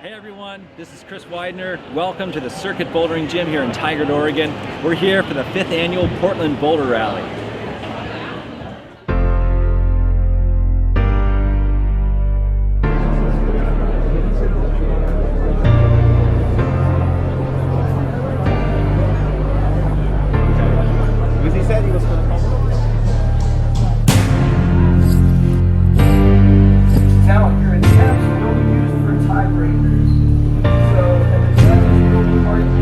Hey everyone, this is Chris Widener. Welcome to the Circuit Bouldering Gym here in Tigard, Oregon. We're here for the 5th annual Portland Boulder Rally. Because he said he was going to come. Now, your attempts will be used for tiebreakers. So, an attempt is really hard to get.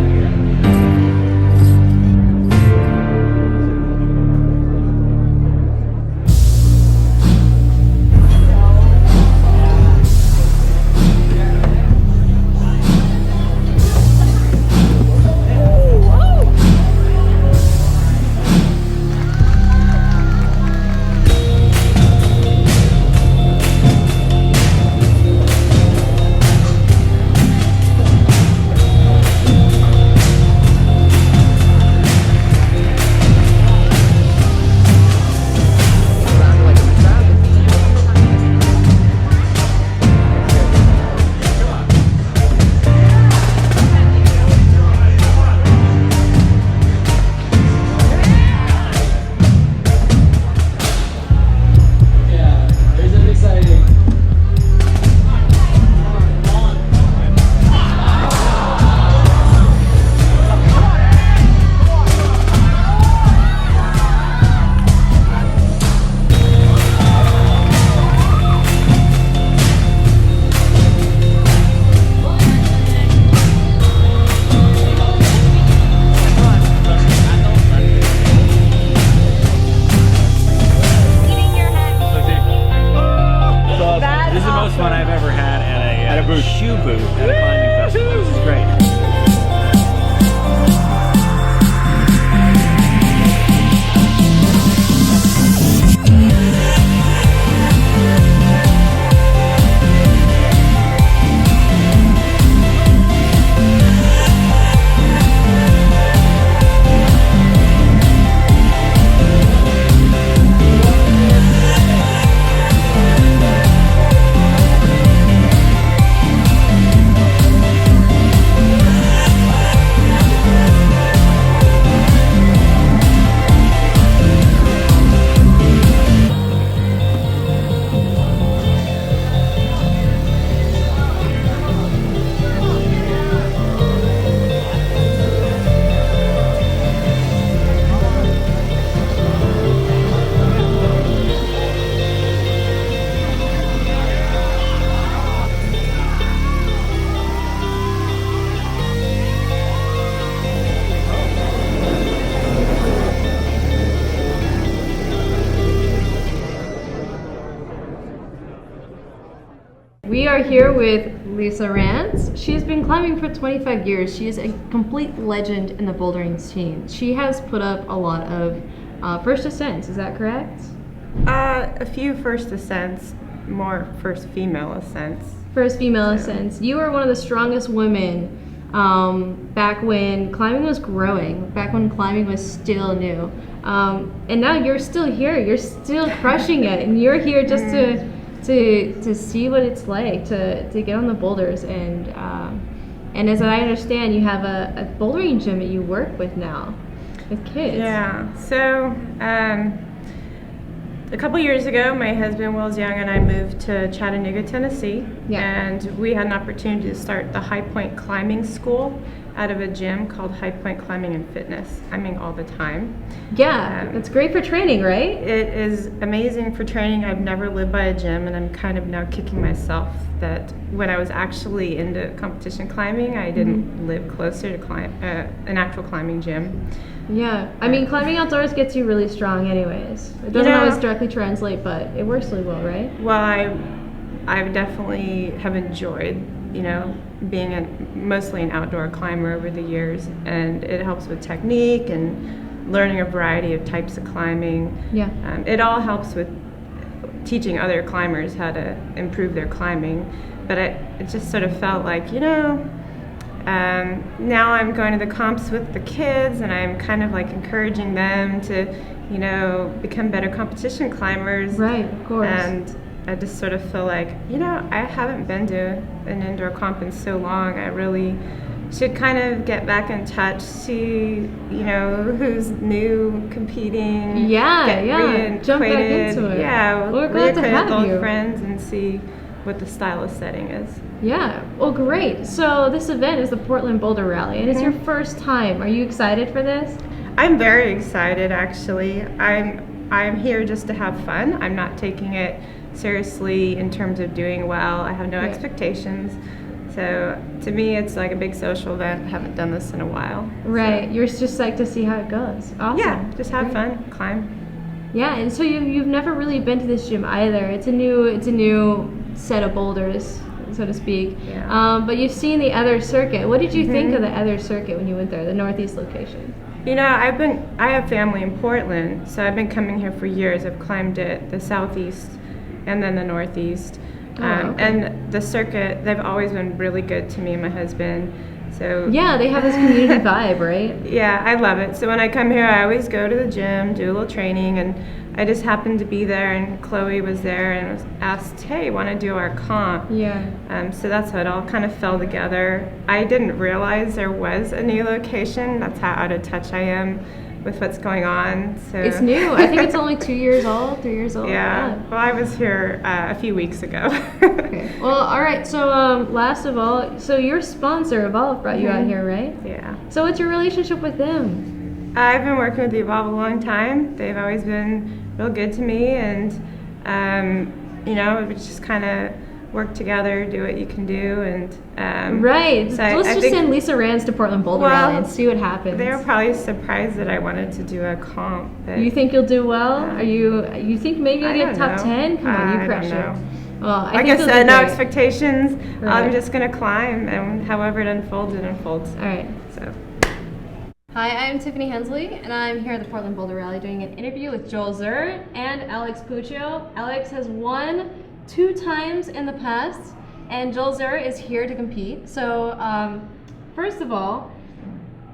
Fun I've ever had at a shoe booth at a climbing festival. This is great. We are here with Lisa Rant. She's been climbing for 25 years. She is a complete legend in the bouldering scene. She has put up a lot of first ascents, is that correct? A few first ascents, more first female ascents. First female ascents. You were one of the strongest women back when climbing was growing, back when climbing was still new. And now you're still here, you're still crushing it, and you're here just to see what it's like to get on the boulders, and as I understand, you have a bouldering gym that you work with now with kids. Yeah, so a couple years ago, my husband Will's Young and I moved to Chattanooga, Tennessee, and we had an opportunity to start the High Point Climbing School out of a gym called High Point Climbing and Fitness. Climbing all the time. Yeah, it's great for training, right? It is amazing for training. I've never lived by a gym, and I'm kind of now kicking myself that when I was actually into competition climbing, I didn't live closer to an actual climbing gym. Yeah, I mean, climbing outdoors gets you really strong anyways. It doesn't always directly translate, but it works really well, right? Well, I definitely have enjoyed, being mostly an outdoor climber over the years, and it helps with technique and learning a variety of types of climbing. Yeah. It all helps with teaching other climbers how to improve their climbing, but it just sort of felt like, now I'm going to the comps with the kids, and I'm kind of like encouraging them to, become better competition climbers. Right, of course. And I just sort of feel like, I haven't been to an indoor comp in so long. I really should kind of get back in touch, see, who's new competing. Jump back into it. Yeah, we're glad to have old you. friends and see what the stylist setting is. Yeah, well, great. So this event is the Portland Boulder Rally, and it's your first time. Are you excited for this? I'm very excited, actually. I'm here just to have fun. I'm not taking it seriously in terms of doing well. I have no expectations. So to me, it's like a big social event. I haven't done this in a while. Right. So. You're just psyched to see how it goes. Awesome. Yeah, just have fun, climb. Yeah, and so you've never really been to this gym either. It's a new set of boulders, so to speak. Yeah. But you've seen the other circuit. What did you think of the other circuit when you went there, the Northeast location? I have family in Portland, so I've been coming here for years. I've climbed it, the Southeast and then the Northeast. Okay. And the circuit, they've always been really good to me and my husband. So yeah, they have this community vibe, right? Yeah, I love it. So when I come here, I always go to the gym, do a little training, and I just happened to be there, and Chloe was there and was asked, hey, want to do our comp? Yeah. So that's how it all kind of fell together. I didn't realize there was a new location. That's how out of touch I am with what's going on. So it's new. I think it's only 2 years old, 3 years old. Yeah. Well, I was here a few weeks ago. Okay. Well, all right. So last of all, so your sponsor, Evolve, brought you out here, right? Yeah. So what's your relationship with them? I've been working with the Evolve a long time. They've always been real good to me, and we just kind of work together, do what you can do, and right. So let's just send Lisa Rant to Portland Boulder Rally and see what happens. They were probably surprised that I wanted to do a comp. But you think you'll do well? Are you think maybe you'll get top 10? Come on, you pressure. I don't know. Well, like I said, no expectations. Right. I'm just gonna climb, and however it unfolds, it unfolds. All right. So. Hi, I'm Tiffany Hensley, and I'm here at the Portland Boulder Rally doing an interview with Joel Zurr and Alex Puccio. Alex has won 2 times in the past, and Joel Zurr is here to compete. So, first of all,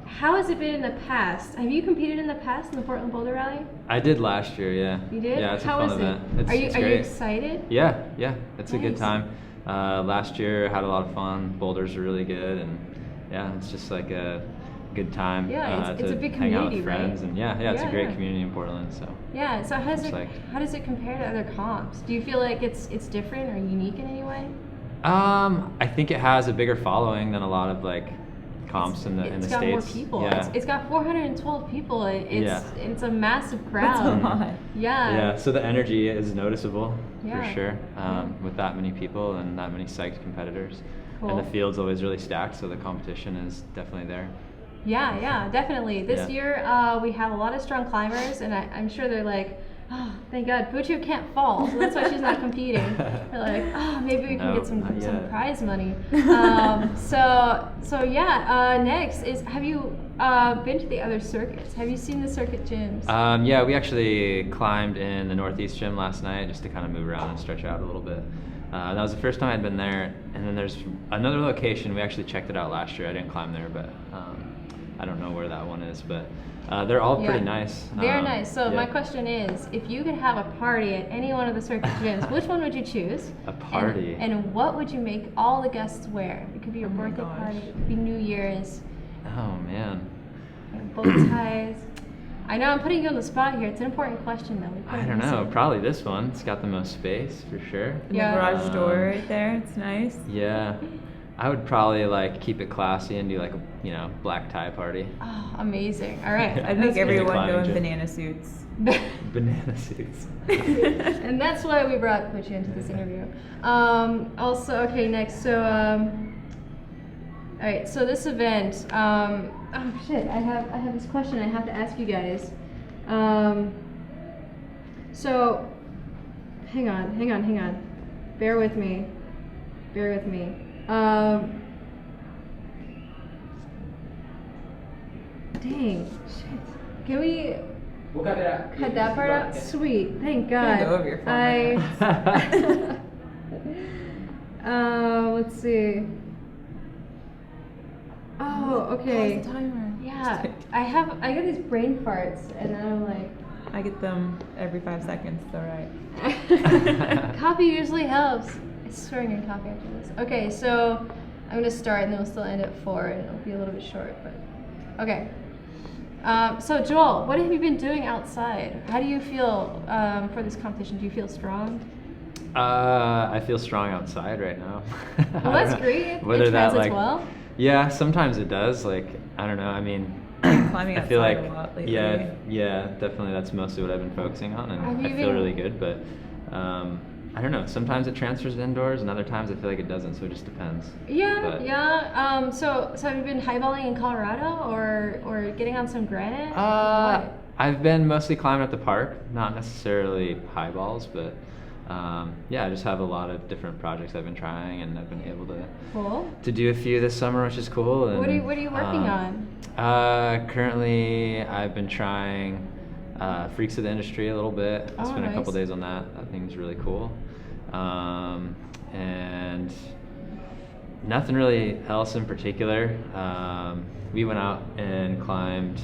how has it been in the past? Have you competed in the past in the Portland Boulder Rally? I did last year, yeah. You did? Yeah, it's how a fun was event. It? Are you great. excited? Yeah, it's a good Nice. time. Last year had a lot of fun. Boulders are really good, and yeah, it's just like a good time. Yeah, it's to a big hang out community, with friends, right? and it's a great Yeah. community in Portland. So Yeah. So how does it compare to other comps? Do you feel like it's different or unique in any way? I think it has a bigger following than a lot of like comps in the It's States. got more people. Yeah. It's got 412 people. It's a massive crowd. That's a lot. Yeah. Yeah, so the energy is noticeable Yeah. for sure with that many people and that many psyched competitors. Cool. And the field's always really stacked, so the competition is definitely there. Yeah, definitely. This Yeah. year we have a lot of strong climbers, and I'm sure they're like, oh, thank God, Puccio can't fall, so that's why she's not competing. They're like, oh, maybe we can No, get some not yet. prize money. Next is, have you been to the other circuits? Have you seen the circuit gyms? Yeah, we actually climbed in the Northeast gym last night just to kind of move around and stretch out a little bit. That was the first time I'd been there, and then there's another location. We actually checked it out last year. I didn't climb there, but I don't know where that one is, but they're all pretty nice. They're nice. So yeah. my question is, if you could have a party at any one of the circuit gyms, which one would you choose? A party? And what would you make all the guests wear? It could be your birthday party, it could be New Year's, Oh, man. bow ties. I know I'm putting you on the spot here. It's an important question, though. We I couldn't don't miss know. it. Probably this one. It's got the most space, for sure. And Yeah. the garage door Um, right there. It's nice. Yeah. I would probably like keep it classy and do like a black tie party. Oh, amazing. All right. I'd make That's everyone climbing go in gym. banana suits. Banana suits. And that's why we brought Puccio into this interview. Also, okay, next. So, all right. So this event. Oh shit! I have this question I have to ask you guys. So, hang on. Bear with me. Dang, shit. Can we We'll cut it out. cut that part out? Sweet, thank God. go over your phone Let's see. Oh, okay. Pause the timer. Yeah, I get these brain farts, and then I'm like, I get them every 5 seconds, it's alright. Coffee usually helps. I'm swearing in coffee after this. Okay, so I'm gonna start and then we'll still end at 4 and it'll be a little bit short, but okay. So Joel, what have you been doing outside? How do you feel for this competition? Do you feel strong? I feel strong outside right now. Well, that's great. Whether it that translates like, well. yeah, sometimes it does. Like, I don't know. I mean, Climbing I feel outside like a lot lately. yeah, definitely. That's mostly what I've been focusing on, and Have you I feel been- really good. But I don't know. Sometimes it transfers to indoors, and other times I feel like it doesn't. So it just depends. Yeah, But- yeah. So have you been highballing in Colorado or getting on some granite? What? I've been mostly climbing at the park, not necessarily high balls, but yeah, I just have a lot of different projects I've been trying, and I've been able Cool. to do a few this summer, which is cool. And, What are you working on? Currently, I've been trying Freaks of the Industry a little bit. I Oh, spent a couple nice. days on that. That thing's really cool. And nothing really else in particular. We went out and climbed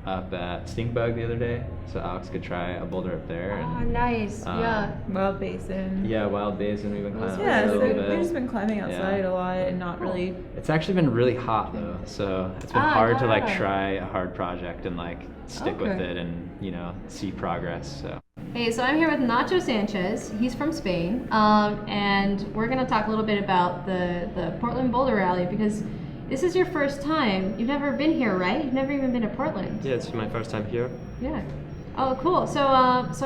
up at Stinkbug the other day, so Alex could try a boulder up there. Oh, And, nice. Yeah. Wild Basin. yeah, Wild Basin, we've been climbing Yeah, up so there a little bit. we've just been climbing outside Yeah. a lot and not really. It's actually been really hot though, so it's been Ah, hard to like Colorado. try a hard project and like stick with Okay. it and see progress. So Hey, so I'm here with Nacho Sanchez. He's from Spain, and we're gonna talk a little bit about the Portland Boulder Rally because this is your first time. You've never been here, right? You've never even been to Portland. Yeah, it's my first time here. Yeah. Oh, cool. So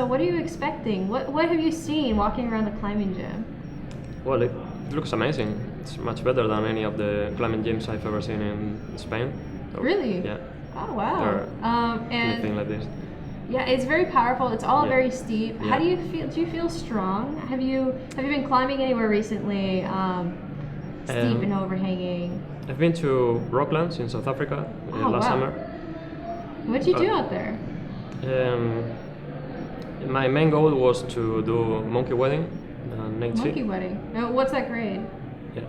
what are you expecting? What have you seen walking around the climbing gym? Well, it looks amazing. It's much better than any of the climbing gyms I've ever seen in Spain. So, Really? Yeah, Oh wow. or anything And like this. yeah, it's very powerful. It's all Yeah. very steep. How Yeah. do you feel? Do you feel strong? Have you been climbing anywhere recently? Steep and overhanging. I've been to Rocklands in South Africa Oh, last wow. summer. What'd you do out there? My main goal was to do monkey wedding, 8C. Monkey wedding. Oh, what's that grade? Yeah.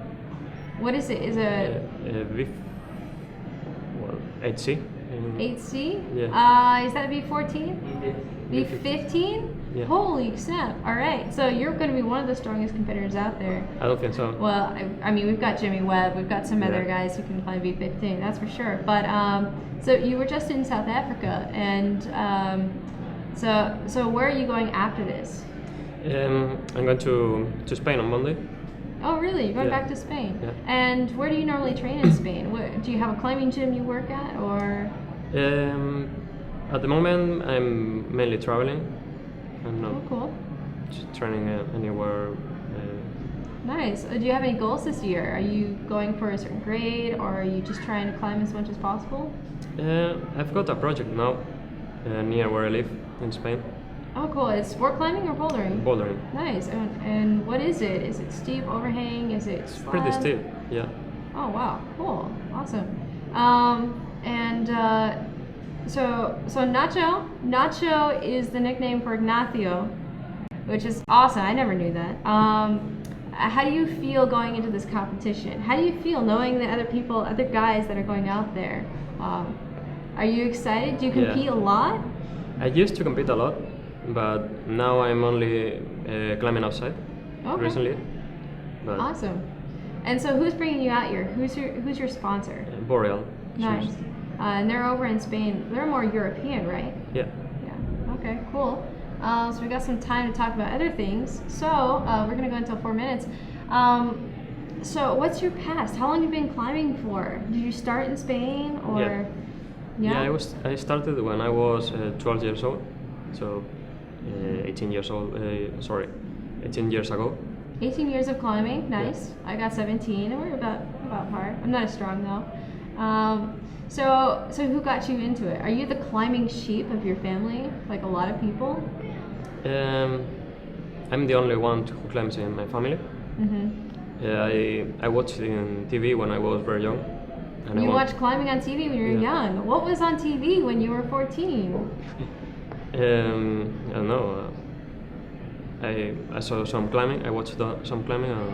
What is it? Is it Well, 8C. in- 8C? Yeah. Is that B14? B15? Yeah. Holy snap! All right, so you're going to be one of the strongest competitors out there. I don't think so. Well, I mean, we've got Jimmy Webb, we've got some other Yeah. guys who can climb B15, that's for sure. But so you were just in South Africa, and so where are you going after this? I'm going to Spain on Monday. Oh, really? You're going Yeah. back to Spain? Yeah. And where do you normally train in Spain? Do you have a climbing gym you work at, or? At the moment, I'm mainly traveling. I'm not Oh, cool. training anywhere. Nice. Do you have any goals this year? Are you going for a certain grade, or are you just trying to climb as much as possible? I've got a project now near where I live in Spain, Oh, cool. Is sport climbing or bouldering? Bouldering. Nice. And what is it? Is it steep, overhang? Is it It's pretty slab? steep, yeah. Oh, wow. Cool. Awesome. So Nacho is the nickname for Ignacio, which is awesome. I never knew that. How do you feel going into this competition? How do you feel knowing the other guys that are going out there? Are you excited? Do you Yeah. compete a lot? I used to compete a lot, but now I'm only climbing outside Okay. recently. But Awesome. And so who's bringing you out here? Who's your sponsor? Boreal. Nice. shoes. And they're over in Spain. They're more European, right? Yeah. Yeah. Okay, cool. So we got some time to talk about other things. So we're gonna go until 4 minutes. So what's your past? How long have you been climbing for? Did you start in Spain or? Yeah. I started when I was 12 years old, so 18 years old. 18 years ago. 18 years of climbing, nice. I got 17, and we're about par. I'm not as strong though. So who got you into it? Are you the climbing sheep of your family, like a lot of people? I'm the only one who climbs in my family. Mm-hmm. I watched it in TV when I was very young. And You watched climbing on TV when you were Yeah. young. What was on TV when you were 14? I don't know. I saw some climbing. I watched some climbing, and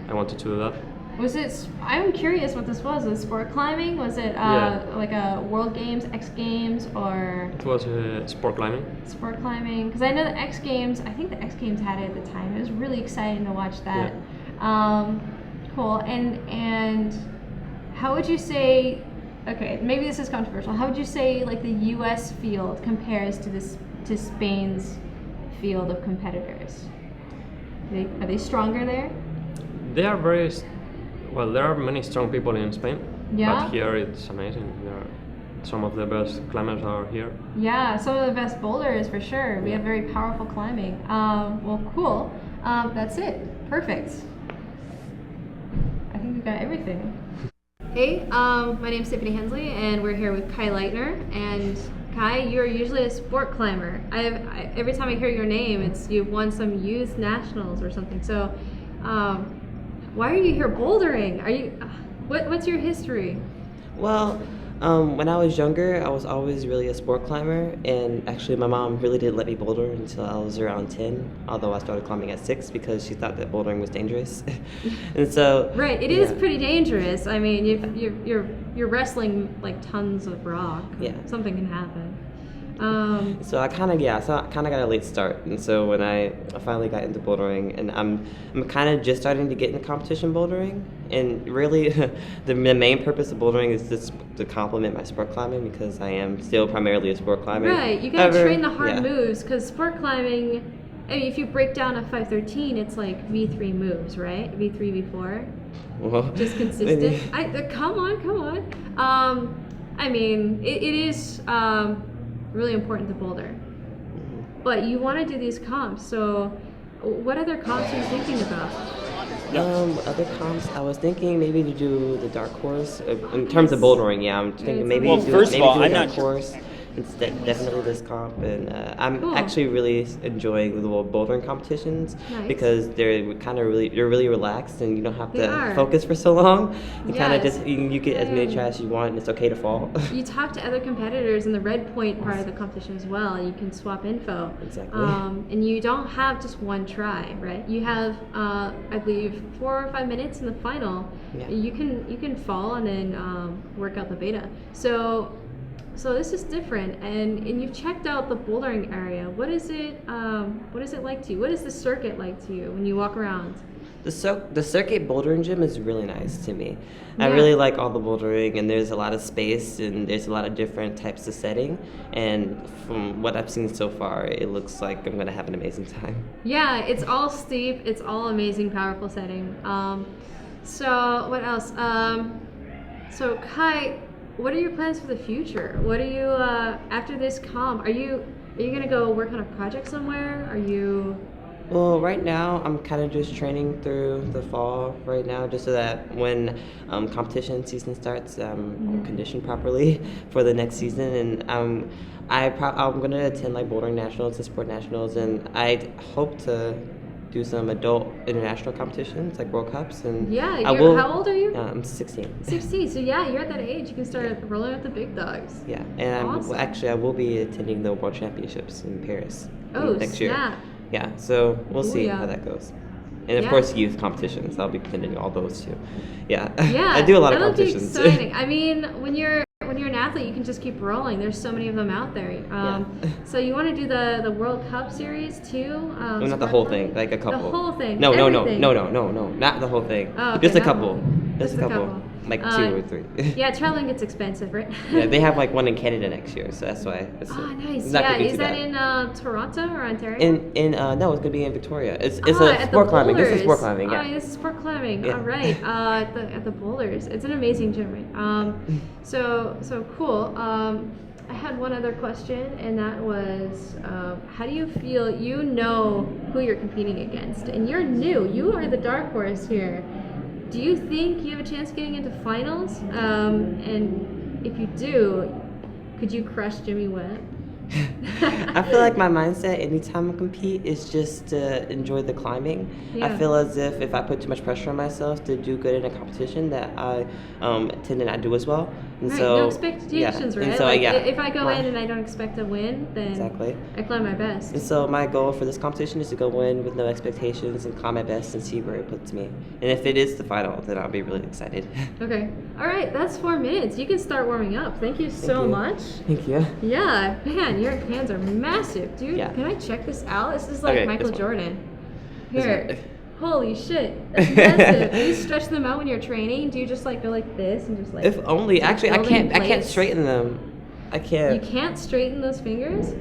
I wanted to do that. I'm curious what this was. Was it sport climbing? Was it like a World Games, X Games, or? It was sport climbing. Sport climbing, because I know the X Games. I think the X Games had it at the time. It was really exciting to watch that. Yeah. Cool. And how would you say? Okay, maybe this is controversial. How would you say like the U.S. field compares to Spain's field of competitors? Are they stronger there? They are well. There are many strong people in Spain. Yeah. But here it's amazing. Some of the best climbers are here. Yeah, some of the best boulders for sure. We have very powerful climbing. Well, cool. That's it. Perfect. I think we've got everything. Hey, my name's Tiffany Hensley, and we're here with Kai Lightner. And Kai, you're usually a sport climber. Every time I hear your name, it's you've won some youth nationals or something. So, why are you here bouldering? Are you? What's your history? Well, when I was younger, I was always really a sport climber, and actually my mom really didn't let me boulder until I was around 10, although I started climbing at 6 because she thought that bouldering was dangerous. And so right, it is pretty dangerous. I mean, you're wrestling like tons of rock. Yeah. Something can happen. So I kind of got a late start, and so when I finally got into bouldering, and I'm kind of just starting to get into competition bouldering, and really the main purpose of bouldering is just to complement my sport climbing because I am still primarily a sport climber. Right, you gotta train the hard moves because sport climbing. I mean, if you break down a 513, it's like V3 moves, right? V3, V4. Well, just consistent. Come on. I mean, it is. Really important to boulder, but you want to do these comps. So, what other comps are you thinking about? Other comps, I was thinking maybe to do the dark horse in terms of bouldering. Yeah, I'm thinking maybe well, first of all, I'm not course. It's definitely this comp, and I'm actually really enjoying the little bouldering competitions because they're really relaxed, and you don't have to focus for so long. You kind of just you get as many tries as you want, and it's okay to fall. You talk to other competitors in the red point part of the competition as well, and you can swap info. Exactly. And you don't have just one try, right? You have I believe 4 or 5 minutes in the final. Yeah. You can fall and then work out the beta. So this is different, and you've checked out the bouldering area. What is it like to you? What is the circuit like to you when you walk around? The circuit bouldering gym is really nice to me. I really like all the bouldering, and there's a lot of space, and there's a lot of different types of setting. And from what I've seen so far, it looks like I'm gonna have an amazing time. Yeah, it's all steep. It's all amazing, powerful setting. So what else? So Kai, what are your plans for the future? What are you after this comp? Are you gonna go work on a project somewhere? Are you? Well, right now I'm kind of just training through the fall right now, just so that when competition season starts, I'm conditioned properly for the next season. And I'm gonna attend like bouldering nationals and sport nationals, and I hope to do some adult international competitions like World Cups. And how old are you? I'm 16. 16. So yeah, you're at that age. You can start rolling with the big dogs. Yeah, and awesome. I will be attending the World Championships in Paris next year. Snap. Yeah, so we'll see how that goes. And of course, youth competitions. I'll be attending all those too. Yeah, I do a lot of competitions. That'll be exciting. I mean, when you're an athlete, you can just keep rolling. There's so many of them out there. So you want to do the World Cup series too? Well, not the whole thing, like a couple. The whole thing. No, not the whole thing. Oh, okay, just a couple. Just a couple. couple. Like 2 or 3. Yeah, traveling gets expensive, right? Yeah, they have like one in Canada next year, so that's why. Nice. It's not gonna be is too that bad. in Toronto or Ontario? No, it's gonna be in Victoria. It's a sport climbing. This is sport climbing. Yeah. Oh, this is sport climbing. Yeah. All right. At the Boulders. It's an amazing gym, right? So cool. I had one other question, and that was, how do you feel? You know who you're competing against, and you're new. You are the dark horse here. Do you think you have a chance of getting into finals? And if you do, could you crush Jimmy Webb? I feel like my mindset anytime I compete is just to enjoy the climbing. Yeah. I feel as if I put too much pressure on myself to do good in a competition that I tend to not do as well. And Right, so, no expectations, yeah. right? And so, like, yeah. if I go Right. in and I don't expect to win, then Exactly. I climb my best. And so my goal for this competition is to go in with no expectations and climb my best and see where it puts me. And if it is the final, then I'll be really excited. Okay. All right, that's 4 minutes. You can start warming up. Thank you so you. much. Thank you. Yeah, man, your hands are massive, dude. Yeah. Can I check this out? This is like Okay, Michael this one. Jordan. This Here. one. Holy shit. That's massive. Do you stretch them out when you're training? Do you just like go like this and just like If only. Actually, I building can't plates? straighten them. I can't. You can't straighten those fingers?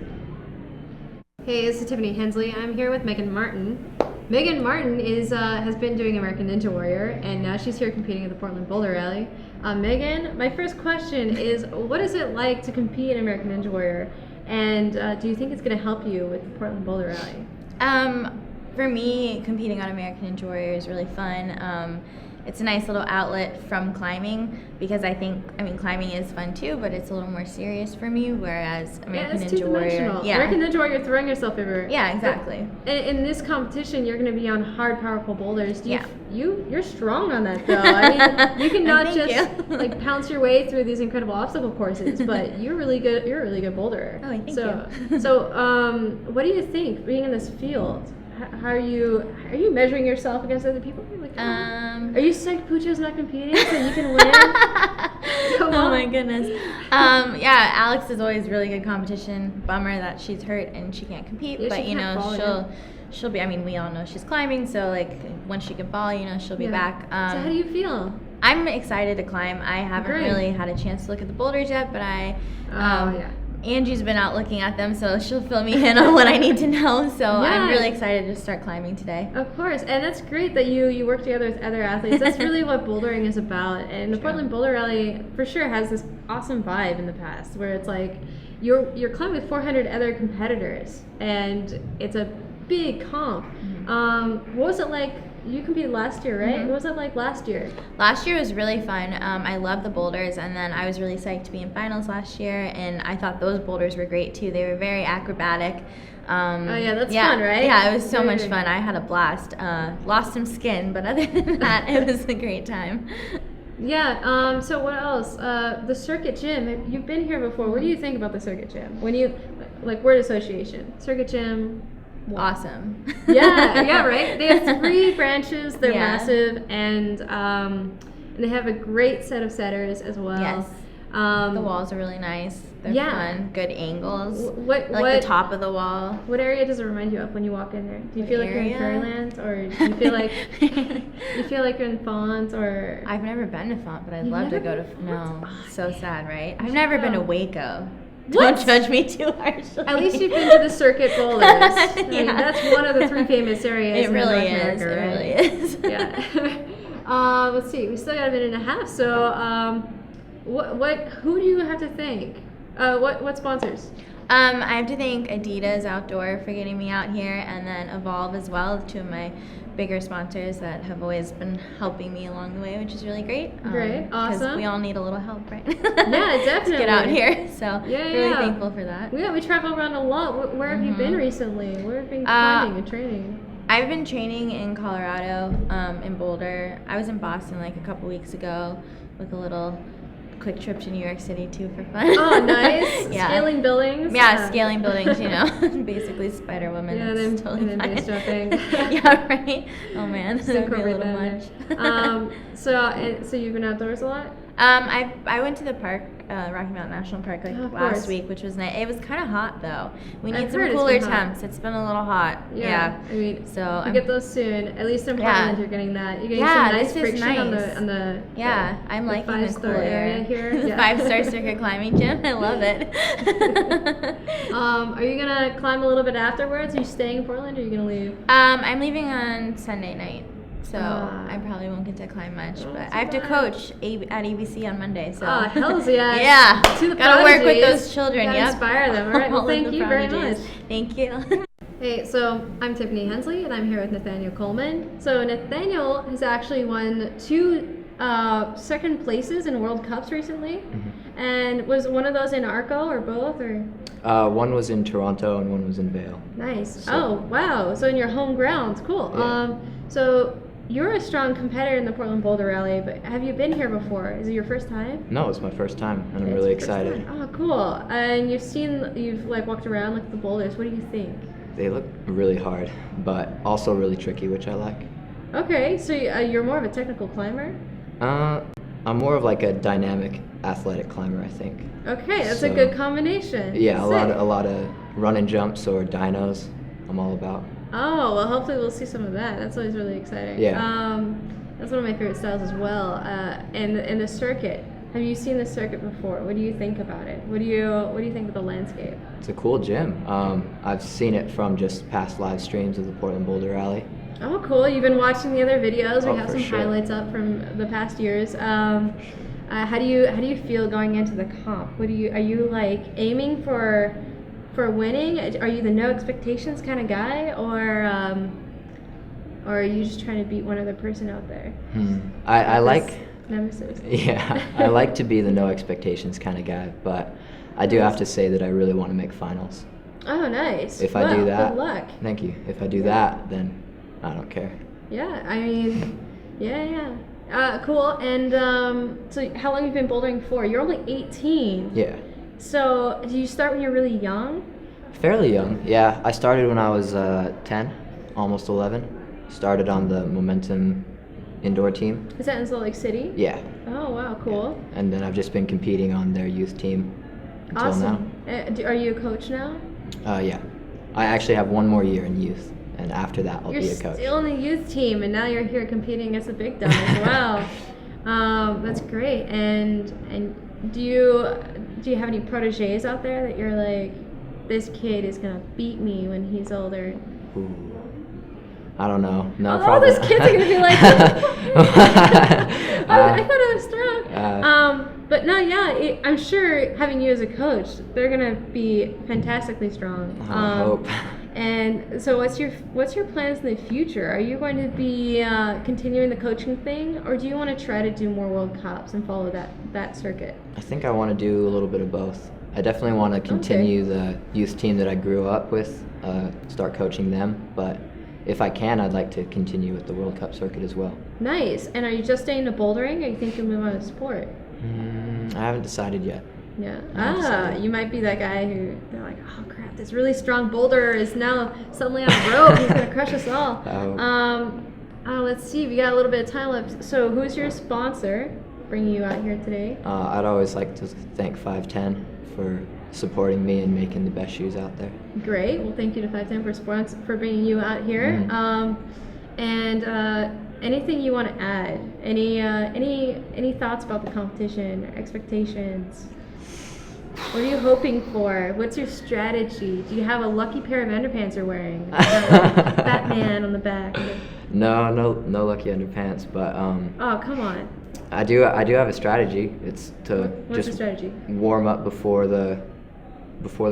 Hey, this is Tiffany Hensley. I'm here with Megan Martin. Megan Martin is has been doing American Ninja Warrior, and now she's here competing at the Portland Boulder Rally. Megan, my first question is, what is it like to compete in American Ninja Warrior? And do you think it's going to help you with the Portland Boulder Rally? For me, competing on American Ninja Warrior is really fun. It's a nice little outlet from climbing because climbing is fun too, but it's a little more serious for me, whereas American it's Ninja Warrior. American Ninja Warrior, you're throwing yourself everywhere. Yeah, exactly. In this competition, you're going to be on hard, powerful boulders. Yeah. You're strong on that, though. I mean, you can not Thank just you. like pounce your way through these incredible obstacle courses, but you're really good. You're a really good boulderer. Oh, thank you. So, what do you think being in this field? How are you measuring yourself against other people? Like, are you psyched Puccio's not competing so you can win? Come Oh on. my goodness. Yeah, Alex is always really good competition. Bummer that she's hurt and she can't compete, Yeah, but she can't fall, she'll be. I mean, we all know she's climbing, so like when she can fall, she'll be back. So how do you feel? I'm excited to climb. I haven't Great. really had a chance to look at the boulders yet, but Yeah. Angie's been out looking at them, so she'll fill me in on what I need to know. So I'm Yeah. really excited to start climbing today. Of course, and that's great that you work together with other athletes. That's really what bouldering is about. And the Portland Boulder Rally for sure has this awesome vibe in the past, where it's like you're climbing with 400 other competitors, and it's a big comp. What was it like? You competed last year, right? Mhm. What was it like last year? Last year was really fun. I loved the boulders, and then I was really psyched to be in finals last year, and I thought those boulders were great too. They were very acrobatic. Oh yeah, that's fun, right? Yeah, it was so Very much good. fun. I had a blast. Lost some skin, but other than that, it was a great time. Yeah. So what else? The circuit gym. You've been here before. What do you think about the circuit gym? When you like word association, circuit gym. Awesome. Yeah, right. They have 3 branches. They're Yeah. massive, and they have a great set of setters as well. Yes. The walls are really nice. They're Yeah. fun. Good angles. What The top of the wall. What area does it remind you of when you walk in there? Do you What feel like you're in area? Fairyland, or do you feel like you're in Font, or? I've never been to Font, but I'd You've love to never go to. been? No, so sad, right? I've should never been to go. Waco. What? Don't judge me too harshly. At least you've been to the circuit boulders. I mean, Yeah. that's one of the 3 famous areas. It in really North is. America, It right? really is. Yeah. Let's see. We still got a minute and a half. So, who do you have to thank? What sponsors? I have to thank Adidas Outdoor for getting me out here, and then Evolve as well, 2 of my bigger sponsors that have always been helping me along the way, which is really great. Great, awesome. Because we all need a little help, right? Yeah, definitely. to get out here. So Yeah, really yeah. thankful for that. Yeah, we travel around a lot. Where have you been recently? Where have you been climbing and training? I've been training in Colorado, in Boulder. I was in Boston like a couple weeks ago with a little quick trip to New York City too for fun. Oh, nice. Yeah. Scaling buildings. Yeah, scaling buildings, basically Spider Woman. Yeah, It's then, totally and then base fine. jumping. Yeah, right. Oh man, Just that would be a incorporate little that much. So you've been outdoors a lot? I went to the park, Rocky Mountain National Park, like Oh, of last course. week, which was nice. It was kind of hot though. We I've need some heard it's cooler been hot. temps. It's been a little hot. Yeah. I mean, So you I'm- get those soon. At least in Yeah. Portland, you're getting that. You're getting Yeah, some nice this is friction on nice. the Yeah, I'm the liking the 5-star cool area air. here. The Yeah. 5-star circuit climbing gym. I love it. Are you gonna climb a little bit afterwards? Are you staying in Portland, or are you gonna leave? I'm leaving on Sunday night, so Ah. I probably won't get to climb much. Oh, But too I have to bad. coach at ABC on Monday. So Oh, hells yeah. yeah, To the gotta work with prodigies. those children. Gotta Yep. inspire them. All right. Well, All of thank the you very much. prodigies. Thank you. Hey, so I'm Tiffany Hensley, and I'm here with Nathaniel Coleman. So Nathaniel has actually won 2 second places in World Cups recently, And was one of those in Arco or both, or? One was in Toronto and one was in Vail. Nice. So- Oh, wow. So in your home grounds, cool. Yeah. So you're a strong competitor in the Portland Boulder Rally, but have you been here before? Is it your first time? No, it's my first time, and I'm It's really your first excited. time. Oh, cool. And you've like walked around like the boulders. What do you think? They look really hard, but also really tricky, which I like. Okay, so you're more of a technical climber? I'm more of like a dynamic, athletic climber, I think. Okay, that's a So- good combination. Yeah, Sick. a lot of run and jumps or dynos. I'm all about. Oh, well, hopefully we'll see some of that. That's always really exciting. Yeah. That's one of my favorite styles as well. And the circuit. Have you seen the circuit before? What do you think about it? What do you think of the landscape? It's a cool gym. I've seen it from just past live streams of the Portland Boulder Rally. Oh, cool. You've been watching the other videos. We Oh, have for some sure. highlights up from the past years. How do you feel going into the comp? Are you like aiming for winning? Are you the no expectations kind of guy, or are you just trying to beat one other person out there? I like, nemesis. yeah, I like to be the no expectations kind of guy, but I do have to say that I really want to make finals. Oh, nice. If I do that, good luck. Thank you. If I do that, then I don't care. Yeah, I mean, yeah. Cool. And so how long have you been bouldering for? You're only 18. Yeah. So do you start when you're really young? Fairly young, yeah. I started when I was 10, almost 11. Started on the Momentum indoor team. Is that in Salt Lake City? Yeah. Oh, wow, cool. And then I've just been competing on their youth team until Awesome. Are you a coach now? now. Yeah. I actually have one more year in youth, and after that I'll You're be a coach. still in the youth team, and now you're here competing against the big dogs. Wow. That's great. And do you have any proteges out there that you're like, this kid is gonna beat me when he's older? Ooh. I don't know. No, All probably. those kids are gonna be like, I thought I was strong. But no, yeah, I'm sure having you as a coach, they're gonna be fantastically strong. I hope. And so, what's your plans in the future? Are you going to be continuing the coaching thing, or do you want to try to do more World Cups and follow that circuit? I think I want to do a little bit of both. I definitely want to continue the youth team that I grew up with, start coaching them, but if I can, I'd like to continue with the World Cup circuit as well. Nice. And are you just staying to bouldering, or you think you'll move on to sport? I haven't decided yet. Yeah. You might be that guy who they're like, oh crap, this really strong boulder is now suddenly on the road. He's gonna crush us all. Let's see. We got a little bit of time left. So, who's your sponsor bringing you out here today? I'd always like to thank 510 for supporting me and making the best shoes out there. Great. Well, thank you to 510 for bringing you out here. And anything you want to add? Any thoughts about the competition? Expectations? What are you hoping for? What's your strategy? Do you have a lucky pair of underpants you're wearing? Batman on the back. No lucky underpants, but Oh, come on. I do have a strategy. It's to What's the strategy? warm up before the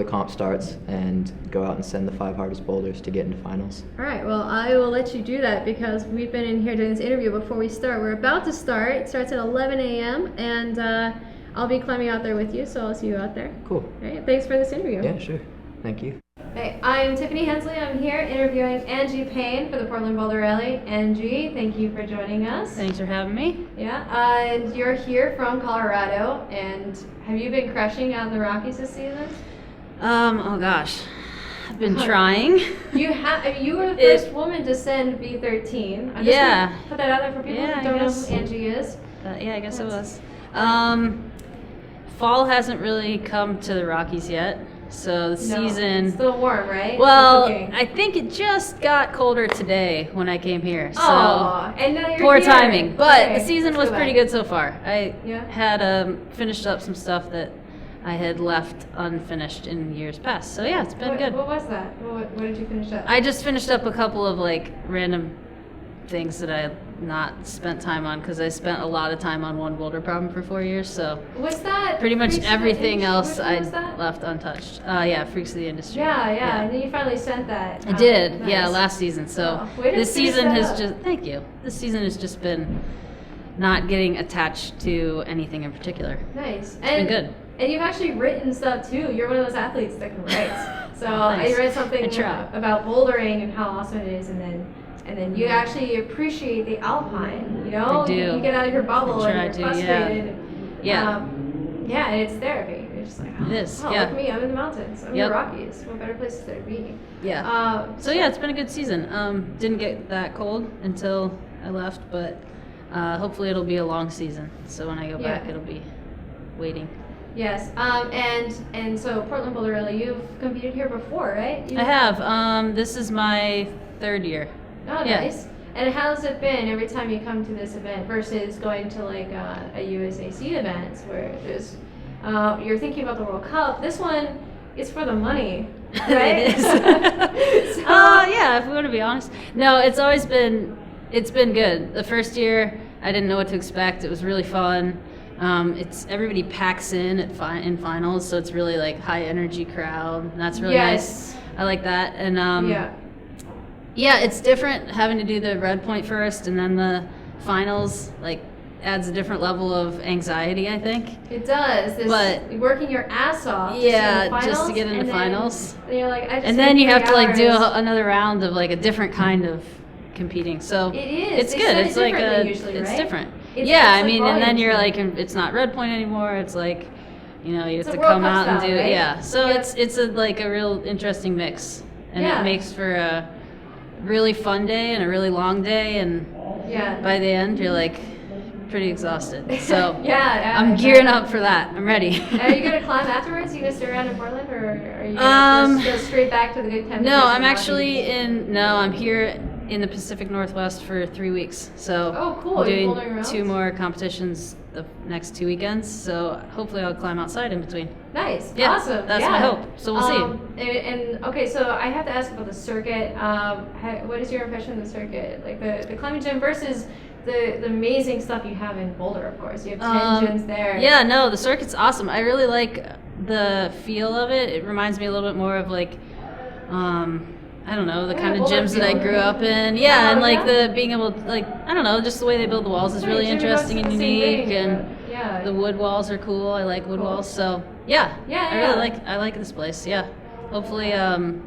comp starts and go out and send the 5 hardest boulders to get into finals. All right, well, I will let you do that because we've been in here doing this interview before we start. We're about to start. It starts at 11 a.m. and I'll be climbing out there with you, so I'll see you out there. Cool. All right, thanks for this interview. Yeah, sure. Thank you. Hey, I'm Tiffany Hensley. I'm here interviewing Angie Payne for the Portland Boulder Rally. Angie, thank you for joining us. Thanks for having me. Yeah, and you're here from Colorado, and have you been crushing out in the Rockies this season? Oh gosh, I've been trying. You were the first woman to send B13. I'm just gonna put that out there for people who don't know who Angie is. Yeah, I guess it was. Fall hasn't really come to the Rockies yet, so the season. It's still warm, right? Well, I think it just got colder today when I came here. So and now you're poor here. timing, but Okay, the season was pretty good so far. I Yeah. had finished up some stuff that I had left unfinished in years past. So yeah, it's been good. What was that? What did you finish up? I just finished up a couple of like random things that I had not spent time on because I spent a lot of time on one boulder problem for 4 years. So What's that? pretty much Freaks of the everything Industry? else Which I one was that? left untouched. Yeah, Freaks of the Industry. Yeah. And then you finally sent that. I did, Nice. yeah, last season. So way to this finish season that has up. just, thank you. This season has just been not getting attached to anything in particular. Nice. It's been good. And you've actually written stuff too. You're one of those athletes that can write. So Nice. I read something I try. about bouldering and how awesome it is, and then you actually appreciate the alpine. You know, I do. You get out of your bubble I and do, you're frustrated. Yeah. Yeah, and it's therapy. You're just like, It is, oh, yeah. look at me, I'm in the mountains. I'm in Yep. the Rockies. What better place is there to be? Yeah. So yeah, it's been a good season. Didn't get that cold until I left, but hopefully it'll be a long season. So when I go back, it'll be waiting. Yes. And so Portland Boulder Rally, you've competed here before, right? I have. This is my 3rd year. Oh, Yeah. nice. And how's it been every time you come to this event versus going to like a USAC event where there's you're thinking about the World Cup? This one is for the money, right? It is. Yeah, if we want to be honest. No, it's been good. The first year, I didn't know what to expect. It was really fun. It's everybody packs in in finals, so it's really like high energy crowd. And that's really nice. I like that. And yeah, it's different having to do the red point first and then the finals. Like adds a different level of anxiety, I think. It does. But working your ass off. Just to get into finals. And you're like, and then you have to like do another round of like a different kind of competing. So it is. It's good. It's like it's different. I mean, and then you're like, it's not red point anymore. It's like, you know, you have to come out and do it. Yeah. So it's like a real interesting mix, and it makes for a really fun day and a really long day, and by the end you're like pretty exhausted. So I'm gearing up for that. I'm ready. Are you gonna climb afterwards? You gonna stay around in Portland, or are you gonna just go straight back to the good temperatures? No, I'm actually I'm here in the Pacific Northwest for 3 weeks. So cool. I'm doing 2 more competitions the next 2 weekends. So hopefully I'll climb outside in between. Nice. Yeah, Awesome. That's my hope. So we'll see. And okay, so I have to ask about the circuit. What is your impression of the circuit? Like the climbing gym versus the amazing stuff you have in Boulder, of course. You have 10 gyms there. Yeah, no, the circuit's awesome. I really like the feel of it. It reminds me a little bit more of like, I don't know, the kind of gyms that I grew up in. Yeah, and like the being able to, like, I don't know, just the way they build the walls is really interesting and unique. And the wood walls are cool. I like wood walls. So I like this place. Yeah. Hopefully, I'm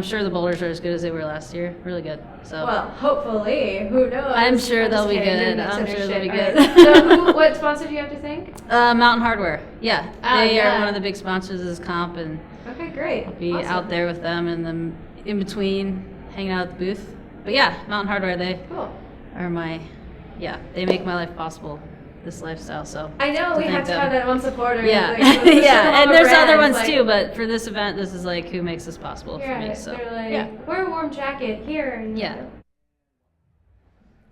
sure the boulders are as good as they were last year. Really good. So. Well, hopefully. Who knows? I'm sure they'll be good. I'm sure they'll be good. Right. So what sponsor do you have to thank? Mountain Hardware. Yeah. They are one of the big sponsors of this comp, and okay, great. I'll be out there with them and then in between hanging out at the booth. But yeah, Mountain Hardware, they are they make my life possible, this lifestyle. So I know we have to have that one supporter. Yeah, like, and there's other ones like, too, but for this event, this is like who makes this possible for me. So they're like, wear a warm jacket here. And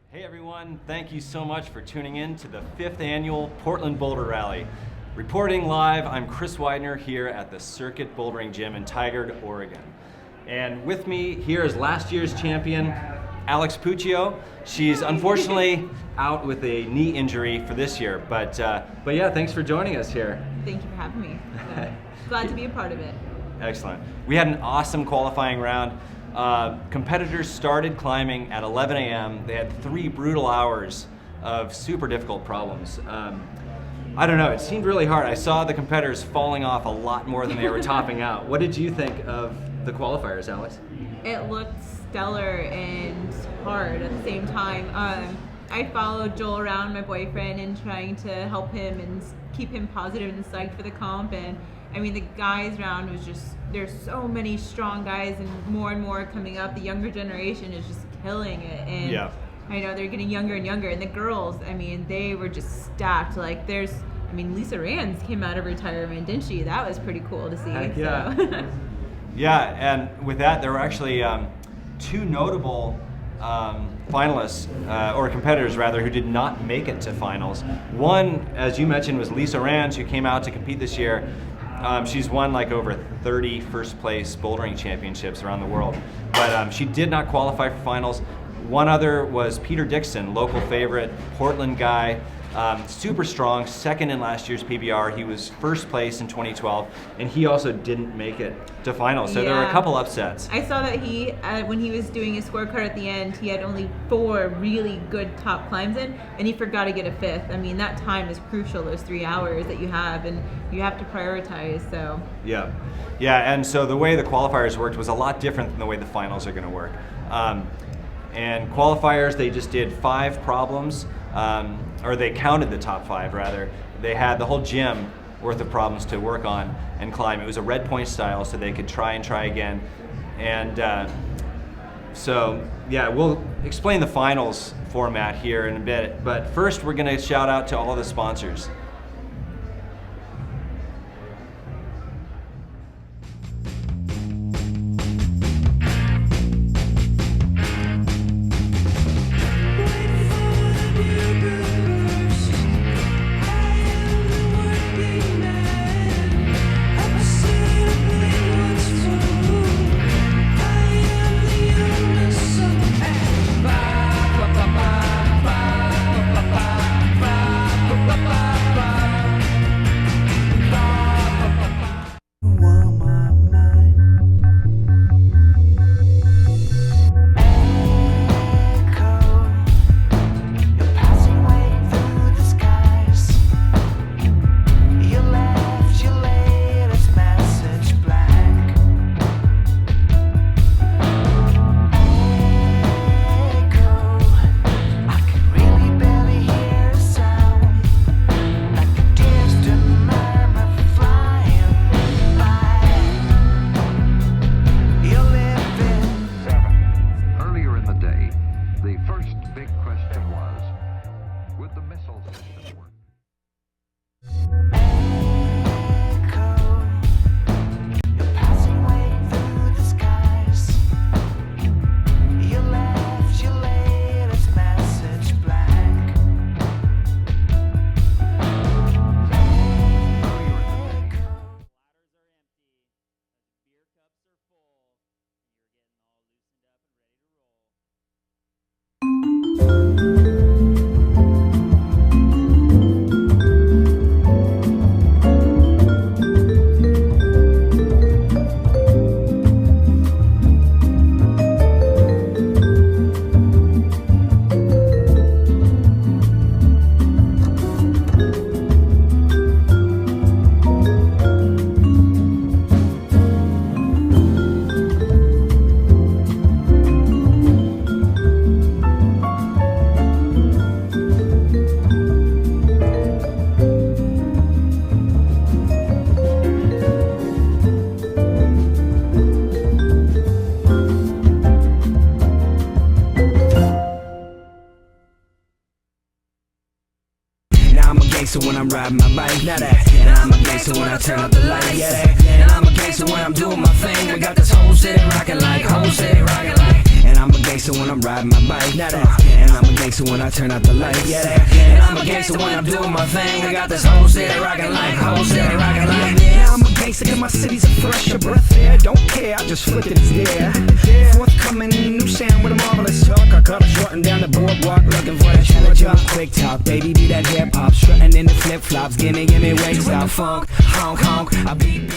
Hey everyone, thank you so much for tuning in to the 5th annual Portland Boulder Rally. Reporting live, I'm Chris Widener here at the Circuit Bouldering Gym in Tigard, Oregon. And with me here is last year's champion, Alex Puccio. She's unfortunately out with a knee injury for this year, but yeah, thanks for joining us here. Thank you for having me. Glad to be a part of it. Excellent. We had an awesome qualifying round. Competitors started climbing at 11 a.m. They had 3 brutal hours of super difficult problems. I don't know, it seemed really hard. I saw the competitors falling off a lot more than they were topping out. What did you think of the qualifiers, Alex? It looked stellar and hard at the same time. I followed Joel around, my boyfriend, and trying to help him and keep him positive and psyched for the comp. And I mean, the guys round was just, there's so many strong guys and more coming up. The younger generation is just killing it. And I know they're getting younger and younger. And the girls, I mean, they were just stacked. Like Lisa Rant came out of retirement, didn't she? That was pretty cool to see. Yeah. So. Yeah, and with that, there were actually 2 notable finalists, or competitors rather, who did not make it to finals. One, as you mentioned, was Lisa Rant, who came out to compete this year. She's won like over 30 first place bouldering championships around the world, but she did not qualify for finals. One other was Peter Dixon, local favorite, Portland guy, super strong, second in last year's PBR. He was first place in 2012, and he also didn't make it to finals. So there were a couple upsets. I saw that he, when he was doing his scorecard at the end, he had only 4 really good top climbs in, and he forgot to get a 5th. I mean, that time is crucial, those 3 hours that you have, and you have to prioritize, so. Yeah, and so the way the qualifiers worked was a lot different than the way the finals are gonna work. And qualifiers, they just did 5 problems, or they counted the top 5 rather. They had the whole gym worth of problems to work on and climb. It was a red point style, so they could try and try again. And so, yeah, we'll explain the finals format here in a bit, but first we're gonna shout out to all the sponsors. gangster when I'm riding my bike, now that. And I'm a gangster when I turn up the light, yeah that. And I'm a gangster when I'm doing my thing. I got this whole city rocking like, whole city rocking like. And I'm a gangster when I'm riding my bike, now that. And I'm a gangster when I turn out the light, yeah that. And I'm a gangster when I'm doing my thing. I got this whole city rocking like, whole city rocking like. Yeah, I'm a gangster 'cause my city's a fresher breath there. Don't care, I just flick it, it's there. Forthcoming new sound with a marvelous talk. I caught it shorting down the boardwalk, looking for that short jump. Quick talk, baby, be that hip hop, strutting in the flip flops. Gimme waist stop funk, honk honk. I beat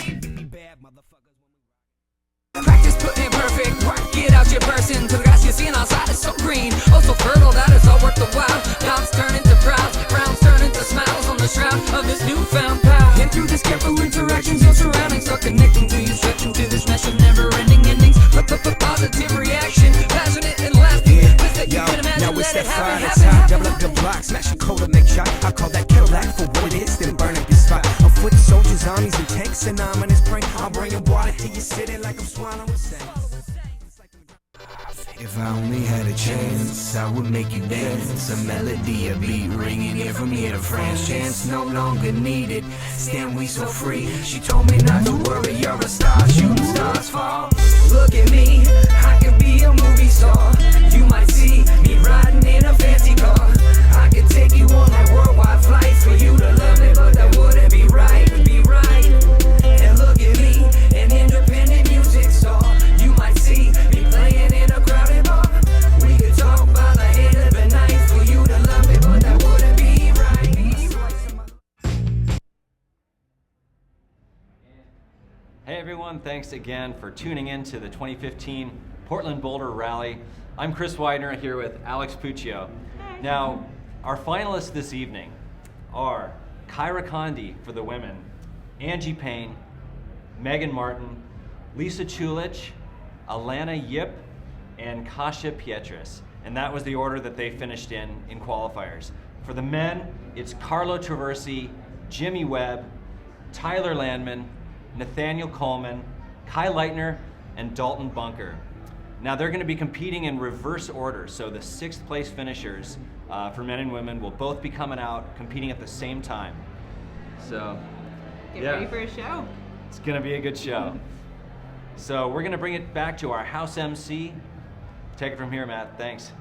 bad motherfuckers. Practice putting it perfect, work it out your person. Till the grass you're seeing outside is so green, oh so fertile that it's all worth the while. Clouds turn into crowds, frowns turn into smiles on the shroud of this newfound power. And through this careful interactions, your surroundings are connecting to you, stretching to this mesh of never-ending endings. Positive reaction, passionate and lasting. Yo, now it's that fire that's hot, double up the block, smashing cola, make shot. I call that Cadillac for what it is, then burn up your spot. On foot soldiers, armies, and tanks, and I'm in this brain. I'll bring your water to your city like I'm swallowing sand. If I only had a chance, I would make you dance. A melody, a beat ringing here from here to France. Chance no longer needed, stand we so free. She told me not to worry, you're a star, shooting stars fall. Look at me, I could be a movie star. You might see me riding in a fancy car. I could take you on that worldwide flight for you to love me, but that wouldn't be right, And look at me, an independent music star. You might see me playing in a crowded bar. We could talk everyone. Thanks again for tuning in to the 2015 Portland Boulder Rally. I'm Chris Widener here with Alex Puccio. Now, our finalists this evening are Kyra Condi for the women, Angie Payne, Megan Martin, Lisa Chulich, Alana Yip, and Kasia Pietras. And that was the order that they finished in qualifiers. For the men, it's Carlo Traversi, Jimmy Webb, Tyler Landman, Nathaniel Coleman, Kai Lightner, and Dalton Bunker. Now they're going to be competing in reverse order, so the 6th place finishers for men and women will both be coming out competing at the same time. So, Get ready for a show. It's going to be a good show. So we're going to bring it back to our house MC. Take it from here, Matt. Thanks.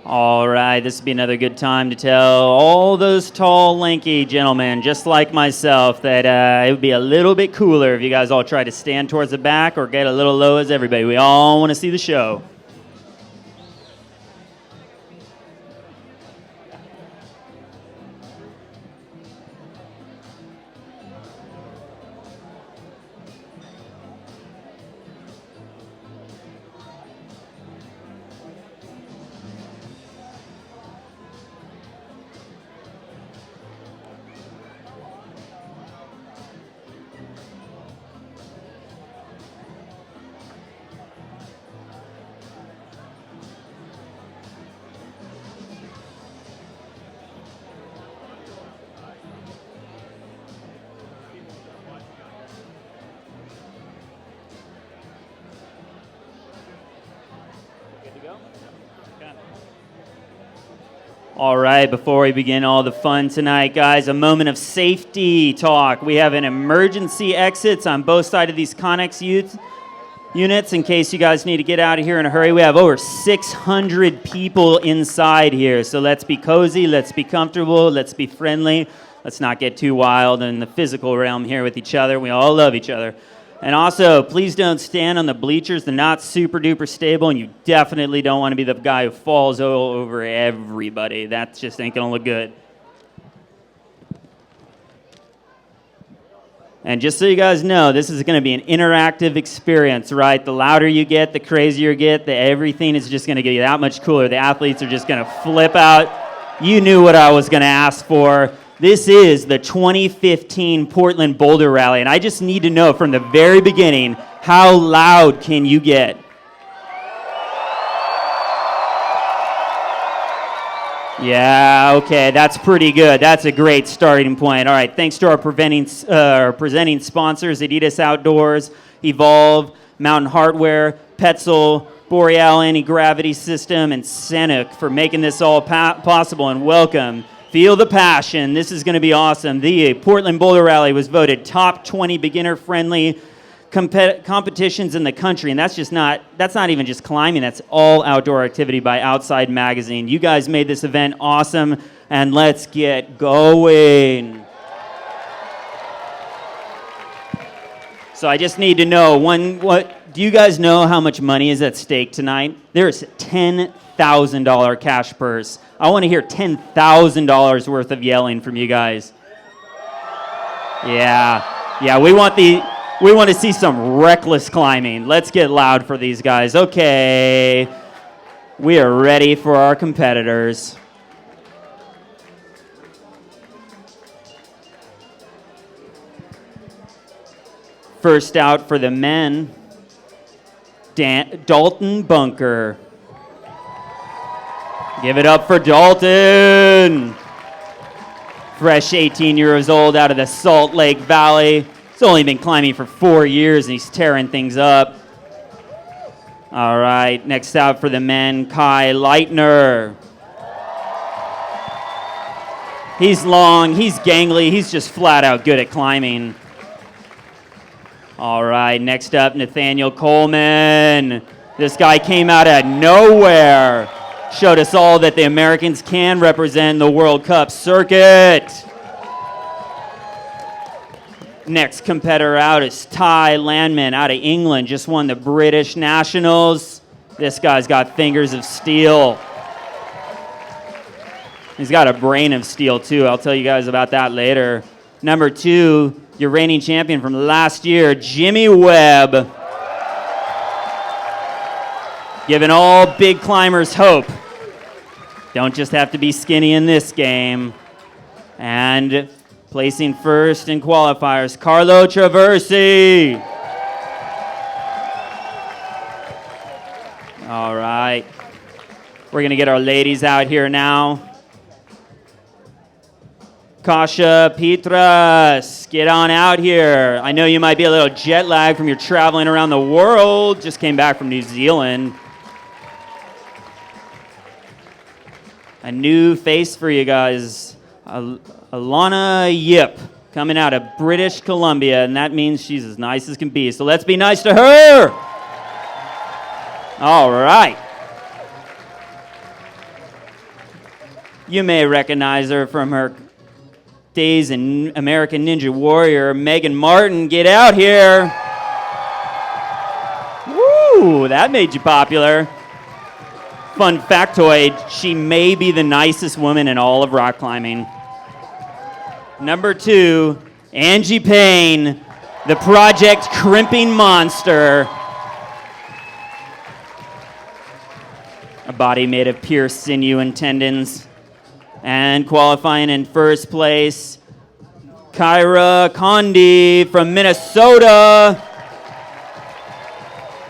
All right, this would be another good time to tell all those tall, lanky gentlemen, just like myself, that it would be a little bit cooler if you guys all try to stand towards the back or get a little low as everybody. We all want to see the show. All right, before we begin all the fun tonight, guys, a moment of safety talk. We have an emergency exits on both sides of these Connex units in case you guys need to get out of here in a hurry. We have over 600 people inside here, so let's be cozy, let's be comfortable, let's be friendly. Let's not get too wild in the physical realm here with each other. We all love each other. And also, please don't stand on the bleachers. They're not super duper stable, and you definitely don't want to be the guy who falls all over everybody. That just ain't gonna look good. And just so you guys know, this is gonna be an interactive experience, right? The louder you get, the crazier you get, everything is just gonna get that much cooler. The athletes are just gonna flip out. You knew what I was gonna ask for. This is the 2015 Portland Boulder Rally, and I just need to know from the very beginning, how loud can you get? Yeah, okay, that's pretty good. That's a great starting point. All right, thanks to our presenting sponsors, Adidas Outdoors, Evolve, Mountain Hardware, Petzl, Boreal Anti-Gravity System, and Senec for making this all possible, and welcome. Feel the passion. This is going to be awesome. The Portland Boulder Rally was voted top 20 beginner-friendly competitions in the country, and that's not even just climbing. That's all outdoor activity by Outside Magazine. You guys made this event awesome, and let's get going. So I just need to know, do you guys know how much money is at stake tonight? There's $10,000 cash purse. I want to hear $10,000 worth of yelling from you guys. Yeah, we want to see some reckless climbing. Let's get loud for these guys. Okay, we are ready for our competitors. First out for the men, Dalton Bunker. Give it up for Dalton. Fresh 18 years old out of the Salt Lake Valley. He's only been climbing for 4 years and he's tearing things up. All right, next out for the men, Kai Lightner. He's long, he's gangly, he's just flat out good at climbing. All right, next up, Nathaniel Coleman. This guy came out of nowhere. Showed us all that the Americans can represent the World Cup circuit. Next competitor out is Ty Landman out of England. Just won the British Nationals. This guy's got fingers of steel. He's got a brain of steel, too. I'll tell you guys about that later. Number 2, your reigning champion from last year, Jimmy Webb. Giving all big climbers hope. Don't just have to be skinny in this game. And placing first in qualifiers, Carlo Traversi. All right. We're going to get our ladies out here now. Kasia Petras, get on out here. I know you might be a little jet lagged from your traveling around the world. Just came back from New Zealand. A new face for you guys. Alana Yip, coming out of British Columbia, and that means she's as nice as can be. So let's be nice to her. All right. You may recognize her from her days in American Ninja Warrior. Megan Martin, get out here. Woo, that made you popular. Fun factoid, she may be the nicest woman in all of rock climbing. Number 2, Angie Payne, the Project Crimping Monster. A body made of pure sinew and tendons. And qualifying in first place, Kyra Condi from Minnesota.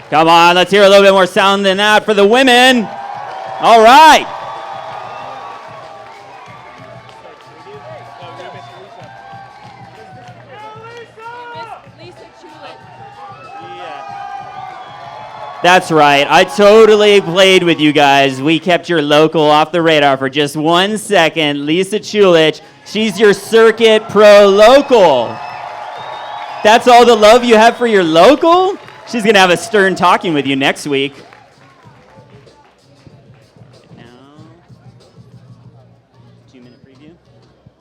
Come on, let's hear a little bit more sound than that for the women. All right. That's right. I totally played with you guys. We kept your local off the radar for just 1 second. Lisa Chulich, she's your Circuit Pro local. That's all the love you have for your local? She's going to have a stern talking with you next week.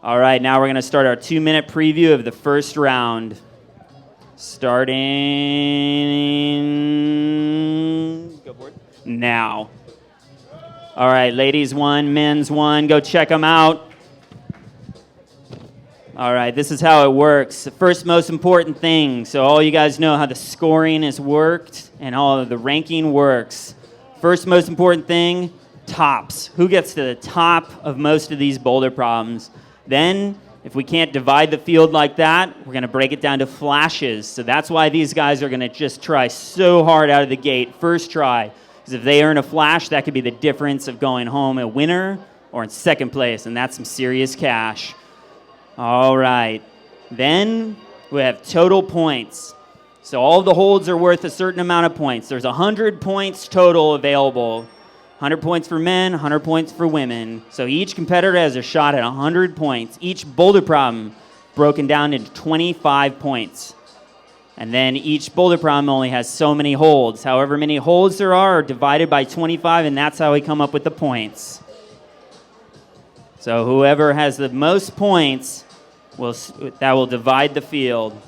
All right, now we're going to start our 2-minute preview of the first round. Starting now. All right, ladies 1, men's 1. Go check them out. All right, this is how it works. The first most important thing, so all you guys know how the scoring is worked and all of the ranking works. First most important thing, tops. Who gets to the top of most of these boulder problems? Then, if we can't divide the field like that, we're going to break it down to flashes. So that's why these guys are going to just try so hard out of the gate, first try. Because if they earn a flash, that could be the difference of going home a winner or in second place, and that's some serious cash. All right. Then we have total points. So all the holds are worth a certain amount of points. There's 100 points total available. 100 points for men, 100 points for women. So each competitor has a shot at 100 points. Each boulder problem broken down into 25 points. And then each boulder problem only has so many holds. However many holds there are divided by 25, and that's how we come up with the points. So whoever has the most points, that will divide the field.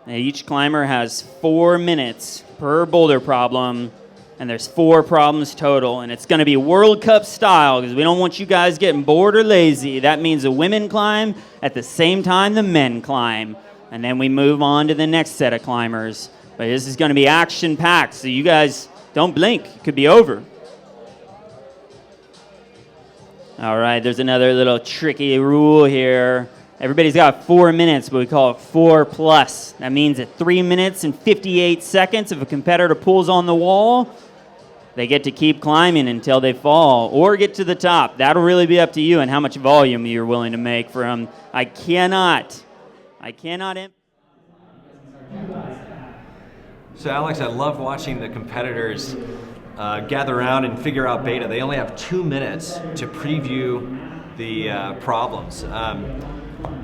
Now each climber has 4 minutes per boulder problem, and there's 4 problems total, and it's going to be World Cup style because we don't want you guys getting bored or lazy. That means the women climb at the same time the men climb, and then we move on to the next set of climbers. But this is going to be action-packed, so you guys don't blink. It could be over. All right, there's another little tricky rule here. Everybody's got 4 minutes, but we call it 4+. That means at 3 minutes and 58 seconds, if a competitor pulls on the wall, they get to keep climbing until they fall or get to the top. That'll really be up to you and how much volume you're willing to make for them. I cannot. So Alex, I love watching the competitors gather around and figure out beta. They only have 2 minutes to preview the problems.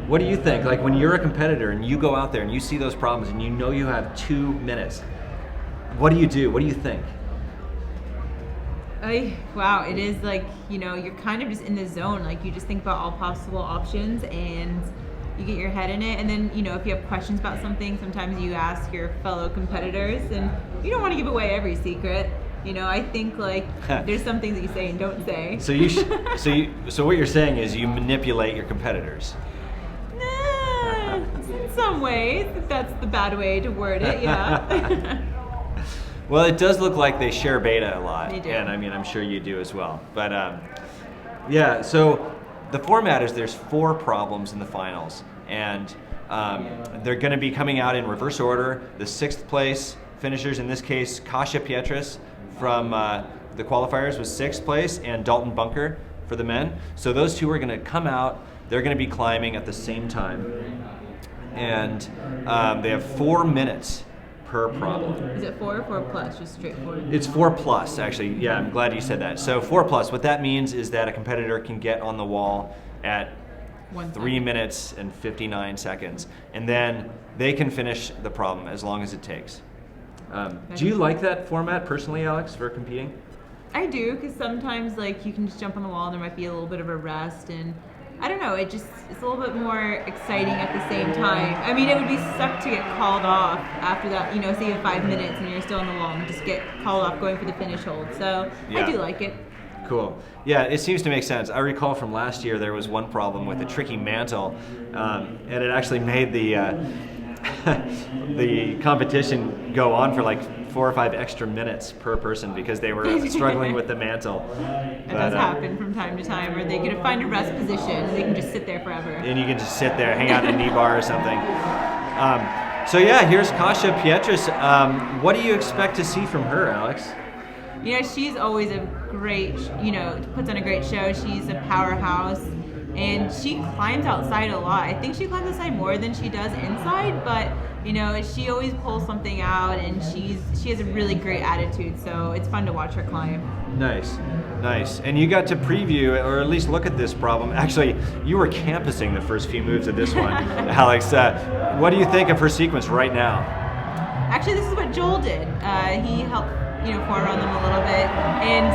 What do you think? Like when you're a competitor and you go out there and you see those problems and you know you have 2 minutes, what do you do? What do you think? Wow, it is like, you're kind of just in the zone. Like you just think about all possible options and you get your head in it. And then, if you have questions about something, sometimes you ask your fellow competitors and you don't want to give away every secret. I think like there's some things that you say and don't say. So what you're saying is you manipulate your competitors. In some ways, if that's the bad way to word it, yeah. Well, it does look like they share beta a lot. They do. And I mean, I'm sure you do as well. But yeah, so the format is there's 4 problems in the finals. And they're going to be coming out in reverse order. The 6th place finishers, in this case, Kasia Pietras from the qualifiers was 6th place, and Dalton Bunker for the men. So those 2 are going to come out. They're going to be climbing at the same time. And they have 4 minutes per problem. Is it 4 or 4 plus, just straight 4? It's 4 plus, actually. Yeah, I'm glad you said that. So 4 plus, what that means is that a competitor can get on the wall at 3 minutes and 59 seconds, and then they can finish the problem as long as it takes. Do you like that format personally, Alex, for competing? I do, because sometimes like you can just jump on the wall and there might be a little bit of a rest, and I don't know, it's a little bit more exciting at the same time. I mean, it would be suck to get called off after that, say you have 5 minutes and you're still on the wall and just get called off going for the finish hold. So Yeah. I do like it. Cool. Yeah, it seems to make sense. I recall from last year there was one problem with a tricky mantle, and it actually made the the competition go on for like 4 or 5 extra minutes per person because they were struggling with the mantle. It does happen from time to time, where they get to find a rest position and they can just sit there forever. And you can just sit there, hang out in a knee bar or something. So yeah, here's Kasia Pietras. What do you expect to see from her, Alex? She's always a great, puts on a great show. She's a powerhouse, and she climbs outside a lot. I think she climbs outside more than she does inside, but she always pulls something out, and she has a really great attitude, so it's fun to watch her climb. Nice. And you got to preview, or at least look at this problem. Actually, you were campusing the first few moves of this one, Alex. What do you think of her sequence right now? Actually, this is what Joel did. He helped forerun them a little bit, and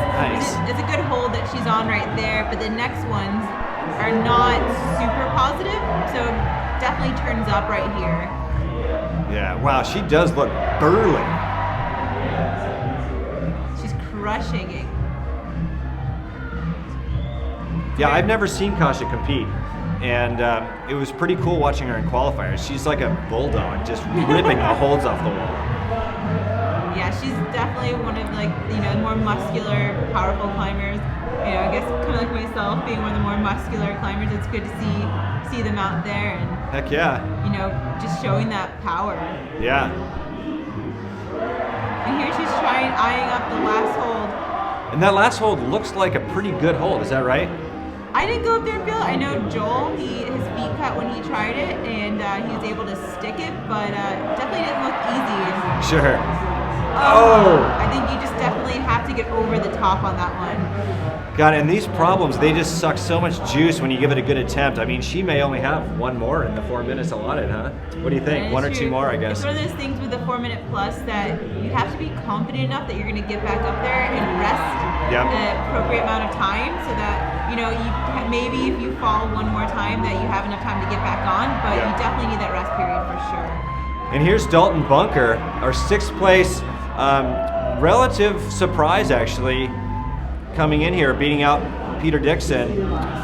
it's a good hold that she's on right there, but the next ones are not super positive, so definitely turns up right here. Yeah, wow, she does look burly. She's crushing it. Yeah, I've never seen Kasia compete, and it was pretty cool watching her in qualifiers. She's like a bulldog, just ripping the holds off the wall. Yeah, she's definitely one of the more muscular, powerful climbers. I guess kind of like myself, being one of the more muscular climbers, it's good to see them out there and heck yeah, just showing that power. Yeah. And here she's eyeing up the last hold. And that last hold looks like a pretty good hold. Is that right? I didn't go up there and feel it. I know Joel, his feet cut when he tried it, and he was able to stick it, but definitely didn't look easy. Sure. I think you just definitely have to get over the top on that one. God, and these problems, they just suck so much juice when you give it a good attempt. I mean, she may only have one more in the 4 minutes allotted, huh? What do you think? One or two more, I guess. It's one of those things with the 4-minute plus that you have to be confident enough that you're going to get back up there and rest the appropriate amount of time, so that maybe if you fall one more time that you have enough time to get back on, but you definitely need that rest period for sure. And here's Dalton Bunker, our 6th place, relative surprise actually, coming in here, beating out Peter Dixon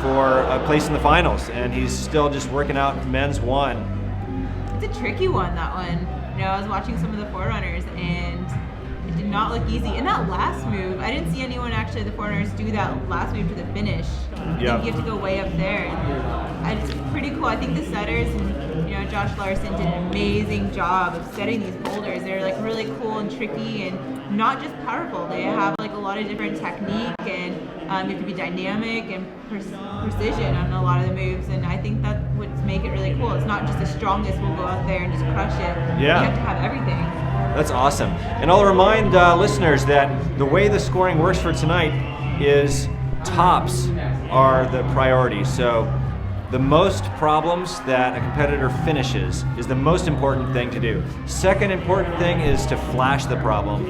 for a place in the finals, and he's still just working out men's 1. It's a tricky one, that one. I was watching some of the forerunners, and it did not look easy. In that last move, I didn't see anyone actually, the forerunners, do that last move to the finish. Yeah. You have to go way up there, and it's pretty cool. I think the setters and Josh Larson did an amazing job of setting these boulders. They're really cool and tricky, and not just powerful. They have a lot of different technique, and you have to be dynamic and precision on a lot of the moves, and I think that's what make it really cool. It's not just the strongest will go out there and just crush it. Yeah. You have to have everything. That's awesome. And I'll remind listeners that the way the scoring works for tonight is tops are the priority. So the most problems that a competitor finishes is the most important thing to do. Second important thing is to flash the problem.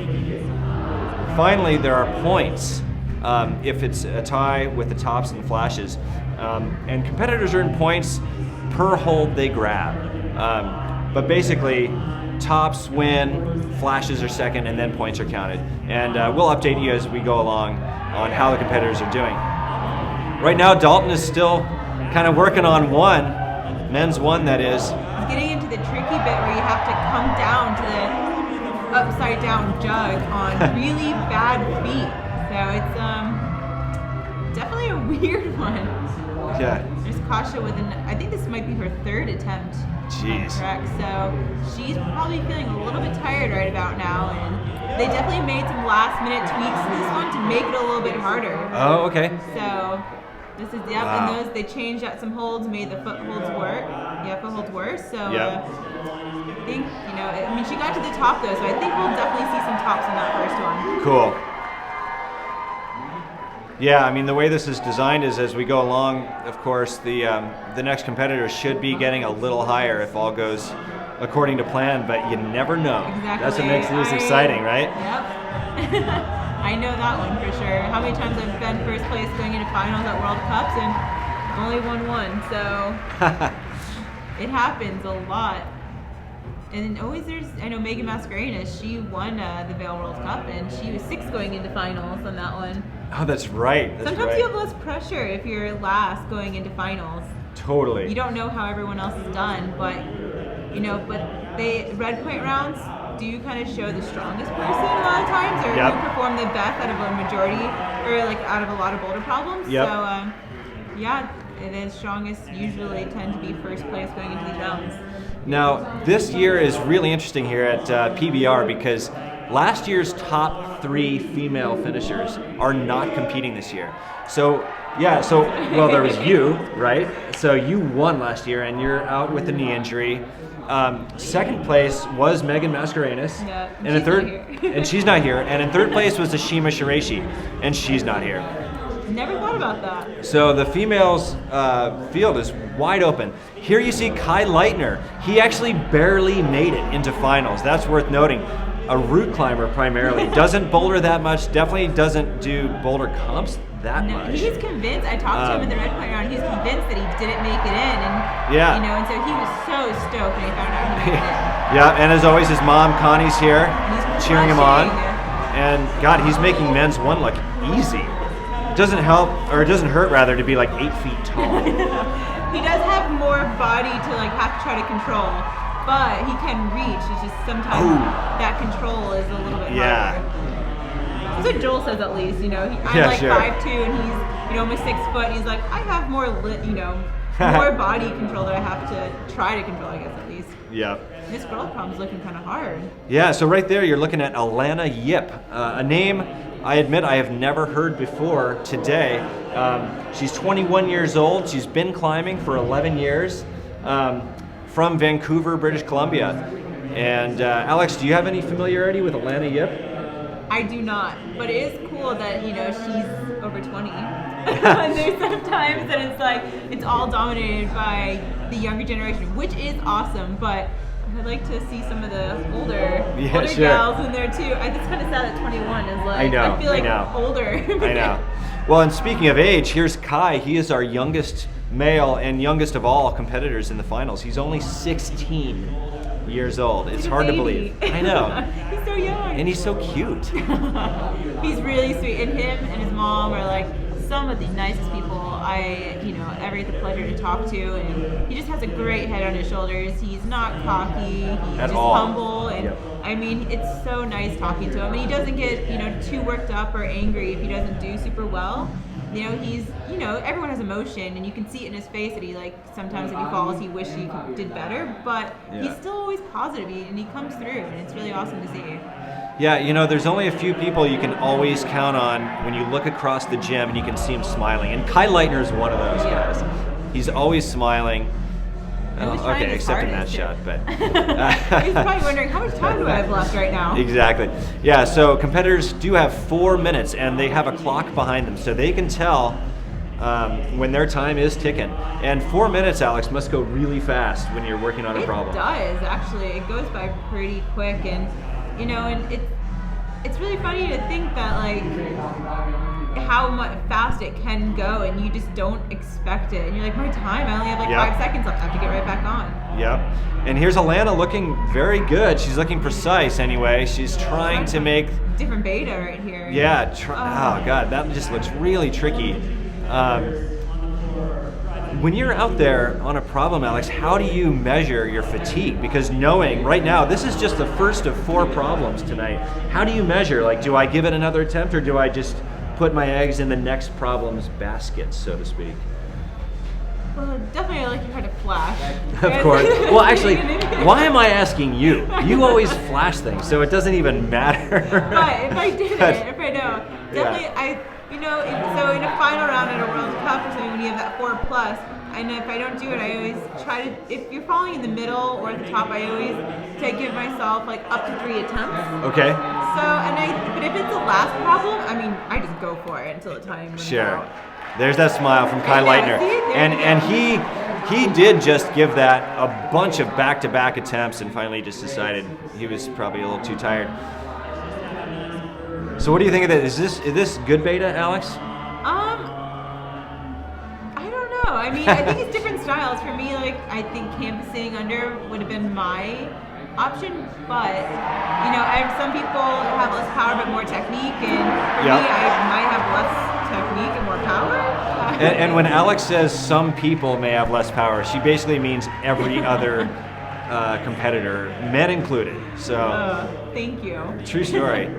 Finally, there are points if it's a tie with the tops and the flashes. And competitors earn points per hold they grab. But basically, tops win, flashes are second, and then points are counted. And we'll update you as we go along on how the competitors are doing. Right now, Dalton is still kind of working on one, men's one that is. He's getting into the tricky bit where you have to come down to the upside down jug on really bad feet. So it's definitely a weird one. Yeah. There's Kasha with I think this might be her third attempt. Jeez. Correct. So she's probably feeling a little bit tired right about now, and they definitely made some last minute tweaks to this one to make it a little bit harder. Oh, okay. So this is Wow. and those they changed out some holds, made the footholds work. Yeah, footholds worse. So I think I mean she got to the top though, so I think we'll definitely see some tops on that first one. Cool. Yeah, I mean the way this is designed is as we go along, of course, the next competitor should be getting a little higher if all goes according to plan, but you never know. Exactly. That's what makes this exciting, right? Yep. I know that one for sure. How many times I've been first place going into finals at World Cups and only won one, so it happens a lot. And always I know Megan Mascarenas, she won the Vail World Cup and she was 6th going into finals on that one. Oh, that's right. Sometimes you have less pressure if you're last going into finals. Totally. You don't know how everyone else is done, but red point rounds do kind of show the strongest person a lot of times, or who perform the best out of a majority, or like out of a lot of boulder problems. Yep. So the strongest usually tend to be first place going into these rounds. Now, this year is really interesting here at PBR because last year's top 3 female finishers are not competing this year. So there was you, right? So you won last year and you're out with a knee injury. Second place was Megan Mascarenas. Yeah, and she's not here. And in third place was Ashima Shireishi, and she's not here. Never thought about that. So the females field is wide open. Here you see Kai Lightner. He actually barely made it into finals. That's worth noting. A route climber primarily. Doesn't boulder that much. Definitely doesn't do boulder comps that much. He's convinced. I talked to him in the red point round. He's convinced that he didn't make it in, and and so he was so stoked when he found out he made it. Yeah, and as always, his mom Connie's here, cheering him on. And God, he's making men's one look easy. It doesn't help, or it doesn't hurt rather, to be like 8 feet tall. He does have more body to have to try to control, but he can reach. It's just sometimes that control is a little bit harder. That's what Joel says at least. I'm like 5'2" and he's almost 6 foot. And he's like, I have more more body control that I have to try to control, I guess at least. Yeah. This girl problem's looking kind of hard. Yeah. So right there, you're looking at Alana Yip, a name I admit I have never heard before today. She's 21 years old. She's been climbing for 11 years. From Vancouver, British Columbia. And Alex, do you have any familiarity with Alana Yip? I do not, but it is cool that she's over 20. There's sometimes that it's like it's all dominated by the younger generation, which is awesome. But I'd like to see some of the older gals in there too. It's kind of sad that 21 is like I feel like older. I know. Well, and speaking of age, here's Kai. He is our youngest male and youngest of all competitors in the finals. He's only 16 years old. It's hard to believe. I know. He's so young. And he's so cute. He's really sweet. And him and his mom are like some of the nicest people I ever get the pleasure to talk to. And he just has a great head on his shoulders. He's not cocky. He's just humble. And I mean, it's so nice talking to him. And he doesn't get, too worked up or angry if he doesn't do super well. He's, everyone has emotion, and you can see it in his face that he, sometimes if he falls, he wishes he did better, but he's still always positive, and he comes through, and it's really awesome to see. Yeah, there's only a few people you can always count on when you look across the gym and you can see him smiling, and Kai Lightner is one of those guys. He's always smiling. Okay, except in that shot, but he's probably wondering how much time do I have left right now. Exactly. Yeah. So competitors do have 4 minutes, and they have a clock behind them, so they can tell when their time is ticking. And 4 minutes, Alex, must go really fast when you're working on a problem. It does actually. It goes by pretty quick, and and it's really funny to think that how much fast it can go, and you just don't expect it. And you're like, my time, I only have like 5 seconds left. I have to get right back on. Yep. And here's Alana looking very good. She's looking precise anyway. She's trying to make different beta right here. Yeah. Oh God, that just looks really tricky. When you're out there on a problem, Alex, how do you measure your fatigue? Because knowing right now, this is just the first of 4 problems tonight. How do you measure? Like, do I give it another attempt, or do I just put my eggs in the next problem's basket, so to speak? Well, definitely I like to try to flash. Of course. Well, actually, why am I asking you? You always flash things, so it doesn't even matter. But if I did if I know, definitely so in a final round at a World Cup or something, when you have that 4+, and if I don't do it, I always try to, if you're falling in the middle or at the top, I always try to give myself like up to 3 attempts. Okay. But if it's the last problem, I mean, I just go for it until the time runs out. There's that smile from Kai Lightner. And he did just give that a bunch of back-to-back attempts, and finally just decided he was probably a little too tired. So what do you think of that? Is this good beta, Alex? I don't know. I mean, I think it's different styles. For me, like, I think campusing under would have been my option, but some people have less power but more technique, and for me, I might have less technique and more power. And when Alex says some people may have less power, she basically means every other competitor, men included. So thank you. True story.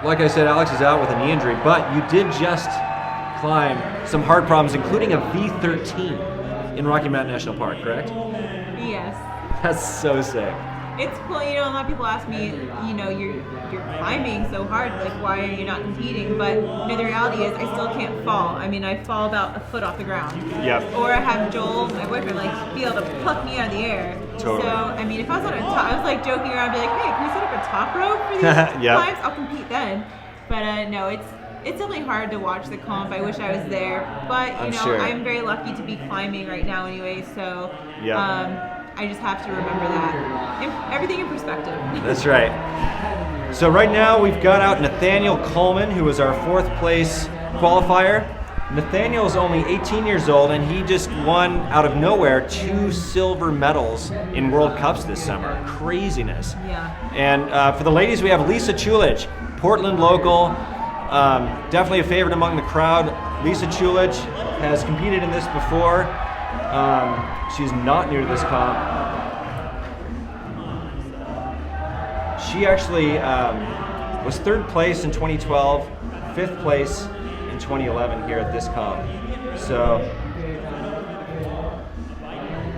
Like I said, Alex is out with a knee injury, but you did just climb some hard problems, including a V13 in Rocky Mountain National Park, correct? Yes. That's so sick. It's cool, a lot of people ask me, you're climbing so hard, like why are you not competing? But the reality is I still can't fall. I mean, I fall about a foot off the ground. Yep. Or I have Joel, my boyfriend, be able to pluck me out of the air. Totally. So, I mean, if I was on a top, I was like joking around, be like, hey, can we set up a top rope for these climbs? I'll compete then. But no, it's definitely hard to watch the comp. I wish I was there. But, I'm very lucky to be climbing right now anyway, so I just have to remember that. Everything in perspective. That's right. So right now we've got out Nathaniel Coleman, who was our 4th place qualifier. Nathaniel is only 18 years old, and he just won out of nowhere 2 silver medals in World Cups this summer. Craziness. Yeah. And for the ladies, we have Lisa Chulich, Portland local, definitely a favorite among the crowd. Lisa Chulich has competed in this before. She's not new to this comp. She actually was 3rd place in 2012, 5th place in 2011 here at this comp. So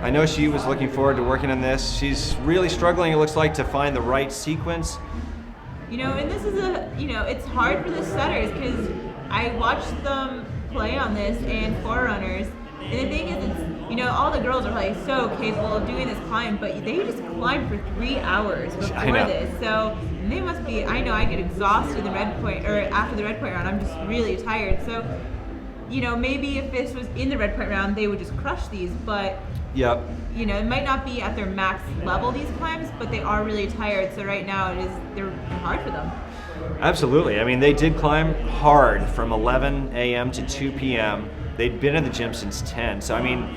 I know she was looking forward to working on this. She's really struggling, it looks like, to find the right sequence. And this is it's hard for the setters because I watched them play on this and forerunners. And the thing is, it's, all the girls are probably so capable of doing this climb, but they just climbed for 3 hours before this. So they must be, I know I get exhausted in the red point, or after the red point round, I'm just really tired. So, maybe if this was in the red point round, they would just crush these, but it might not be at their max level, these climbs, but they are really tired. So right now they're hard for them. Absolutely. I mean, they did climb hard from 11 a.m. to 2 p.m. They'd been in the gym since 10. So, I mean,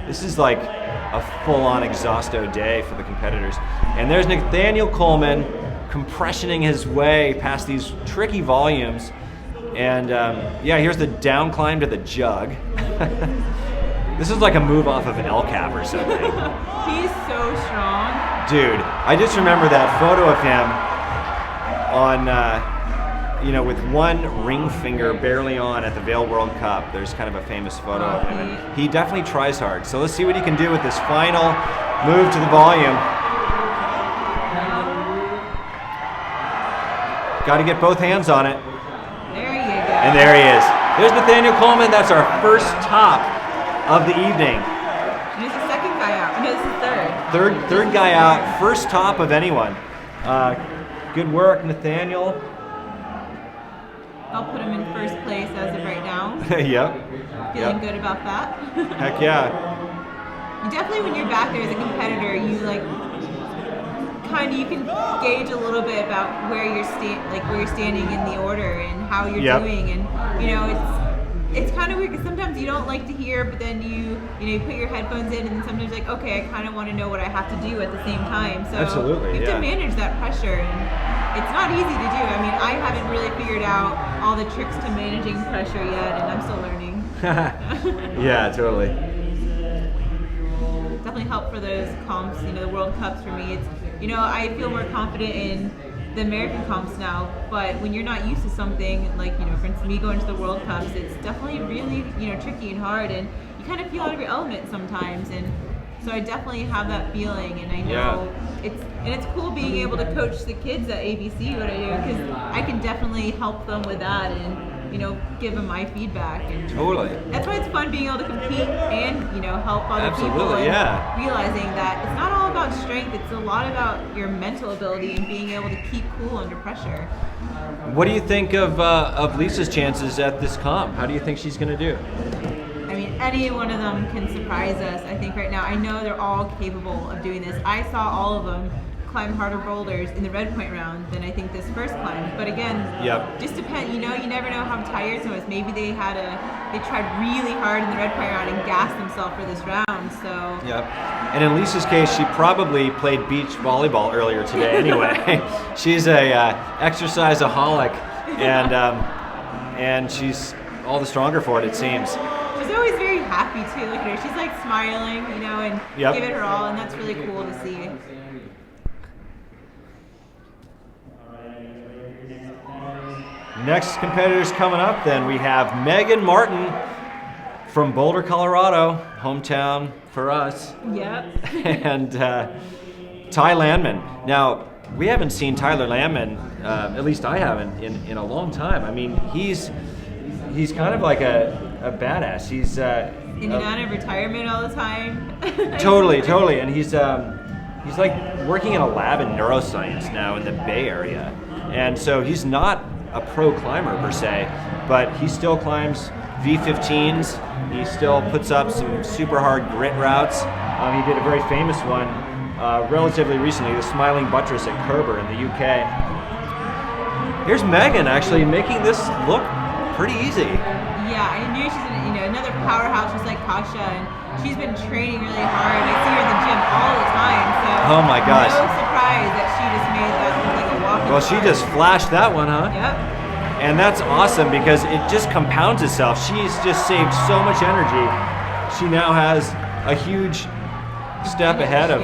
this is like a full-on exhausto day for the competitors. And there's Nathaniel Coleman compressioning his way past these tricky volumes. And here's the down climb to the jug. This is like a move off of an El Cap or something. He's so strong. Dude, I just remember that photo of him on, with one ring finger barely on at the Vail World Cup. There's kind of a famous photo of him. And he definitely tries hard. So let's see what he can do with this final move to the volume. Got to get both hands on it. There you go. And there he is. There's Nathaniel Coleman. That's our first top of the evening. And it's the second guy out. No, this is third. Third guy out. First top of anyone. Good work, Nathaniel. I'll put him in first place as of right now. Yep. Feeling good about that. Heck yeah. You definitely, when you're back there as a competitor, you kind of, you can gauge a little bit about where you're standing in the order and how you're doing, and you know, it's kind of weird because sometimes you don't like to hear, but then you put your headphones in, and then sometimes like, okay, I kind of want to know what I have to do at the same time. So absolutely, you have to manage that pressure, and it's not easy to do. I mean, I haven't really figured out all the tricks to managing pressure yet, and I'm still learning. Yeah, totally. Definitely help for those comps, you know, the World Cups for me. It's, you know, I feel more confident in the American comps now, but when you're not used to something, like, you know, for instance, me going to the World Cups, it's definitely really, you know, tricky and hard, and you kind of feel out of your element sometimes, and so I definitely have that feeling, and I know it's cool being able to coach the kids at ABC, what I do, because I can definitely help them with that, and, you know, give them my feedback. And totally. That's why it's fun being able to compete and, you know, help other people, and realizing that it's not all about strength, it's a lot about your mental ability and being able to keep cool under pressure. What do you think of Lisa's chances at this comp? How do you think she's going to do? I mean, any one of them can surprise us, I think, right now. I know they're all capable of doing this. I saw all of them climb harder boulders in the red point round than I think this first climb. But again, just depend. You know, you never know how tired someone is. Maybe they tried really hard in the red point round and gassed themselves for this round. So. Yep. And in Lisa's case, she probably played beach volleyball earlier today. Anyway, she's a exerciseaholic, and she's all the stronger for it. It seems. She's always very happy too. Look at her. She's like smiling, you know, and give it her all, and that's really cool to see. Next competitors coming up, then we have Megan Martin from Boulder, Colorado, hometown for us. Yep. And Ty Landman. Now, we haven't seen Tyler Landman, at least I haven't, in a long time. I mean, he's kind of like a badass. He's in and out of retirement all the time. Totally. And he's like working in a lab in neuroscience now in the Bay Area. And so he's not a pro climber per se, but he still climbs V15s. He still puts up some super hard grit routes. He did a very famous one relatively recently, the Smiling Buttress at Kerber in the UK. Here's Megan actually making this look pretty easy. Yeah, I knew she's another powerhouse just like Kasha, and she's been training really hard. I see her in the gym all the time, so oh my gosh. No surprise that she just made that look like a walk. Well, she just flashed that one, huh? Yep. And that's awesome because it just compounds itself. She's just saved so much energy. She now has a huge step ahead of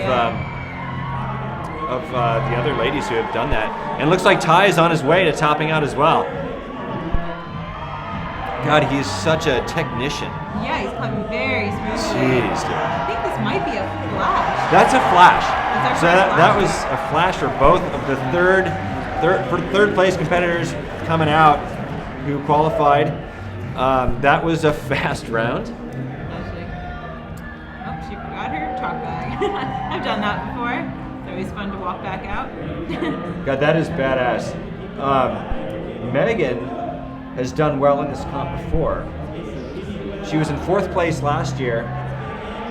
the other ladies who have done that. And looks like Ty is on his way to topping out as well. God, he's such a technician. Yeah, he's climbing very smoothly. Jeez, dude. I think this might be a flash. That's a flash. That's So that was a flash for both of the third place competitors coming out who qualified. That was a fast round. Oh, she forgot her chalk bag. I've done that before. It's always fun to walk back out. God, that is badass. Megan has done well in this comp before. She was in 4th place last year.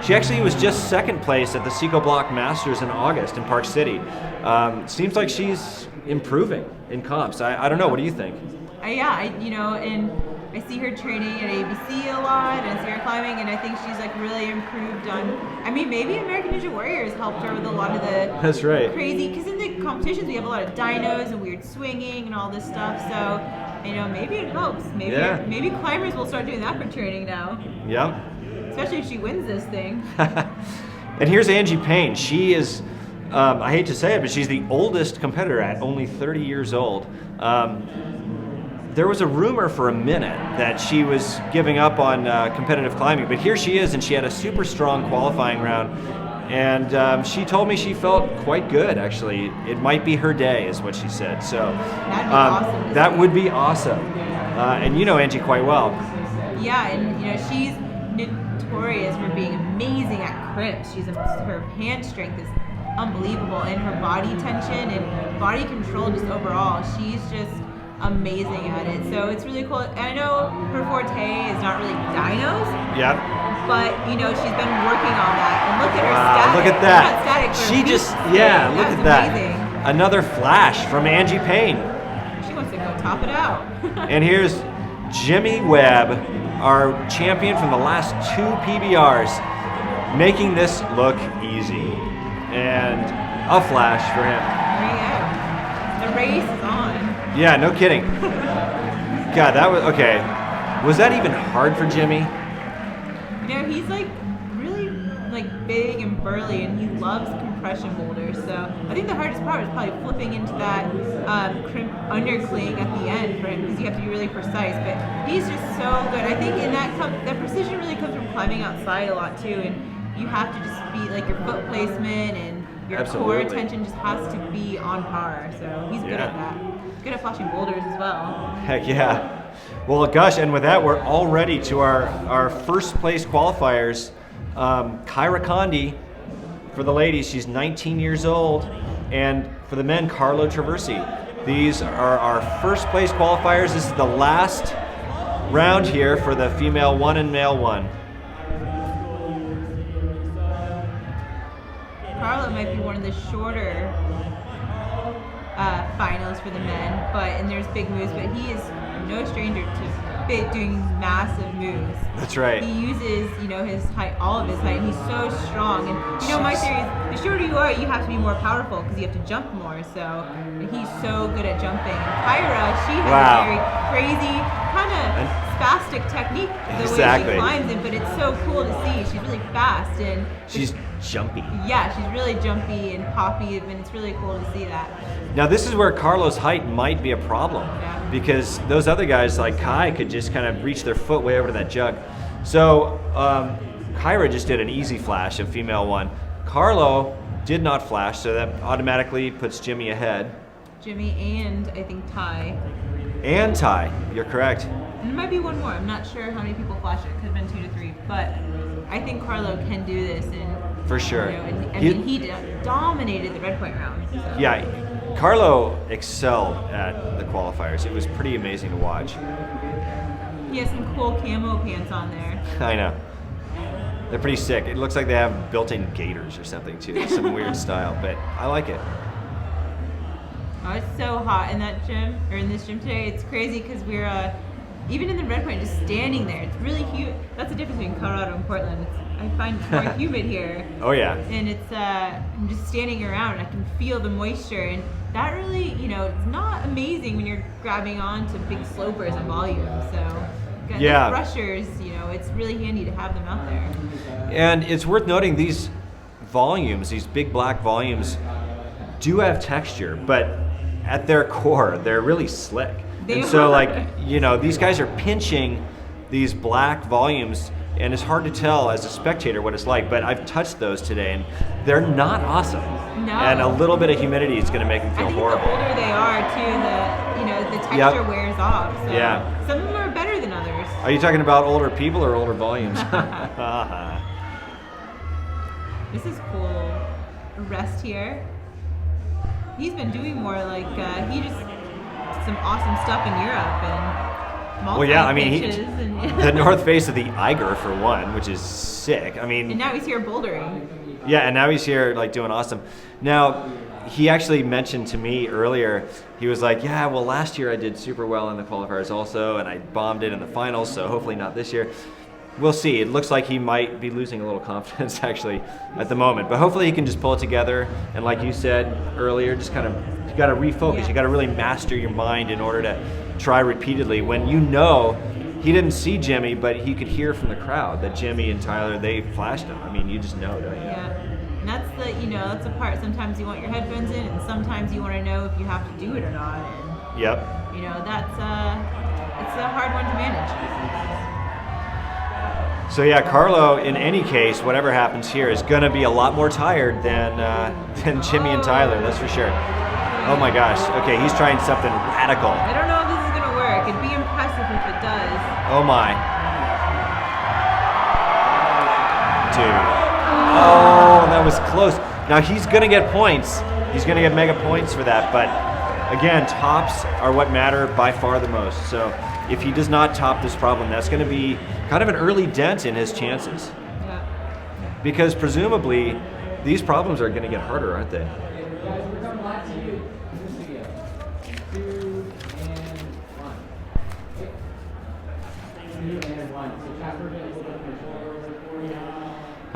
She actually was just 2nd place at the Seco Block Masters in August in Park City. Seems like she's improving in comps. I don't know. What do you think? And I see her training at ABC a lot, and I see her climbing, and I think she's like really improved on. I mean, maybe American Ninja Warriors helped her with a lot of the. That's right. Crazy, because in the competitions we have a lot of dynos and weird swinging and all this stuff. So, maybe it helps. Maybe climbers will start doing that for training now. Yeah. Especially if she wins this thing. And here's Angie Payne. She is, I hate to say it, but she's the oldest competitor at only 30 years old. There was a rumor for a minute that she was giving up on competitive climbing, but here she is, and she had a super strong qualifying round. And she told me she felt quite good, actually. It might be her day, is what she said. So that'd be awesome. That would be awesome. And you know Angie quite well. Yeah, and she's notorious for being amazing at crimps. Her hand strength is unbelievable, and her body tension and body control just overall. She's just amazing at it. So it's really cool. And I know her forte is not really dynos. Yep. But she's been working on that. And look at her static. Look at that. Not static, She just look at that. Amazing. another flash from Angie Payne. She wants to go top it out. And here's Jimmy Webb, our champion from the last 2 PBRs, making this look easy. And a flash for him. There you go. The race is on. Yeah, no kidding. God, that was, okay. Was that even hard for Jimmy? You know, he's like really like big and burly, and he loves compression boulders. So I think the hardest part is probably flipping into that crimp undercling at the end for him, because you have to be really precise. But he's just so good. I think in that precision really comes from climbing outside a lot too, and you have to just be like your foot placement and your core attention just has to be on par. So he's good at that. Good at flashing boulders as well. Heck yeah. Well, gosh, and with that, we're all ready to our first place qualifiers. Kyra Condi, for the ladies, she's 19 years old. And for the men, Carlo Traversi. These are our first place qualifiers. This is the last round here for the female 1 and male 1. Carlo might be one of the shorter finals for the men, and there's big moves, but he is no stranger to doing massive moves. That's right. He uses, his height, all of his height, and he's so strong. And my theory is, the shorter you are, you have to be more powerful because you have to jump more. So he's so good at jumping. And Kyra, she has a very crazy, kind of spastic technique the way she climbs it, but it's so cool to see. She's really fast and she's jumpy. Yeah, she's really jumpy and poppy, and it's really cool to see that. Now this is where Carlo's height might be a problem, because those other guys like Kai could just kind of reach their foot way over to that jug. So Kyra just did an easy flash of female 1. Carlo did not flash, so that automatically puts Jimmy ahead. Jimmy and I think Ty. And Ty, you're correct. And there might be one more. I'm not sure how many people flash it. Could have been 2 to 3, but I think Carlo can do this. And for sure. He dominated the red point round. So. Yeah, Carlo excelled at the qualifiers. It was pretty amazing to watch. He has some cool camo pants on there. I know. They're pretty sick. It looks like they have built-in gaiters or something too. Some weird style, but I like it. Oh, it's so hot in that gym, or in this gym today. It's crazy because we're even in the red point, just standing there. It's really humid. That's the difference between Colorado and Portland. I find it's more humid here. Oh yeah. And it's I'm just standing around. And I can feel the moisture, and that really, it's not amazing when you're grabbing on to big slopers and volumes. So the brushers, it's really handy to have them out there. And it's worth noting these volumes, these big black volumes, do have texture, but at their core, they're really slick. So these guys are pinching these black volumes, and it's hard to tell as a spectator what it's like, but I've touched those today, and they're not awesome. No. And a little bit of humidity is going to make them feel horrible. The older they are, too, the texture wears off. So some of them are better than others. Are you talking about older people or older volumes? This is cool. Rest here. He's been doing more he just did some awesome stuff in Europe and the north face of the Eiger for one, which is sick. And now he's here bouldering. Yeah, and now he's here doing awesome. Now, he actually mentioned to me earlier, he was like, yeah, well, last year I did super well in the qualifiers also, and I bombed it in the finals, so hopefully not this year. We'll see. It looks like he might be losing a little confidence actually at the moment, but hopefully he can just pull it together. And like you said earlier, just kind of, you got to refocus. Yeah. You got to really master your mind in order to try repeatedly when he didn't see Jimmy, but he could hear from the crowd that Jimmy and Tyler, they flashed him. You just know, don't you? Yeah. And that's that's the part. Sometimes you want your headphones in, and sometimes you want to know if you have to do it or not. And, yep. That's it's a hard one to manage. So yeah, Carlo, in any case, whatever happens here, is going to be a lot more tired than Jimmy and Tyler, that's for sure. Oh my gosh. Okay, he's trying something radical. I don't know if this is going to work. It'd be impressive if it does. Oh my. Dude. Oh, that was close. Now he's going to get points. He's going to get mega points for that, but again, tops are what matter by far the most. So if he does not top this problem, that's going to be kind of an early dent in his chances. Yeah. Because presumably, these problems are going to get harder, aren't they?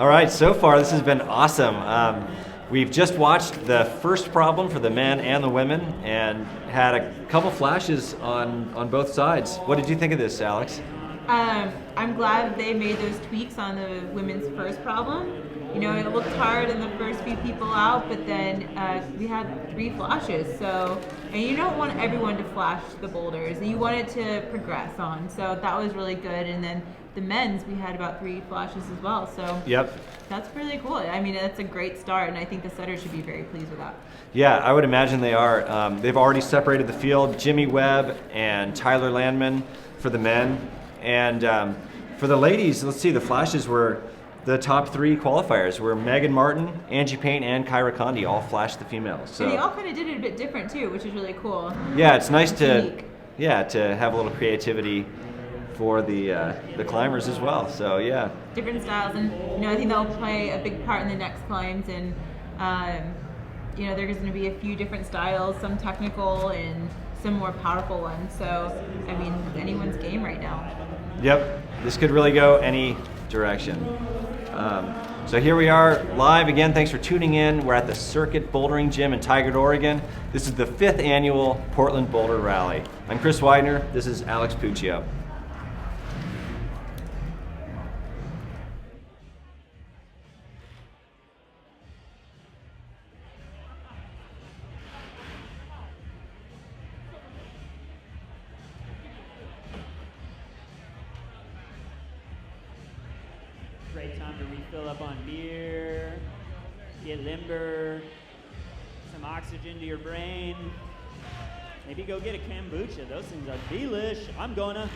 All right, so far this has been awesome. We've just watched the first problem for the men and the women and had a couple flashes on both sides. What did you think of this, Alex? I'm glad they made those tweaks on the women's first problem. You know, it looked hard in the first few people out, but then we had 3 flashes. So, and you don't want everyone to flash the boulders. You want it to progress on. So that was really good. And then the men's, we had about 3 flashes as well. So yep, that's really cool. I mean, that's a great start, and I think the setters should be very pleased with that. Yeah, I would imagine they are. They've already separated the field, Jimmy Webb and Tyler Landman for the men. And for the ladies, let's see, the flashes were the top 3 qualifiers were Megan Martin, Angie Payne, and Kyra Condi all flashed the females. So and they all kind of did it a bit different too, which is really cool. Yeah, it's nice to unique. to have a little creativity for the climbers as well. So yeah, Different styles, and you know, I think that'll play a big part in the next climbs. And you know, there's going to be a few different styles, some technical and some more powerful ones. So I mean, anyone's game right now. Yep, this could really go any direction. So here we are live again. Thanks for tuning in. We're at the Circuit Bouldering Gym in Tigard, Oregon. This is the 5th annual Portland Boulder Rally. I'm Chris Widener. This is Alex Puccio. Great time to refill up on beer, get limber, some oxygen to your brain. Maybe go get a kombucha. Those things are delish. I'm gonna.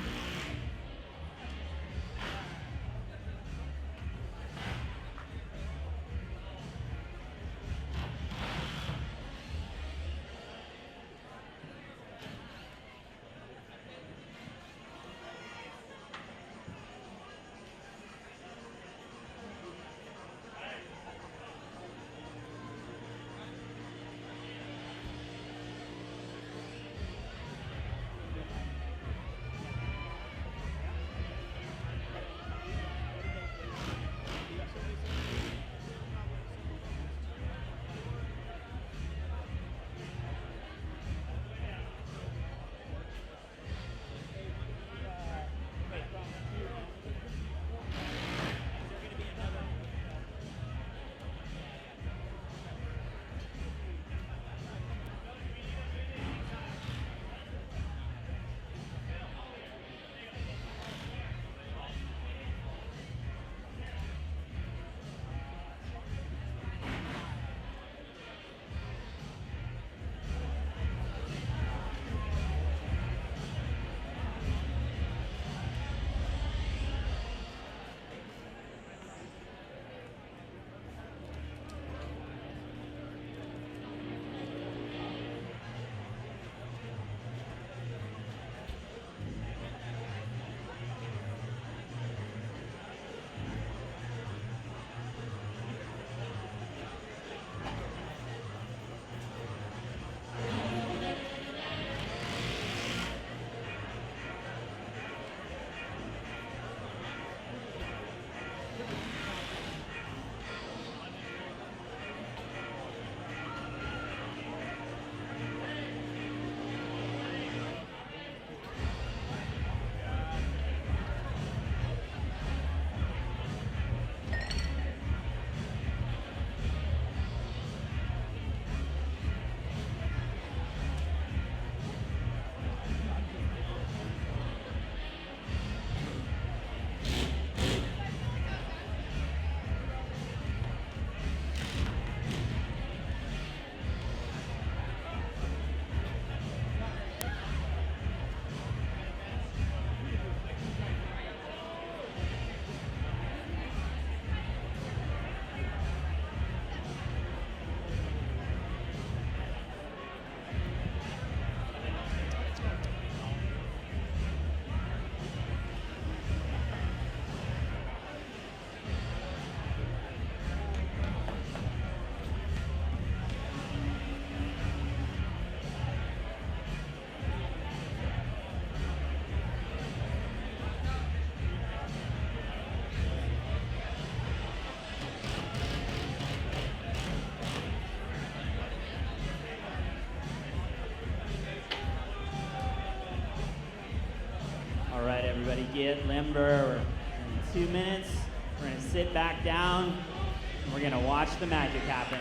get limber. In 2 minutes, we're gonna sit back down, and we're gonna watch the magic happen.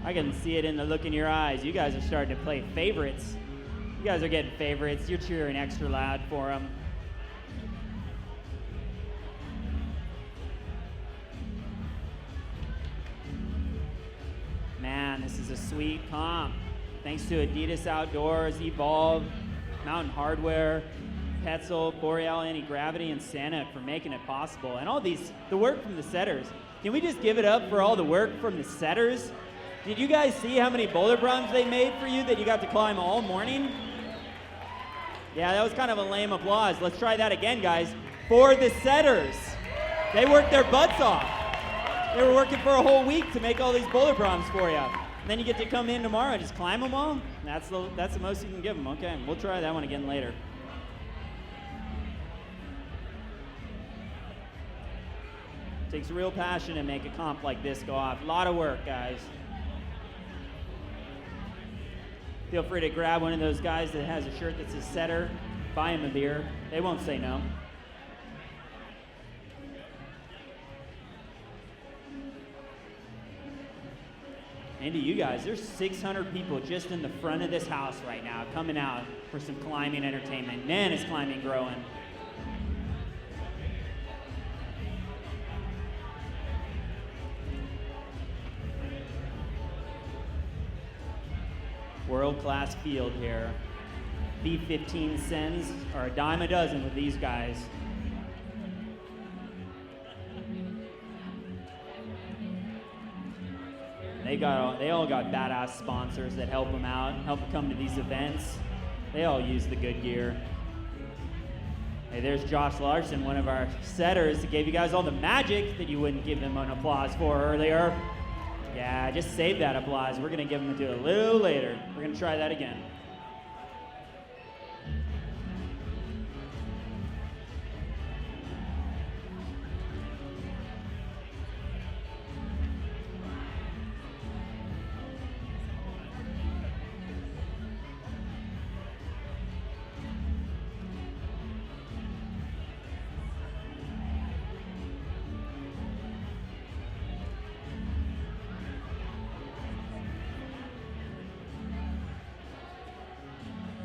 I can see it in the look in your eyes. You guys are starting to play favorites. You guys are getting favorites. You're cheering extra loud for them. Man, this is a sweet comp. Thanks to Adidas Outdoors, Evolve, Mountain Hardware, Petzl, Boreal Anti-Gravity, and Santa for making it possible. And all these, the work from the setters. Can we just give it up for all the work from the setters? Did you guys see how many boulder brums they made for you that you got to climb all morning? Yeah, that was kind of a lame applause. Let's try that again, guys. For the setters. They worked their butts off. They were working for a whole week to make all these boulder brums for you. And then you get to come in tomorrow and just climb them all? That's the most you can give them. Okay, we'll try that one again later. Takes real passion to make a comp like this go off. A lot of work, guys. Feel free to grab one of those guys that has a shirt that says setter. Buy him a beer. They won't say no. And to you guys, there's 600 people just in the front of this house right now coming out for some climbing entertainment. Man, is climbing growing. World-class field here. B15 sends are a dime a dozen with these guys. They all got badass sponsors that help them out, help them come to these events. They all use the good gear. Hey, there's Josh Larson, one of our setters that gave you guys all the magic that you wouldn't give him an applause for earlier. Yeah, just save that applause. We're gonna give him to do it a little later. We're gonna try that again.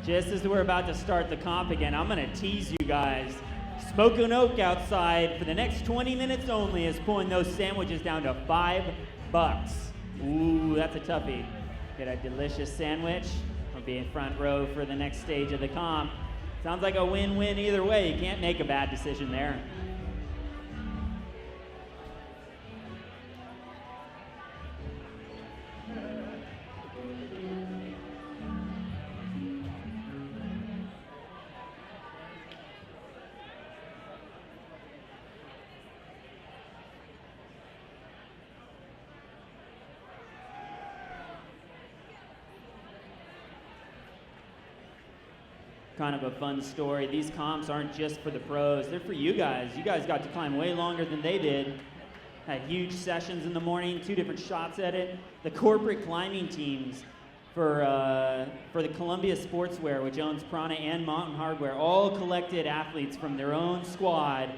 Just as we're about to start the comp again, I'm gonna tease you guys. Smokin' Oak outside for the next 20 minutes only is pulling those sandwiches down to $5. Ooh, that's a toughie. Get a delicious sandwich or be in front row for the next stage of the comp. Sounds like a win-win either way. You can't make a bad decision there. Kind of a fun story. These comps aren't just for the pros, they're for you guys. You guys got to climb way longer than they did. Had huge sessions in the morning, 2 different shots at it. The corporate climbing teams for the Columbia Sportswear, which owns Prana and Mountain Hardware, all collected athletes from their own squad.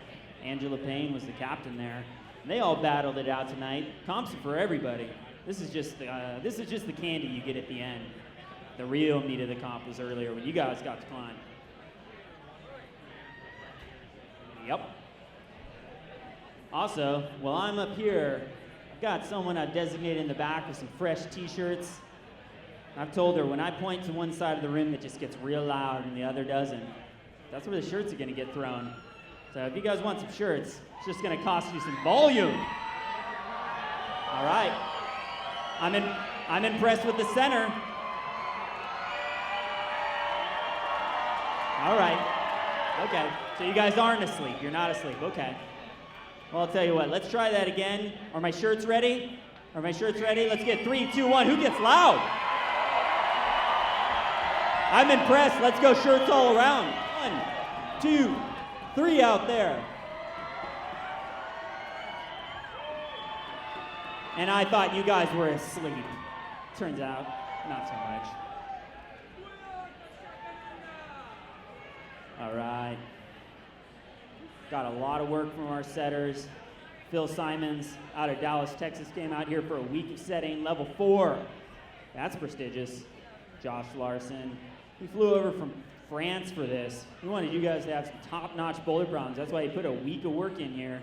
Angela Payne was the captain there. And they all battled it out tonight. Comps are for everybody. This is just the candy you get at the end. The real meat of the comp was earlier when you guys got to climb. Yep. Also, while I'm up here, I've got someone I've designated in the back with some fresh t-shirts. I've told her when I point to one side of the room, it just gets real loud and the other doesn't. That's where the shirts are gonna get thrown. So if you guys want some shirts, it's just gonna cost you some volume. All right. I'm impressed with the center. All right. Okay. So you guys aren't asleep. You're not asleep. Okay. Well, I'll tell you what. Let's try that again. Are my shirts ready? Are my shirts ready? Let's get 3, 2, 1. Who gets loud? I'm impressed. Let's go shirts all around. 1, 2, 3 out there. And I thought you guys were asleep. Turns out, not so much. All right. Got a lot of work from our setters. Phil Simons out of Dallas, Texas, came out here for a week of setting, level 4. That's prestigious. Josh Larson. He flew over from France for this. He wanted you guys to have some top-notch boulder problems. That's why he put a week of work in here.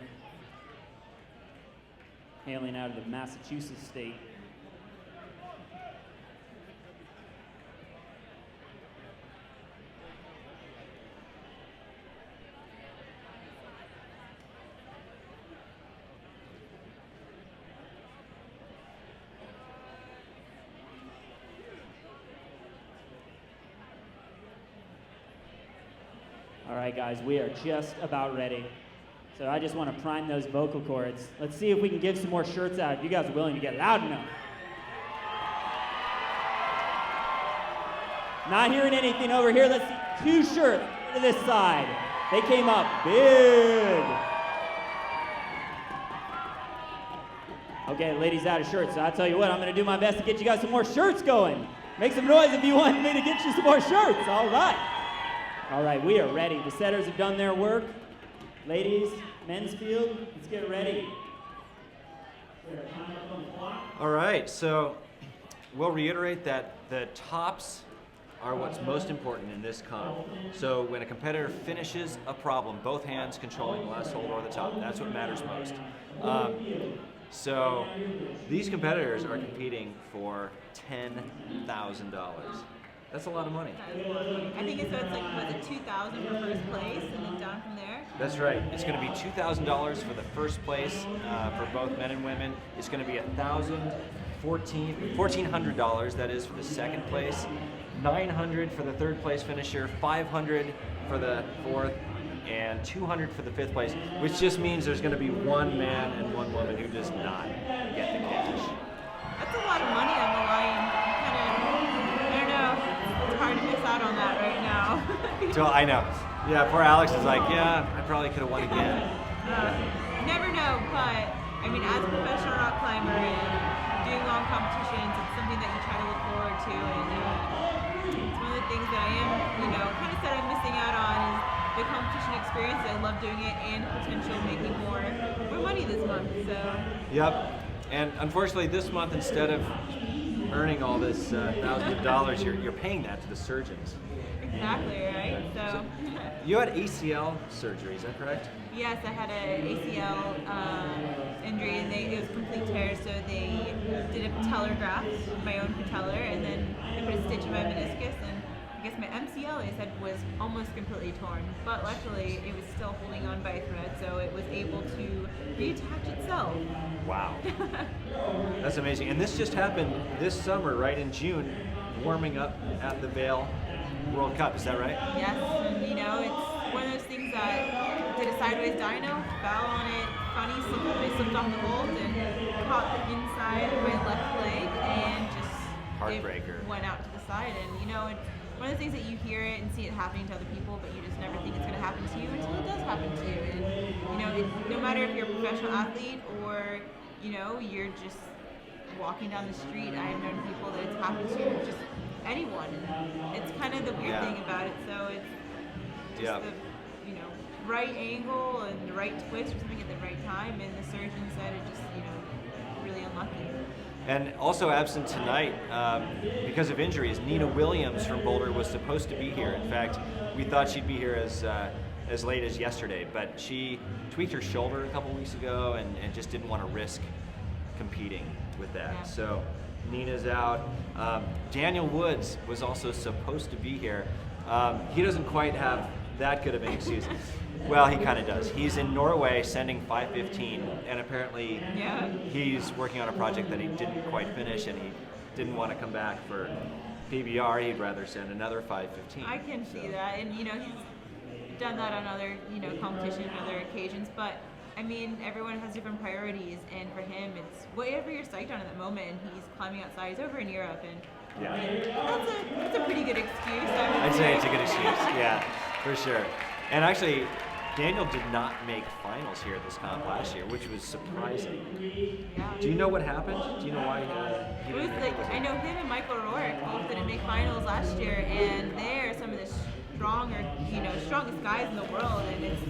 Hailing out of the Massachusetts state. All right, guys, we are just about ready. So I just want to prime those vocal cords. Let's see if we can give some more shirts out if you guys are willing to get loud enough. Not hearing anything over here. Let's see 2 shirts to this side. They came up big. Okay, ladies out of shirts. So I'll tell you what, I'm going to do my best to get you guys some more shirts going. Make some noise if you want me to get you some more shirts. All right. All right, we are ready. The setters have done their work. Ladies, men's field, let's get ready. All right, so we'll reiterate that the tops are what's most important in this comp. So when a competitor finishes a problem, both hands controlling the last hold or the top, that's what matters most. So these competitors are competing for $10,000. That's a lot of money. I think it's like, was it $2,000 for first place and then down from there? That's right. It's going to be $2,000 for the first place for both men and women. It's going to be $1,400, that is, for the second place, $900 for the third place finisher, $500 for the fourth, and $200 for the fifth place, which just means there's going to be one man and one woman who does not get the cash. That's a lot of money on the line. Hard to miss out on that right now. So I know. Yeah, poor Alex is like, yeah, I probably could have won again. You never know, but I mean, as a professional rock climber and doing long competitions, it's something that you try to look forward to, and it's one of the things that I am, kind of said I'm missing out on is the competition experience. I love doing it and potential making more money this month. So. Yep, and unfortunately, this month instead of earning all this thousands of dollars, you're paying that to the surgeons. Exactly, right? So you had ACL surgery, is that correct? Yes, I had an ACL injury, and it was complete tear, so they did a patellar graft, my own patellar, and then they put a stitch in my meniscus, and I guess my MCL, they said, was almost completely torn, but luckily it was still holding on by a thread, so it was able to reattach itself. Wow. That's amazing. And this just happened this summer, right in June, warming up at the Vail World Cup, is that right? Yes, and it's one of those things that did a sideways dyno, fell on it funny, I slipped off the hold and caught the inside of my left leg and just heartbreaker. Went out to the side, and it's one of the things that you hear it and see it happening to other people, but you just never think it's going to happen to you until it does happen to you. And no matter if you're a professional athlete or you're just walking down the street, I have known people that it's happened to, just anyone. And it's kind of the weird thing about it. So it's just the right angle and the right twist or something at the right time, and the surgeon said it just really unlucky. And also absent tonight because of injuries, Nina Williams from Boulder was supposed to be here. In fact, we thought she'd be here as late as yesterday, but she tweaked her shoulder a couple weeks ago and just didn't want to risk competing with that. Yeah. So Nina's out. Daniel Woods was also supposed to be here. He doesn't quite have that good of an excuse. Well, he kind of does. He's in Norway sending 515, and apparently he's working on a project that he didn't quite finish, and he didn't want to come back for PBR. He'd rather send another 5:15. I can see that, and he's done that on other competition, other occasions. But I mean, everyone has different priorities, and for him, it's whatever you're psyched on at the moment. And he's climbing outside. He's over in Europe, and that's a pretty good excuse. I'd say it's a good excuse. Yeah, for sure. And actually, Daniel did not make finals here at this comp last year, which was surprising. Yeah. Do you know what happened? Do you know why It was like, I know him and Michael Rourke both didn't make finals last year, and they're some of the strongest guys in the world, and it's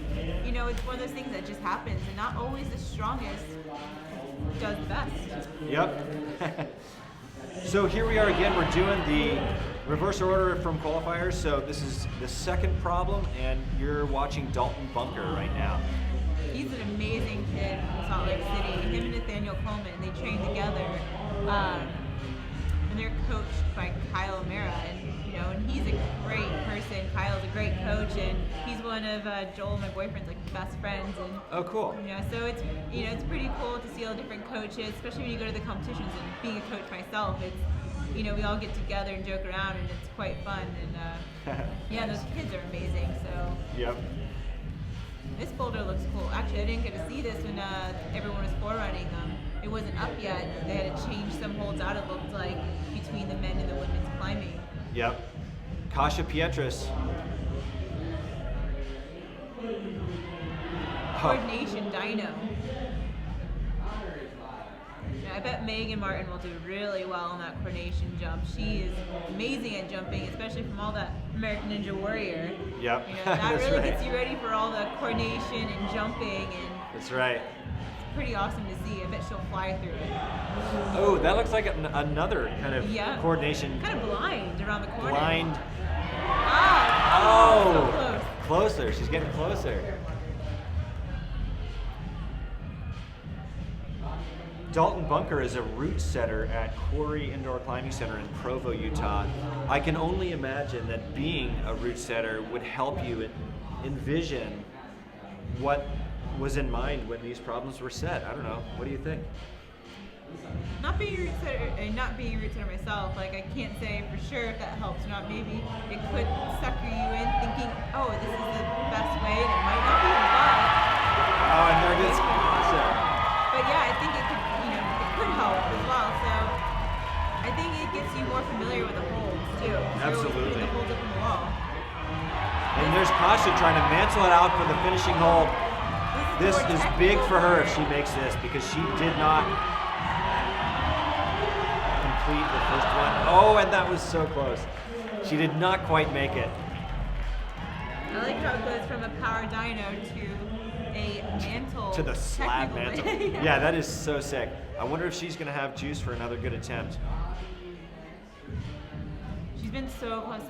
one of those things that just happens, and not always the strongest does the best. Yep. So here we are again. We're doing the reverse order from qualifiers. So this is the second problem, and you're watching Dalton Bunker right now. He's an amazing kid from Salt Lake City. Him and Nathaniel Coleman, they train together, and they're coached by Kyle O'Mara, and he's a great person. Kyle's a great coach, and he's one of Joel, my boyfriend's best friends. And oh, cool. So it's it's pretty cool to see all the different coaches, especially when you go to the competitions. And being a coach myself, it's we all get together and joke around, and it's quite fun. And those kids are amazing. So yep. This boulder looks cool. Actually, I didn't get to see this when everyone was forerunning them. It wasn't up yet. They had to change some holds out, it looked like, between the men and the women's climbing. Yep. Kasia Pietras. Coordination dyno. I bet Megan Martin will do really well on that coordination jump. She is amazing at jumping, especially from all that American Ninja Warrior. Yep. That really gets you ready for all the coordination and jumping, and that's right. It's pretty awesome to see. I bet she'll fly through it. Oh, that looks like another kind of coordination. Kind of blind around the corner. Blind. So close. Closer. She's getting closer. Dalton Bunker is a route setter at Quarry Indoor Climbing Center in Provo, Utah. I can only imagine that being a route setter would help you envision what was in mind when these problems were set. I don't know. What do you think? Not being a route setter, and not being a route setter myself, I can't say for sure if that helps or not. Maybe it could sucker you in thinking, oh, this is the best way, and it might not be the best. Oh, and there it is. But yeah, I think it could, it could help as well. So I think it gets you more familiar with the holds too. Absolutely. The holds up in the wall. And there's Kasia trying to mantle it out for the finishing hold. This is big for her if she makes this, because she did not complete the first one. Oh, and that was so close. She did not quite make it. I like how it goes from a power dyno to a mantle. To the slab technically. mantle. Yeah, that is so sick. I wonder if she's going to have juice for another good attempt. She's been so close.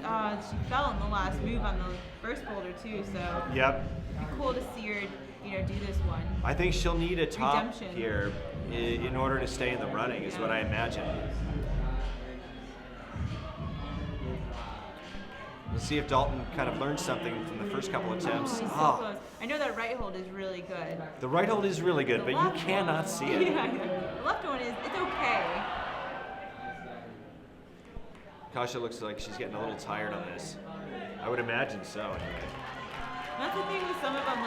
She fell in the last move on the first boulder too, so yep. It'd be cool to see her, do this one. I think she'll need a top Redemption. here in order to stay in the running, is what I imagine. We'll see if Dalton kind of learned something from the first couple attempts. She's so close. I know that right hold is really good. The right hold is really good, but you cannot see it. Yeah, the left one it's okay. Kasia looks like she's getting a little tired on this. I would imagine so, anyway. That's the thing with some of them,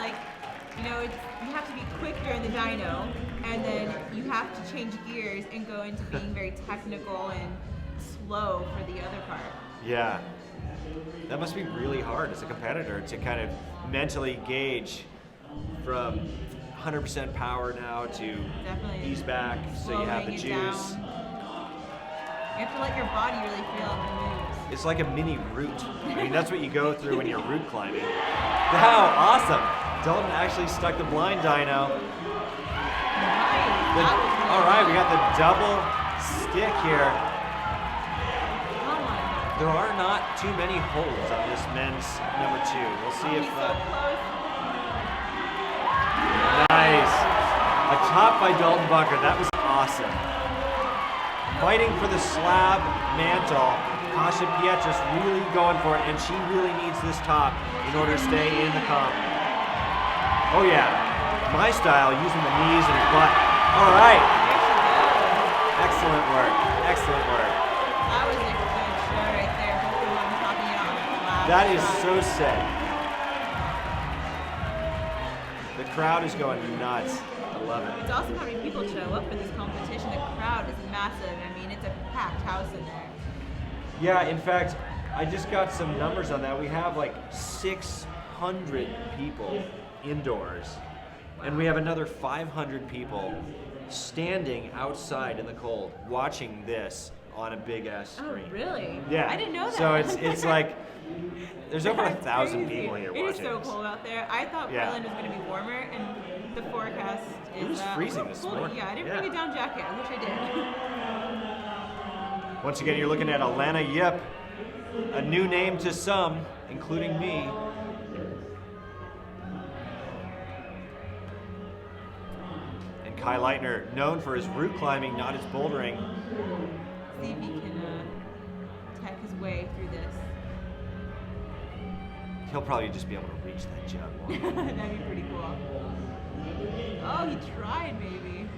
you have to be quick during the dyno, and then you have to change gears and go into being very technical and slow for the other part. Yeah. That must be really hard as a competitor to kind of mentally gauge from 100% power now to ease back so you have the juice. You have to let your body really feel the moves. It's like a mini route. I mean, that's what you go through when you're route climbing. Wow, awesome. Dalton actually stuck the blind dyno. All right, we got the double stick here. There are not too many holds on this men's number 2. We'll see if... Nice. A top by Dalton Bunker. That was awesome. Fighting for the slab mantle. Kasia Pietras really going for it, and she really needs this top in order to stay in the comp. Oh yeah. My style, using the knees and butt. All right. Excellent work. Excellent work. That was a good show right there. Both of them topping it out on the last That is try. so sick. The crowd is going nuts. I love it. It's awesome how many people show up for this competition. The crowd is massive. I mean, it's a packed house in there. Yeah, in fact, I just got some numbers on that. We have like 600 people indoors, and we have another 500 people standing outside in the cold watching this on a big ass screen. Oh, really? Yeah. I didn't know that. So it's like there's over That's 1,000 crazy. people here It is watching so this. cold out there. I thought Yeah. Portland was going to be warmer, and the forecast is. It was freezing a little this colder. morning. Yeah, I didn't Yeah. bring a down jacket. I wish I did. Once again, you're looking at Alana Yip, a new name to some, including me. And Kai Lightner, known for his route climbing, not his bouldering. See if he can tech his way through this. He'll probably just be able to reach that jump. That'd be pretty cool. Oh, he tried, maybe.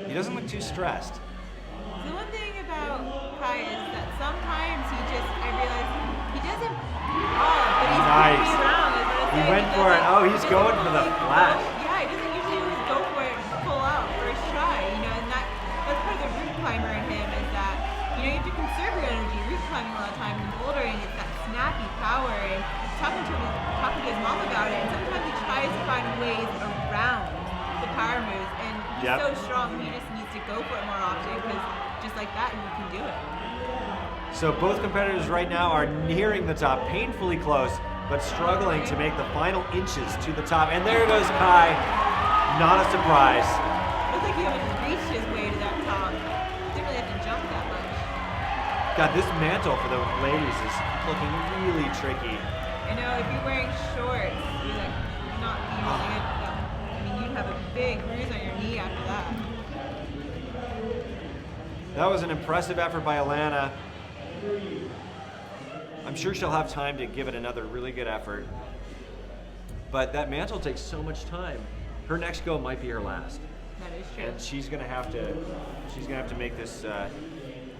He doesn't look too stressed. The one thing about Kai is that sometimes I realize he doesn't pause, but he's Nice. moving around. That's what I He say. went for it. Oh, he's going for the flash. Yeah, he doesn't usually just go for it and pull out first try, and that's part of the route climber in him is that, you have to conserve your energy. Route climbing a lot of times and bouldering, it's that snappy power, and talking to his mom about it, and sometimes he tries to find ways around the power moves, and he's so strong, he just needs to go for it more often, because just like that, he can do it. So both competitors right now are nearing the top, painfully close, but struggling to make the final inches to the top. And there goes Kai. Not a surprise. Looks like he almost reached his way to that top. Didn't really have to jump that much. God, this mantle for the ladies is looking really tricky. I know, if you're wearing shorts, you're like not using it. I mean, you'd have a big bruise on your knee after that. That was an impressive effort by Alana. I'm sure she'll have time to give it another really good effort. But that mantle takes so much time. Her next go might be her last. That is true. And she's gonna have to make this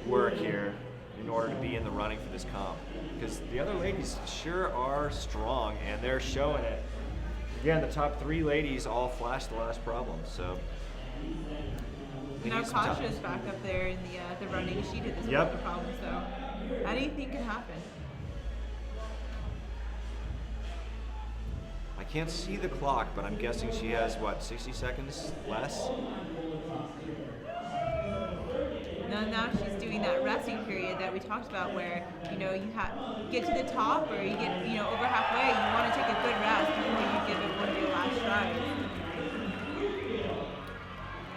work here in order to be in the running for this comp. Because the other ladies sure are strong, and they're showing it. Again, the top 3 ladies all flashed the last problem, so. Now Kasha's back up there in the running. She did this problem, so anything can happen. I can't see the clock, but I'm guessing she has, what, 60 seconds less? Now she's doing that resting period that we talked about where, you get to the top or you get, over halfway, you want to take a good rest before you give it one of your last tries.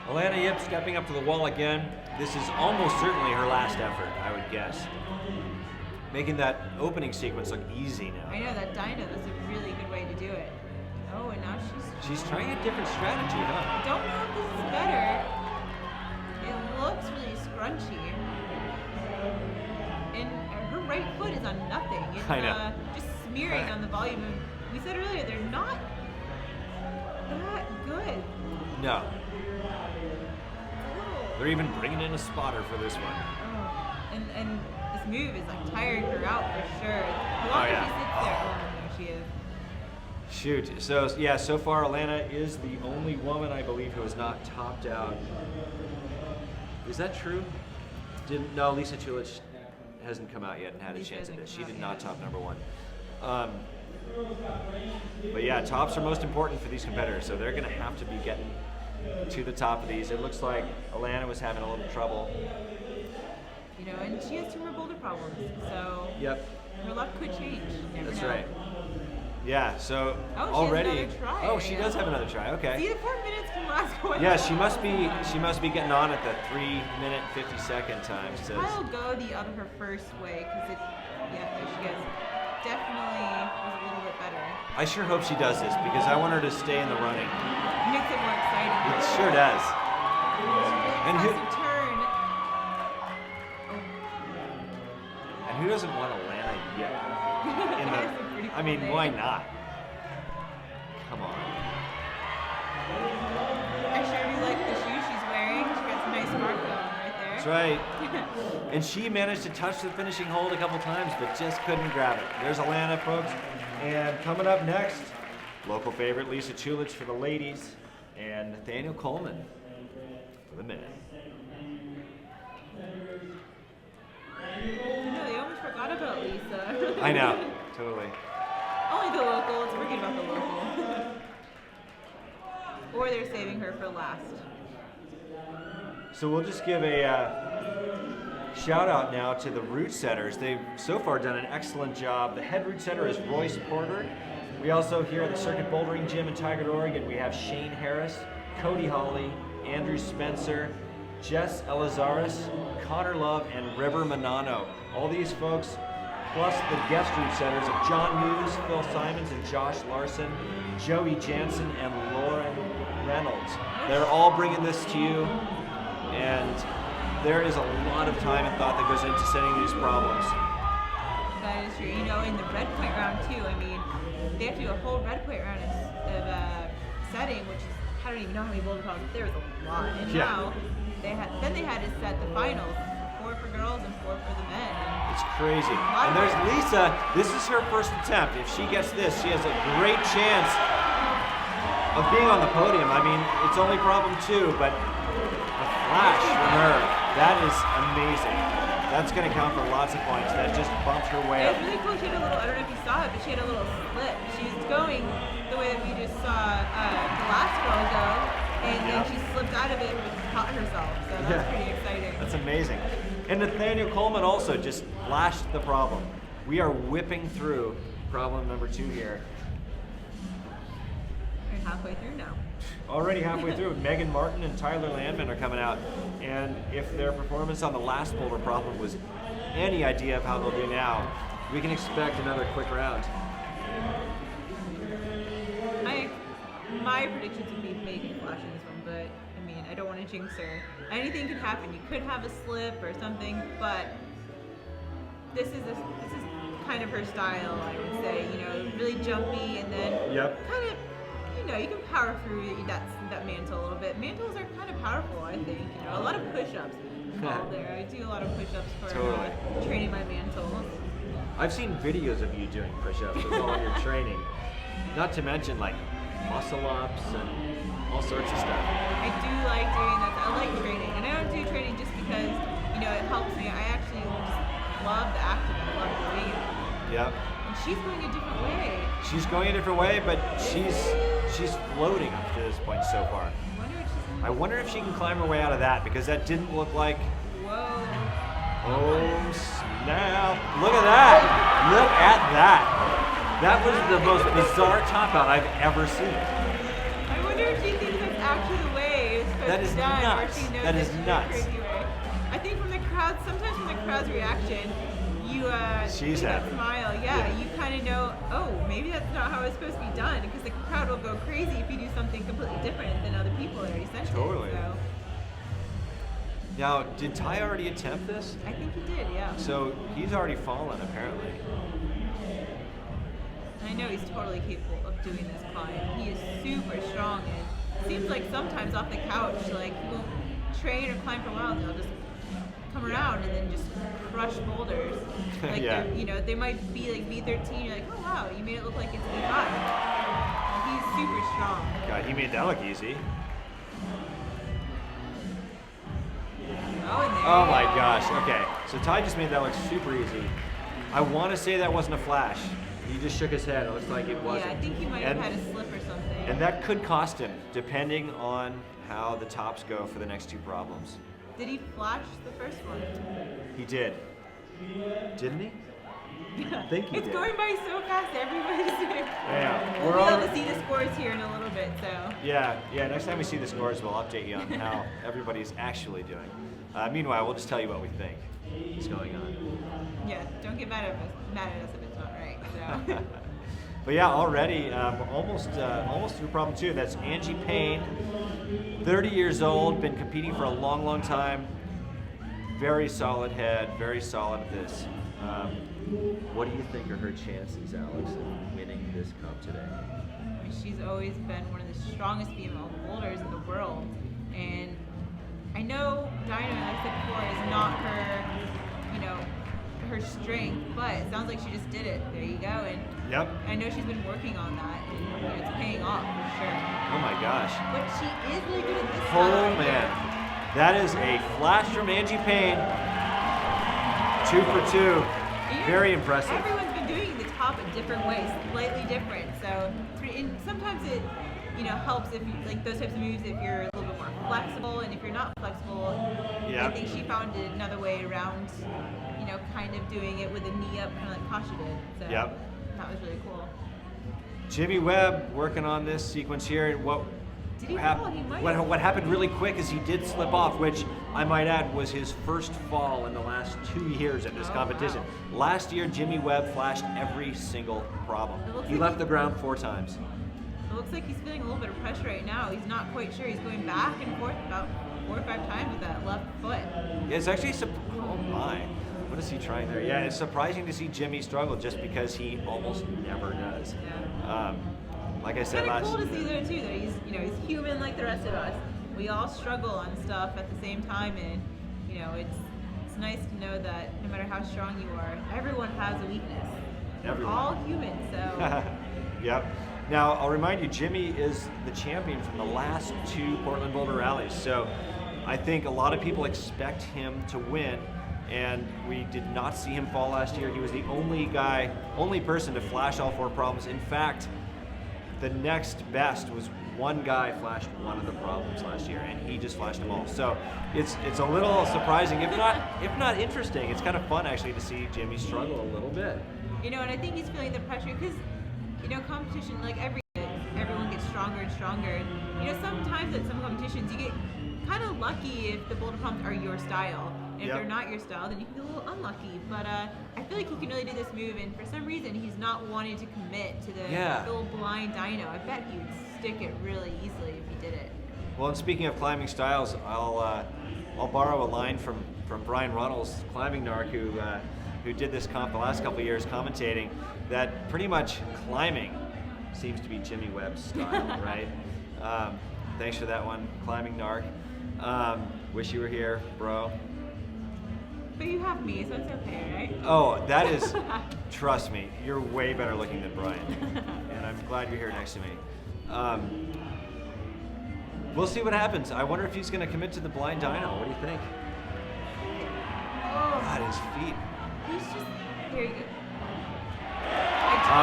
Alana Yip stepping up to the wall again. This is almost certainly her last effort, I would guess. Making that opening sequence look easy now. I know, that dyno, that's a really good way to do it. Oh, and now She's trying a different strategy, huh? I don't know if this is better. It looks really scrunchy. And her right foot is on nothing. It's I know. Just smearing on the volume. And we said earlier, they're not that good. No. They're even bringing in a spotter for this one. Oh. And this move is like tiring her out for sure. The longer she sits there, no, she is. Shoot. So, yeah, so far Alana is the only woman, I believe, who has not topped out. Is that true? No, Lisa Chulich hasn't come out yet and had a chance at this. She did not top number 1. But yeah, tops are most important for these competitors, so they're going to have to be getting to the top of these. It looks like Alana was having a little trouble. And she has 2 more boulder problems, so her luck could change. You never That's know. right. Yeah, so She already. has another try. Oh, she does have another try. Okay. See, the 4 minutes can last quite Yeah, long. she must be getting on at the 3-minute 50-second time. Says. I'll go her first way because there she goes. Definitely was a little bit better. I sure hope she does this because I want her to stay in the running. Makes it more exciting. It sure does. And who doesn't want Alana yet? I mean, why not? Come on. I sure do like the shoes she's wearing. That's right. And she managed to touch the finishing hold a couple times, but just couldn't grab it. There's Alana, folks. And coming up next, local favorite Lisa Chulich for the ladies, and Nathaniel Coleman for the men. I know, they almost forgot about Lisa. I know, totally. Only the locals, forget about the local. Or they're saving her for last. So we'll just give a shout out now to the route setters. They've so far done an excellent job. The head route setter is Royce Porter. We also here at the Circuit Bouldering Gym in Tigard, Oregon, we have Shane Harris, Cody Hawley, Andrew Spencer, Jess Elizaris, Connor Love, and River Manano. All these folks, plus the guest route setters of John Hughes, Phil Simons, and Josh Larson, Joey Jansen, and Lauren Reynolds. They're all bringing this to you, and there is a lot of time and thought that goes into setting these problems. That is true. You know, in the red point round too, I mean, they have to do a whole red point round of setting, which is, I don't even know how many boulder problems, there was a lot. And now, they had to set the finals, 4 for girls and 4 for the men. It's crazy. And there's Lisa. This is her first attempt. If she gets this, she has a great chance of being on the podium. I mean, it's only problem 2, but a flash from her, that is amazing. That's going to count for lots of points. That just bumped her way up. It was really cool. She had a little, I don't know if you saw it, but she had a little slip. She was going the way that we just saw the last girl go, and then she slipped out of it and caught herself. So that's pretty exciting. That's amazing. And Nathaniel Coleman also just flashed the problem. We are whipping through problem number 2 here. We're halfway through now. Already halfway through. Megan Martin and Tyler Landman are coming out. And if their performance on the last boulder problem was any idea of how they'll do now, we can expect another quick round. My predictions would be Megan flashing this one, but I mean, I don't want to jinx her. Anything could happen. You could have a slip or something, but this is kind of her style, I would say. You know, really jumpy, and then kind of, you know, you can power through that mantle a little bit. Mantles are kind of powerful, I think. You know, a lot of push-ups involved there. I do a lot of push-ups for training my mantles. I've seen videos of you doing push-ups with all your training. Not to mention like muscle ups and all sorts of stuff. I do like doing that. I like training, and I don't do training just because, you know, it helps me. I actually just love the act of it. I love doing it. Yep. And she's going a different way. She's going a different way, but she's floating up to this point so far. I wonder if she can climb her way out of that, because that didn't look like. Whoa. Oh snap! Look at that! Look at that! That was the most bizarre top out I've ever seen. I wonder if she thinks that's actually the way it's supposed That is to be done, nuts. or she knows That is it's nuts. a crazy way. I think from the crowd, sometimes from the crowd's reaction, you She's see that happy. smile. Yeah, you kind of know, oh, maybe that's not how it's supposed to be done, because the crowd will go crazy if you do something completely different than other people that already sent Totally. it. So. Now, did Ty already attempt this? I think he did, yeah. So he's already fallen, apparently. I know he's totally capable of doing this climb. He is super strong, and it seems like sometimes off the couch, like he won't train or climb for a while, and they'll just come around and then just crush boulders. Like you know, they might be like V13. You're like, oh wow, you made it look like it's V5. He's super strong. God, he made that look easy. Oh my gosh. Okay, so Ty just made that look super easy. I want to say that wasn't a flash. He just shook his head. It looks like it wasn't. Yeah, I think he might have had a slip or something. And that could cost him, depending on how the tops go for the next 2 problems. Did he flash the first one? He did. Didn't he? I think he It's did. going by so fast, everybody's Yeah. We'll be able to see the scores here in a little bit, so. Yeah. Next time we see the scores, we'll update you on how everybody's actually doing. Meanwhile, we'll just tell you what we think is going on. Yeah, don't get mad at us if it's not right. So. But yeah, already almost through problem 2. That's Angie Payne, 30 years old, been competing for a long, long time. Very solid head, very solid at this. What do you think are her chances, Alex, of winning this cup today? She's always been one of the strongest female boulders in the world, and I know dyno, like I said before, is not her, her strength, but it sounds like she just did it. There you go. And yep. I know she's been working on that, and it's paying off for sure. Oh my gosh. But she is really good at this Oh style right man. here. That is a flash from Angie Payne. 2 for 2. Very impressive. Everyone's been doing the top in different ways, slightly different. So and sometimes it, helps if you like those types of moves if you're a little bit more flexible, and if you're not flexible, I think she found another way around, kind of doing it with a knee up, kind of like Kasha did. So that was really cool. Jimmy Webb working on this sequence here, and what happened really quick is he did slip off, which I might add was his first fall in the last 2 years at this competition. Wow. Last year, Jimmy Webb flashed every single problem. He left the ground 4 times. It looks like he's feeling a little bit of pressure right now. He's not quite sure. He's going back and forth about 4 or 5 times with that left foot. Yeah, it's actually, oh my. What is he trying there? Yeah, it's surprising to see Jimmy struggle just because he almost never does. Yeah. Like I said last. It's kind of cool to see though too that he's human like the rest of us. We all struggle on stuff at the same time, and it's nice to know that no matter how strong you are, everyone has a weakness. We're all human, so. Yep. Now I'll remind you, Jimmy is the champion from the last 2 Portland Boulder rallies, so I think a lot of people expect him to win. And we did not see him fall last year. He was the only person to flash all 4 problems. In fact, the next best was one guy flashed one of the problems last year, and he just flashed them all. So it's a little surprising, if not interesting. It's kind of fun actually to see Jimmy struggle a little bit. And I think he's feeling the pressure because competition, like everyone gets stronger and stronger. And sometimes at some competitions you get kind of lucky if the boulder pumps are your style. And if they're not your style, then you can be a little unlucky. But I feel like he can really do this move, and for some reason he's not wanting to commit to the little blind dyno. I bet he would stick it really easily if he did it. Well, and speaking of climbing styles, I'll borrow a line from Brian Runnels, climbing narc, who did this comp the last couple of years commentating, that pretty much climbing seems to be Jimmy Webb's style, right? Thanks for that one, climbing narc. Wish you were here, bro. But you have me, so it's okay, right? Oh, that is, trust me, you're way better looking than Brian. And I'm glad you're here next to me. We'll see what happens. I wonder if he's going to commit to the blind dyno. What do you think? Oh. God, his feet. He's just, here you go.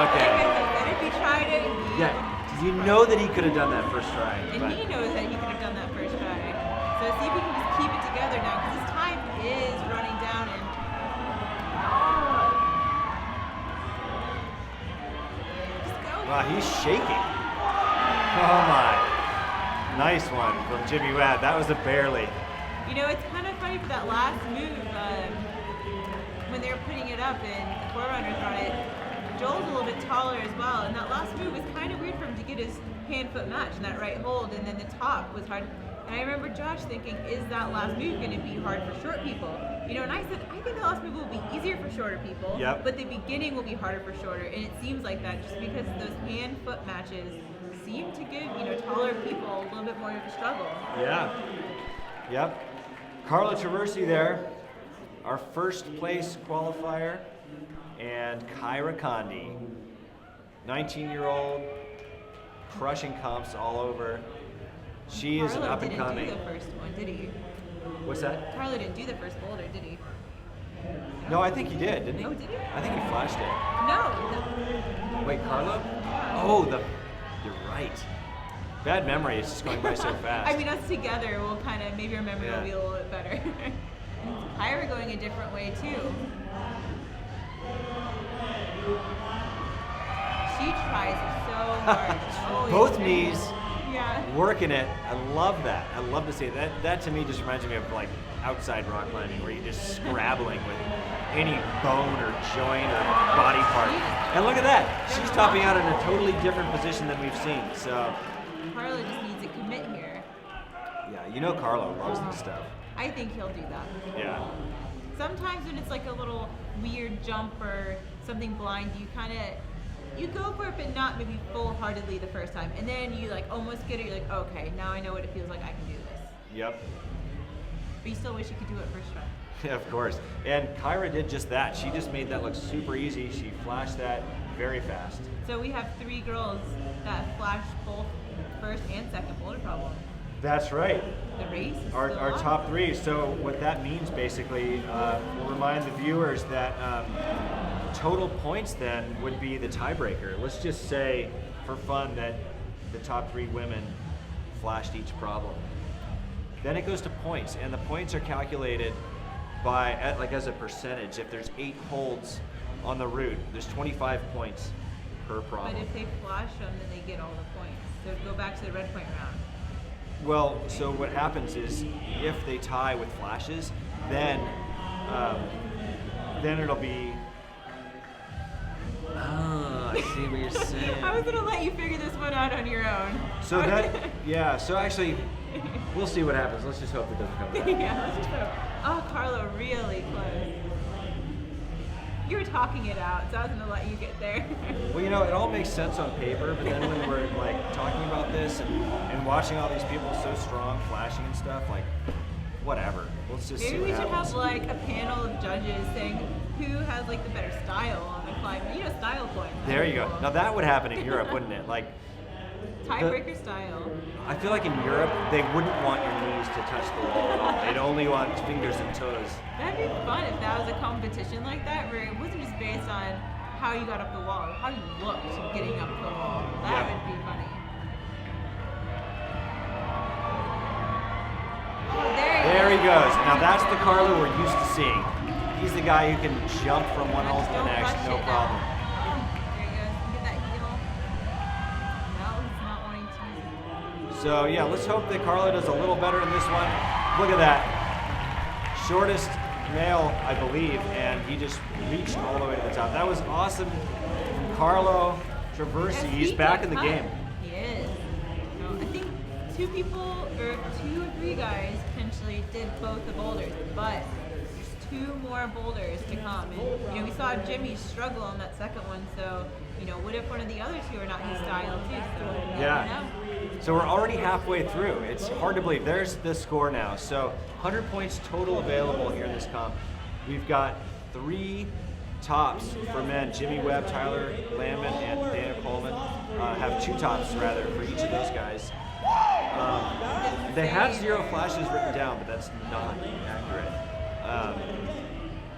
Okay. If he tried it, you know that he could have done that first try. And he knows that he could have done that first try. So see if he can just keep it together now, because his time is running down and just go. Wow, he's shaking. Oh my. Nice one from Jimmy Webb. That was a barely. It's kind of funny for that last move, when they were putting it up and the forerunners on it, Joel's a little bit taller as well, and that last move was kind of weird for him to get his hand-foot match in that right hold, and then the top was hard. And I remember Josh thinking, is that last move going to be hard for short people? And I said, I think the last move will be easier for shorter people, but the beginning will be harder for shorter, and it seems like that just because those hand-foot matches seem to give, taller people a little bit more of a struggle. Yeah. Yep. Carla Traversi there, our first place qualifier, and Kyra Condi, 19-year-old, crushing comps all over. She is an up and coming. Carla didn't do the first one, did he? What's that? Carla didn't do the first boulder, did he? No, I think he did, didn't he? No, did he? I think he flashed it. No. Wait, Carla? Oh, you're right. Bad memory, it's just going by so fast. I mean, us together will kind of, maybe our memory will be a little bit better. Kyra going a different way, too. She tries so hard. Both knees. Yeah. Working it. I love that. I love to see it. That to me just reminds me of like outside rock climbing where you're just scrabbling with any bone or joint or body part. And look at that. She's topping out in a totally different position than we've seen. So Carla just needs to commit here. Yeah, Carla loves this stuff. I think he'll do that. Yeah. Sometimes when it's like a little weird jump or something blind, you go for it, but not maybe full-heartedly the first time. And then you like almost get it, you're like, okay, now I know what it feels like, I can do this. Yep. but you still wish you could do it first try. Yeah, of course. And Kyra did just that. She just made that look super easy. She flashed that very fast. So we have 3 girls that flashed both first and second boulder problem. That's right. The race is Our still on. top 3. So what that means basically, we'll remind the viewers that total points then would be the tiebreaker. Let's just say for fun that the top 3 women flashed each problem. Then it goes to points, and the points are calculated by as a percentage. If there's 8 holds on the route, there's 25 points per problem. But if they flash them, then they get all the points. So go back to the red point round. Well, so what happens is if they tie with flashes, then it'll be. Oh, I see what you're saying. I was gonna let you figure this one out on your own. So yeah. So actually, we'll see what happens. Let's just hope it doesn't come back. Yeah, let's just hope. Oh, Carlo, really close. You were talking it out, so I was gonna let you get there. Well, it all makes sense on paper, but then when we're talking about this and watching all these people so strong, flashing and stuff, whatever. Let's just see Maybe what we should happens. have a panel of judges saying who has the better style on the climb. Style points. There you go. Now that would happen in Europe, wouldn't it? Tiebreaker style. I feel like in Europe, they wouldn't want your knees to touch the wall at all. They'd only want fingers and toes. That'd be fun if that was a competition like that, where it wasn't just based on how you got up the wall, how you looked getting up the wall. That would be funny. Oh, there he goes. Now that's the Carlo we're used to seeing. He's the guy who can jump from one hole to the next, no problem. So yeah, let's hope that Carlo does a little better in this one. Look at that. Shortest male, I believe, and he just reached all the way to the top. That was awesome from Carlo Traversi. He's back in the game. He is. I think 2 or 3 guys potentially did both the boulders, but there's 2 more boulders to come. And we saw Jimmy struggle on that second one, so what if one of the other 2 are not his style too? So yeah. So we're already halfway through. It's hard to believe. There's the score now. So 100 points total available here in this comp. We've got 3 tops for men. Jimmy Webb, Tyler Landman, and Nathaniel Coleman have 2 tops rather for each of those guys. They have 0 flashes written down, but that's not accurate.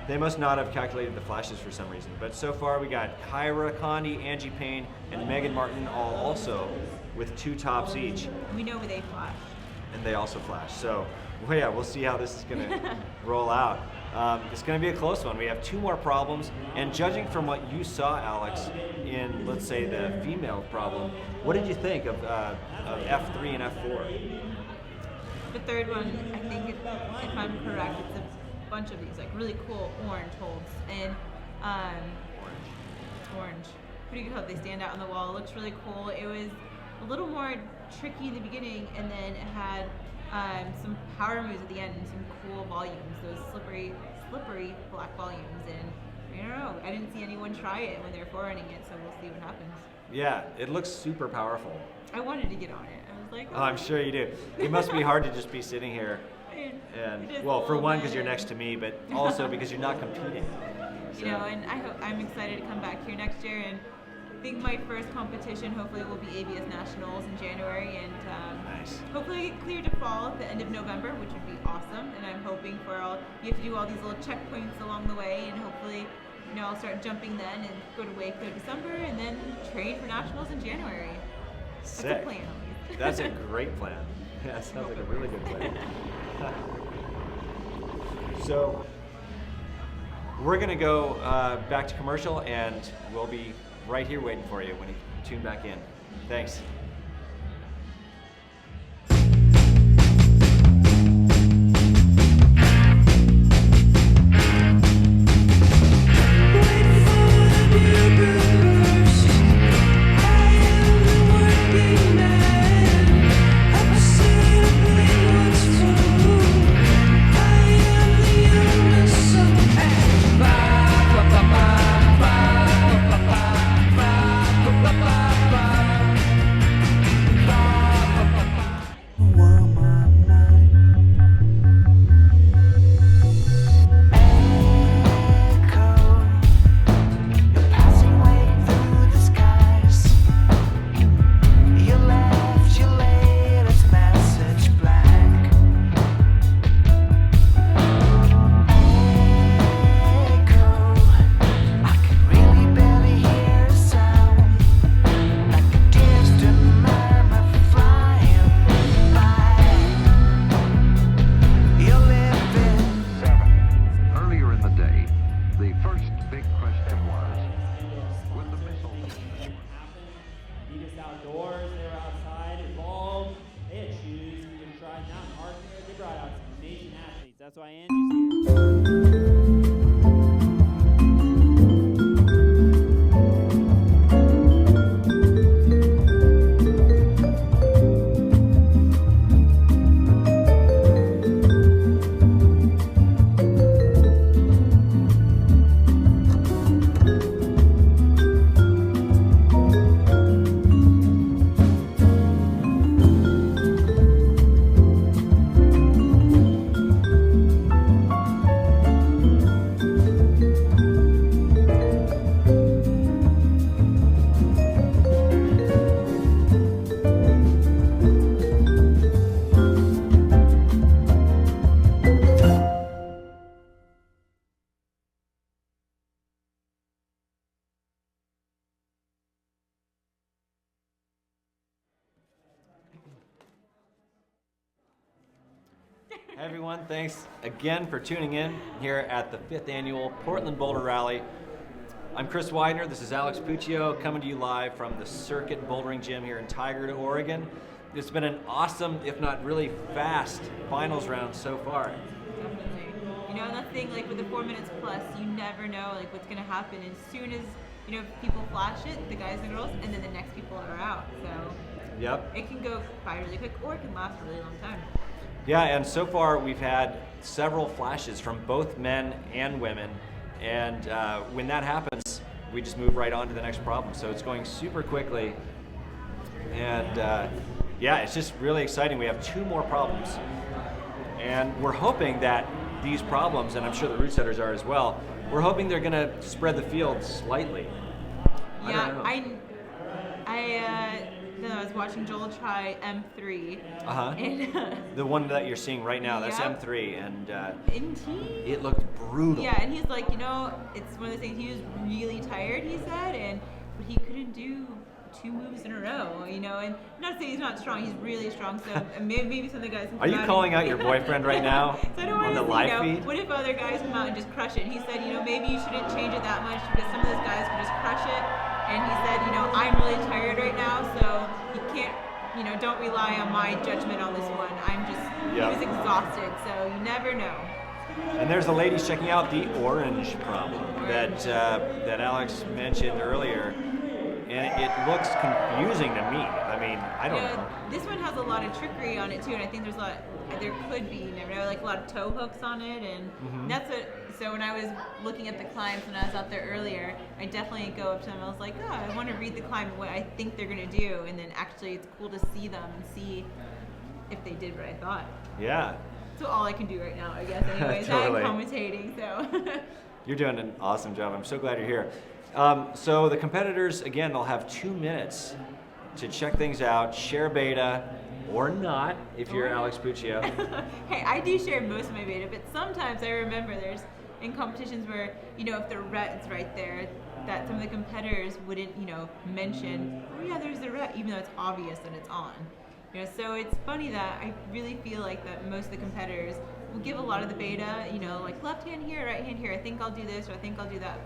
They must not have calculated the flashes for some reason. But so far we got Kyra Condi, Angie Payne, and Megan Martin all also with 2 tops each. We know where they flash. And they also flash. So, we'll see how this is going to roll out. It's going to be a close one. We have 2 more problems. And judging from what you saw, Alex, in, let's say, the female problem, what did you think of F3 and F4? The third one, I think, if I'm correct, it's a bunch of these really cool orange holds. And orange. Pretty good. They stand out on the wall. It looks really cool. It was a little more tricky in the beginning, and then it had some power moves at the end and some cool volumes, those slippery black volumes. And I don't know, I didn't see anyone try it when they were forerunning it, so we'll see what happens. Yeah, it looks super powerful. I wanted to get on it. I was like, oh, I'm sure you do. It must be hard to just be sitting here. And well, for one, because you're next to me, but also because you're not competing. So. And I'm excited to come back here next year, and I think my first competition hopefully will be ABS Nationals in January, and nice. Hopefully get cleared to fall at the end of November, which would be awesome. And I'm hoping you have to do all these little checkpoints along the way, and hopefully, I'll start jumping then and go to Waco December, and then train for Nationals in January. Sick. That's a plan. That's a great plan. Yeah, that sounds like a really good plan. So we're going to go back to commercial, and we'll be right here waiting for you when you tune back in. Thanks. outdoors. They were outside, Evolve. They had shoes. You can try Mountain Hardware. They brought out some amazing athletes. That's why Angie's here. Hey everyone, thanks again for tuning in here at the 5th Annual Portland Boulder Rally. I'm Chris Widener, this is Alex Puccio coming to you live from the Circuit Bouldering Gym here in Tigard, Oregon. It's been an awesome, if not really fast, finals round so far. Definitely. You know, nothing like with the 4 minutes plus, you never know like what's gonna happen. As soon as, you know, people flash it, the guys and girls, and then the next people are out. So Yep. it can go by really quick or it can last a really long time. Yeah, and so far we've had several flashes from both men and women, and when that happens, we just move right on to the next problem. So it's going super quickly, and yeah, it's just really exciting. We have 2 more problems, and we're hoping that these problems, and I'm sure the route setters are as well, we're hoping they're going to spread the field slightly. Yeah, I was watching Joel try M3. And The one that you're seeing right now, that's Yep. M3, and it looked brutal. Yeah, and he's like, you know, it's one of the things, he was really tired, he said, but he couldn't do 2 moves in a row, you know, and not to say he's not strong, he's really strong, so maybe some of the guys can Are you calling out your boyfriend right now so I don't on the want to live feed? What if other guys come out and just crush it? And he said, you know, maybe you shouldn't change it that much because some of those guys can just crush it. And he said, you know, I'm really tired right now, so you can't, you know, don't rely on my judgment on this one. He was exhausted, so you never know. And there's the ladies checking out the orange problem that Alex mentioned earlier, and it looks confusing to me. I mean, I don't know. This one has a lot of trickery on it too, and I think there could be, you never know, like a lot of toe hooks on it, and that's what. So when I was looking at the climbs when I was out there earlier, I definitely go up to them. I was like, oh, I want to read the climb and what I think they're gonna do, and then actually it's cool to see them and see if they did what I thought. Yeah. So all I can do right now, I guess. Anyways, Totally. I'm commentating, so. You're doing an awesome job. I'm so glad you're here. So the competitors, again, they'll have 2 minutes to check things out, share beta, or not, if you're Alex Puccio. Hey, I do share most of my beta, but sometimes I remember there's in competitions where, you know, if the ret's right there, that some of the competitors wouldn't, you know, mention, oh yeah, there's the ret, even though it's obvious that it's on. You know, so it's funny that I really feel like that most of the competitors will give a lot of the beta, you know, like left hand here, right hand here, I think I'll do this or I think I'll do that,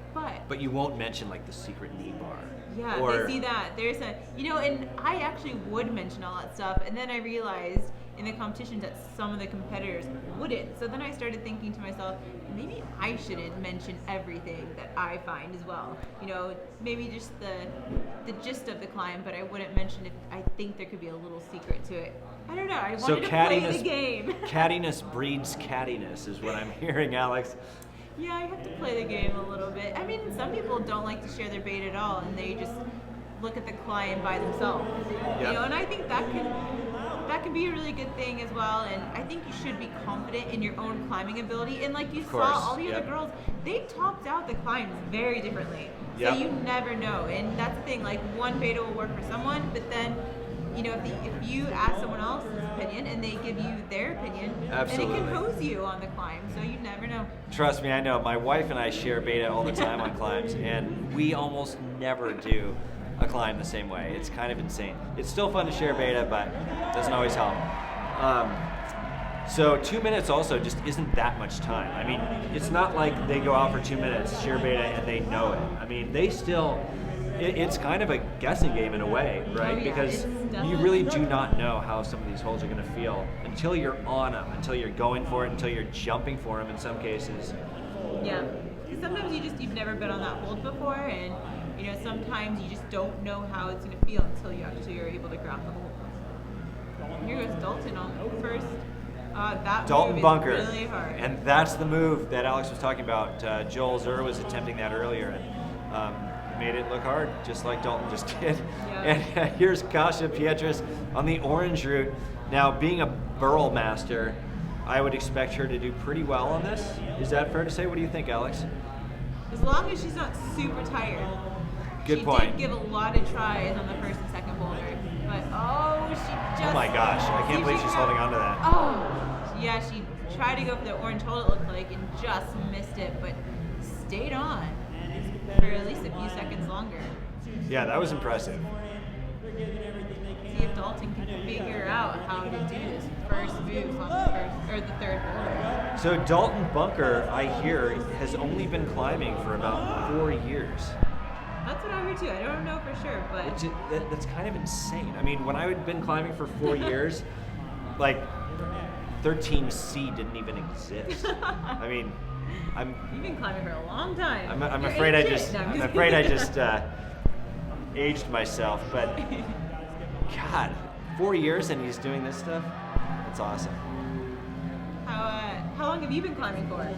But you won't mention like the secret knee bar. yeah, they see that. There's a, you know, and I actually would mention all that stuff, and then I realized in the competitions that some of the competitors wouldn't. So then I started thinking to myself, maybe I shouldn't mention everything that I find as well. You know, maybe just the gist of the climb, but I wouldn't mention if I think there could be a little secret to it. I don't know. I wanted to play the game. Cattiness breeds cattiness is what I'm hearing, Alex. Yeah, I have to play the game a little bit. I mean, some people don't like to share their bait at all, and they just look at the climb by themselves. Yep. You know, and I think that can be a really good thing as well. And I think you should be confident in your own climbing ability. And like you saw, all the other girls, they topped out the climbs very differently. So you never know. And that's the thing. Like one beta will work for someone, but then, you know, if you ask someone else's opinion and they give you their opinion, Absolutely. then it can hose you on the climb. So you never know. Trust me, I know. My wife and I share beta all the time on climbs, and we almost never do a climb the same way. It's kind of insane. It's still fun to share beta, but it doesn't always help. So 2 minutes also just isn't that much time. I mean, it's not like they go out for 2 minutes, share beta, and they know it. I mean, they still it's kind of a guessing game in a way, right? Oh, yeah, Because you really do not know how some of these holes are going to feel until you're on them, until you're going for it, until you're jumping for them in some cases. Yeah. 'Cause sometimes you've never been on that hold before, and sometimes you just don't know how it's going to feel until you actually are able to grab the hold. Here goes Dalton on the first. That Dalton move bunker, is really hard. and that's the move that Alex was talking about. Joel Zur was attempting that earlier, and made it look hard, just like Dalton just did. Yeah. And here's Kasia Pietras on the orange route. Now, being a burl master, I would expect her to do pretty well on this. Is that fair to say? What do you think, Alex? As long as she's not super tired. Good she point. did give a lot of tries on the first and second boulder, but she just. Oh my gosh, I can't believe she's holding on to that. Oh, yeah, she tried to go for the orange hold, it looked like, and just missed it, but stayed on for at least a few seconds longer. Yeah, that was impressive. See if Dalton can figure out how to do this first move on the third boulder. So Dalton Bunker, I hear, has only been climbing for about 4 years. That's what I heard too. I don't know for sure, but That's kind of insane. I mean, when I had been climbing for 4 years, like 13C didn't even exist. I mean, you've been climbing for a long time. I'm You're afraid I ancient. just No, I'm afraid I just aged myself. But God, 4 years and he's doing this stuff. That's awesome. How long have you been climbing for?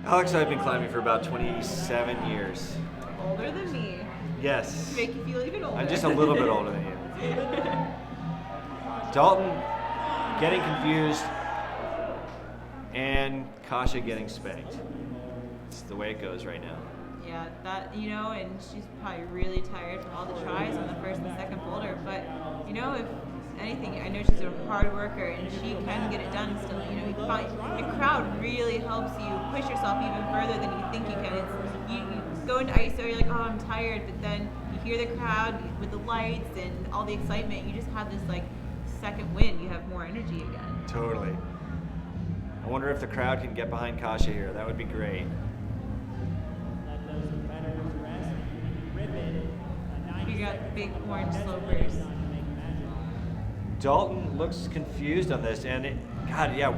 Alex, I've been climbing for about 27 years. Older than me. Yes. To make you feel even older. I'm just a little bit older than you. Dalton getting confused and Kasia getting spanked. It's the way it goes right now. Yeah, and she's probably really tired from all the tries on the first and second boulder. But, if anything, I know she's a hard worker and she can get it done still. You find the crowd really helps you push yourself even further than you think you can. You go into ISO, you're like, oh, I'm tired, but then you hear the crowd with the lights and all the excitement. You just have this second wind. You have more energy again. Totally. I wonder if the crowd can get behind Kasia here. That would be great. You got big orange slopers. Dalton looks confused on this, and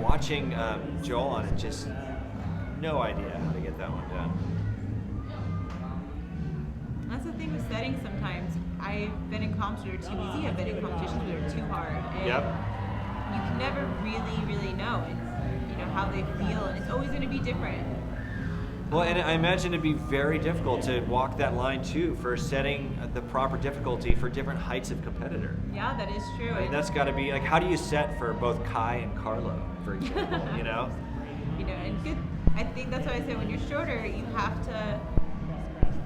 watching Joel on it, just no idea how to get that one done. That's the thing with settings sometimes. I've been in comps that are too easy, I've been in competitions that are too hard. And you can never really know how they feel, and it's always going to be different. Well, and I imagine it'd be very difficult to walk that line too for setting the proper difficulty for different heights of competitor. Yeah, that is true. I mean, that's got to be how do you set for both Kai and Carlo, for example? And good. I think that's why I say when you're shorter, you have to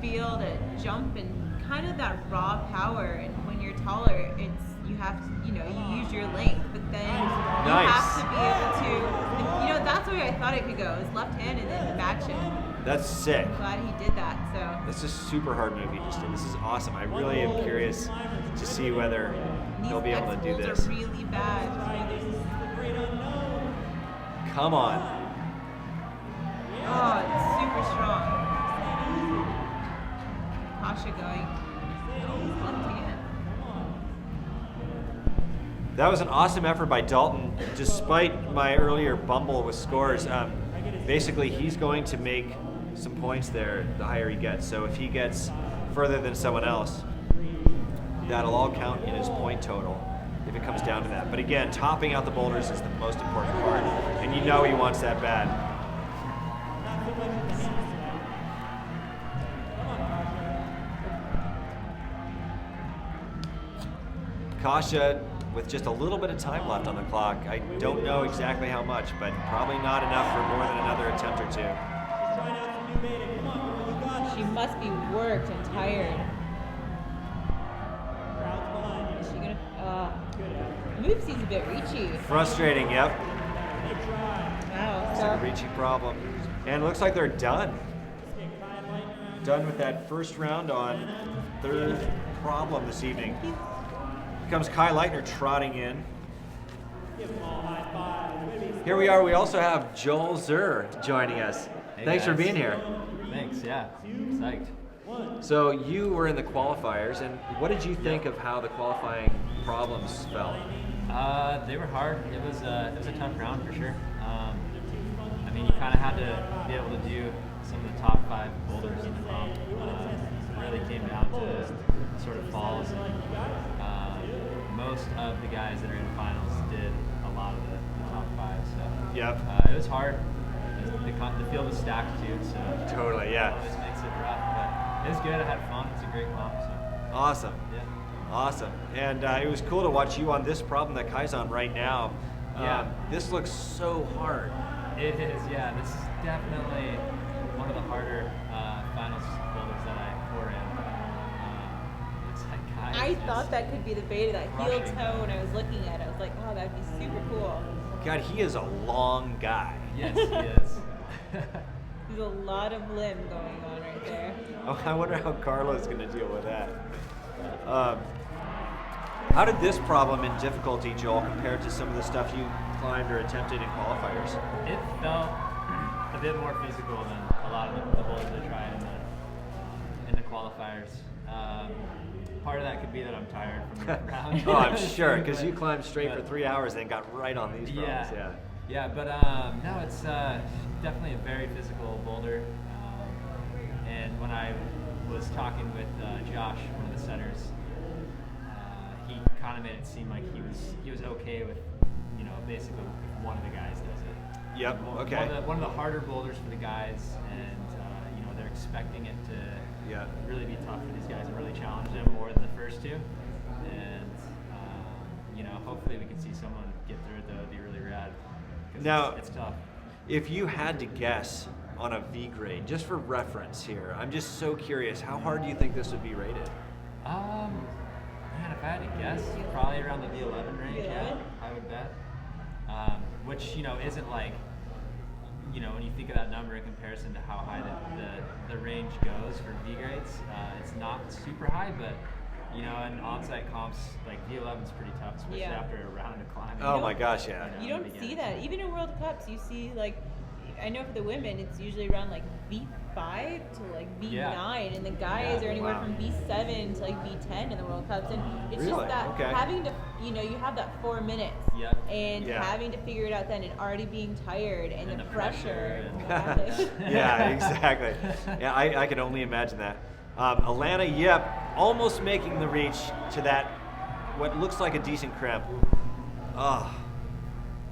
feel to jump and kind of that raw power. And when you're taller, you have to, you use your length, but then you have to be able to, that's the way I thought it could go, is left hand and then match it. That's sick. I'm glad he did that, so. That's a super hard move he just did. This is awesome. I really am curious to see whether he'll be able to do this. These are really bad. Come on. Oh, it's super strong. Kasia going. Left hand. That was an awesome effort by Dalton, despite my earlier bumble with scores. Basically, he's going to make some points there the higher he gets. So if he gets further than someone else, that'll all count in his point total if it comes down to that. But again, topping out the boulders is the most important part, and he wants that bad. Kasia with just a little bit of time left on the clock. I don't know exactly how much, but probably not enough for more than another attempt or two. She must be worked and tired. Is she gonna? The move seems a bit reachy. Frustrating, yep. Wow. It's a reachy problem. And it looks like they're done. Done with that first round on third problem this evening. Comes Kai Lightner trotting in. Here we are. We also have Joel Zur joining us. Hey Thanks guys. for being here. Thanks, yeah. Psyched. So you were in the qualifiers, and what did you think of how the qualifying problems felt? They were hard. It was a tough round for sure. I mean, you kind of had to be able to do some of the top 5 boulders in the comp. It really came down to sort of falls. Most of the guys that are in finals did a lot of the top 5. So yep. It was hard. The field was stacked too, so totally, yeah. It always makes it rough, but it was good. I had fun. It's a great comp. So. Awesome. Yeah. Awesome. And it was cool to watch you on this problem that Kai's on right now. Yeah. This looks so hard. It is, yeah. This is definitely one of the harder finals boulders that I pour in. It's like Kai. I thought that could be the beta, that heel toe, when I was looking at it. I was like, wow, that'd be super cool. God, he is a long guy. Yes, he is. There's a lot of limb going on right there. Oh, I wonder how Carlo's going to deal with that. How did this problem in difficulty, Joel, compare to some of the stuff you climbed or attempted in qualifiers? It felt a bit more physical than a lot of the boulders I tried in the qualifiers. Part of that could be that I'm tired from the round. Oh, I'm sure, because you climbed straight for 3 hours and then got right on these problems. Yeah, but no, it's definitely a very physical boulder. And when I was talking with Josh, one of the setters, he kind of made it seem like he was okay with, basically if one of the guys does it. Yep. Okay. One of the harder boulders for the guys, and they're expecting it to really be tough for these guys and really challenge them more than the first two. And hopefully we can see someone get through it. That would be really rad. Now, it's tough. If you had to guess on a V grade, just for reference here, I'm just so curious, how hard do you think this would be rated? Man, if I had to guess, probably around the V11 range. Yeah, I would bet. Which isn't like, when you think of that number in comparison to how high the range goes for V grades, it's not super high, but in on-site comps, like V11 is pretty tough, especially after a round of climbing. Oh my gosh, yeah. You don't see that. Even in World Cups, you see, like, I know for the women, it's usually around like V5 to like V9, and the guys are anywhere from V7 to like V10 in the World Cups. And it's just that having to, you have that 4 minutes, and having to figure it out then, and already being tired, and the pressure. Yeah, exactly. Yeah, I can only imagine that. Alana Yip almost making the reach to that, what looks like a decent crimp.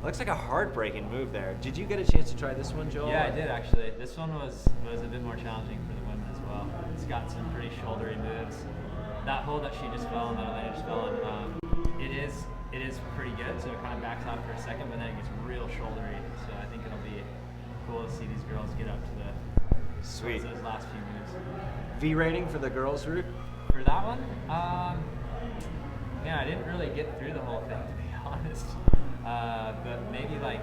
Looks like a heartbreaking move there. Did you get a chance to try this one, Joel? Yeah, I did actually. This one was a bit more challenging for the women as well. It's got some pretty shouldery moves. That hole that she just fell on, that Alana just fell on, it is pretty good. So it kind of backs out for a second, but then it gets real shouldery. So I think it'll be cool to see these girls get up to those last few moves. V rating for the girls' route? For that one, I didn't really get through the whole thing, to be honest. But maybe like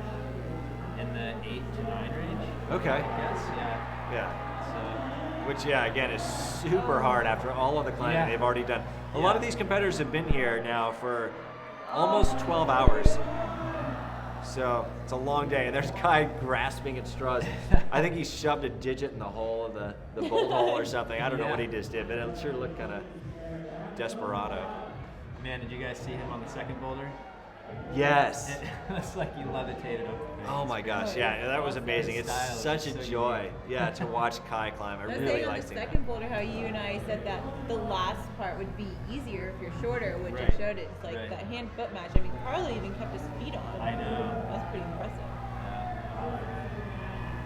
in the 8 to 9 range. Okay. I guess, Yeah. So. Which, again, is super hard after all of the climbing they've already done. A lot of these competitors have been here now for almost 12 hours. So it's a long day, and there's Kai grasping at straws. I think he shoved a digit in the hole of the bolt hole or something. I don't know what he just did, but it sure looked kind of desperado. Man, did you guys see him on the second boulder? Yes. It looks like he levitated over the face. Oh my gosh, that was amazing. It's such a joy, to watch Kai climb. I really like seeing the second boulder, how you and I said that the last part would be easier if you're shorter, which it showed it. It's like that hand-foot match. I mean, Carlo even kept his feet on. I know. That's pretty impressive.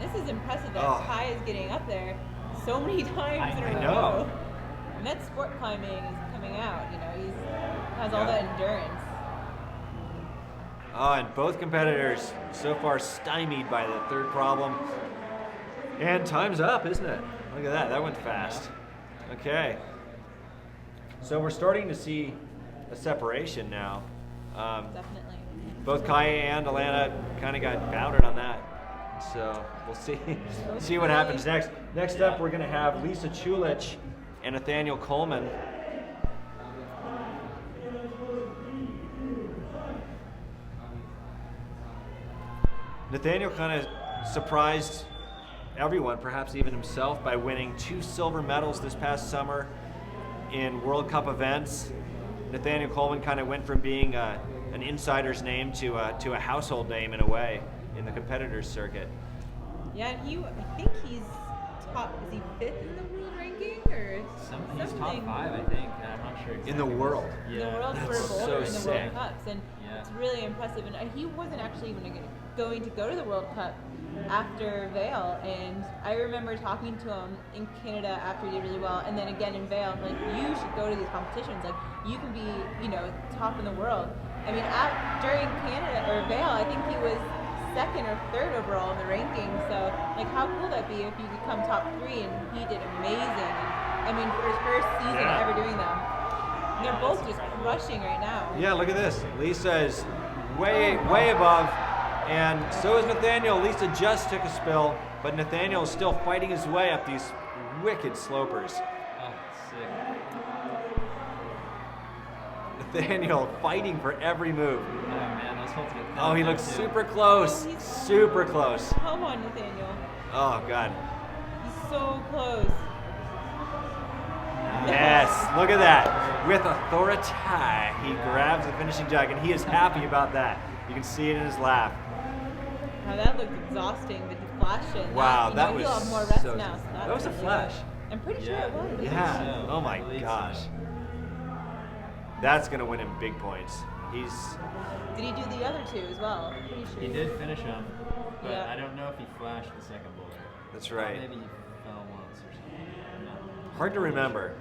This is impressive that Kai is getting up there so many times in a row. And that sport climbing is coming out. He has all that endurance. Oh, and both competitors so far stymied by the third problem. And time's up, isn't it? Look at that. That went fast. Okay. So we're starting to see a separation now. Definitely. Both Kai and Alana kind of got powdered on that. So we'll see what happens next. Next up, we're going to have Lisa Chulich and Nathaniel Coleman. Nathaniel kind of surprised everyone, perhaps even himself, by winning 2 silver medals this past summer in World Cup events. Nathaniel Coleman kind of went from being an insider's name to a household name in a way in the competitors circuit. Yeah, and I think he's top. Is he 5th in the world ranking or something? He's top 5, I think. I'm not sure exactly. In the world. In the world for That's Boulder so in the sick. World Cups, and it's really impressive. And he wasn't actually even going to go to the World Cup after Vail, and I remember talking to him in Canada after he did really well, and then again in Vail, like, you should go to these competitions. Like, you can be, top in the world. I mean, during Canada or Vail, I think he was 2nd or 3rd overall in the ranking. So, like, how cool would that be if you could come top 3? And he did amazing. I mean, for his first season ever doing them, they're both just crushing right now. Yeah, look at this. Lisa is way above, and so is Nathaniel. Lisa just took a spill, but Nathaniel is still fighting his way up these wicked slopers. Oh, sick. Nathaniel fighting for every move. Oh man, those holds get thin. Oh, he looks super close. Super close. Come on, Nathaniel. Oh, God. He's so close. Yes, look at that. With authority, he grabs the finishing jug, and he is happy about that. You can see it in his laugh. Now that looked exhausting, the flashing. Wow, that was he'll have more rest so now. So that was a really flash. good. I'm pretty sure it was. Yeah. Oh my gosh. That's gonna win him big points. He's. Did he do the other 2 as well? I'm pretty sure. He did finish them, but Yeah. I don't know if he flashed the second boulder. That's right. Maybe he fell once or something. No. Hard to remember.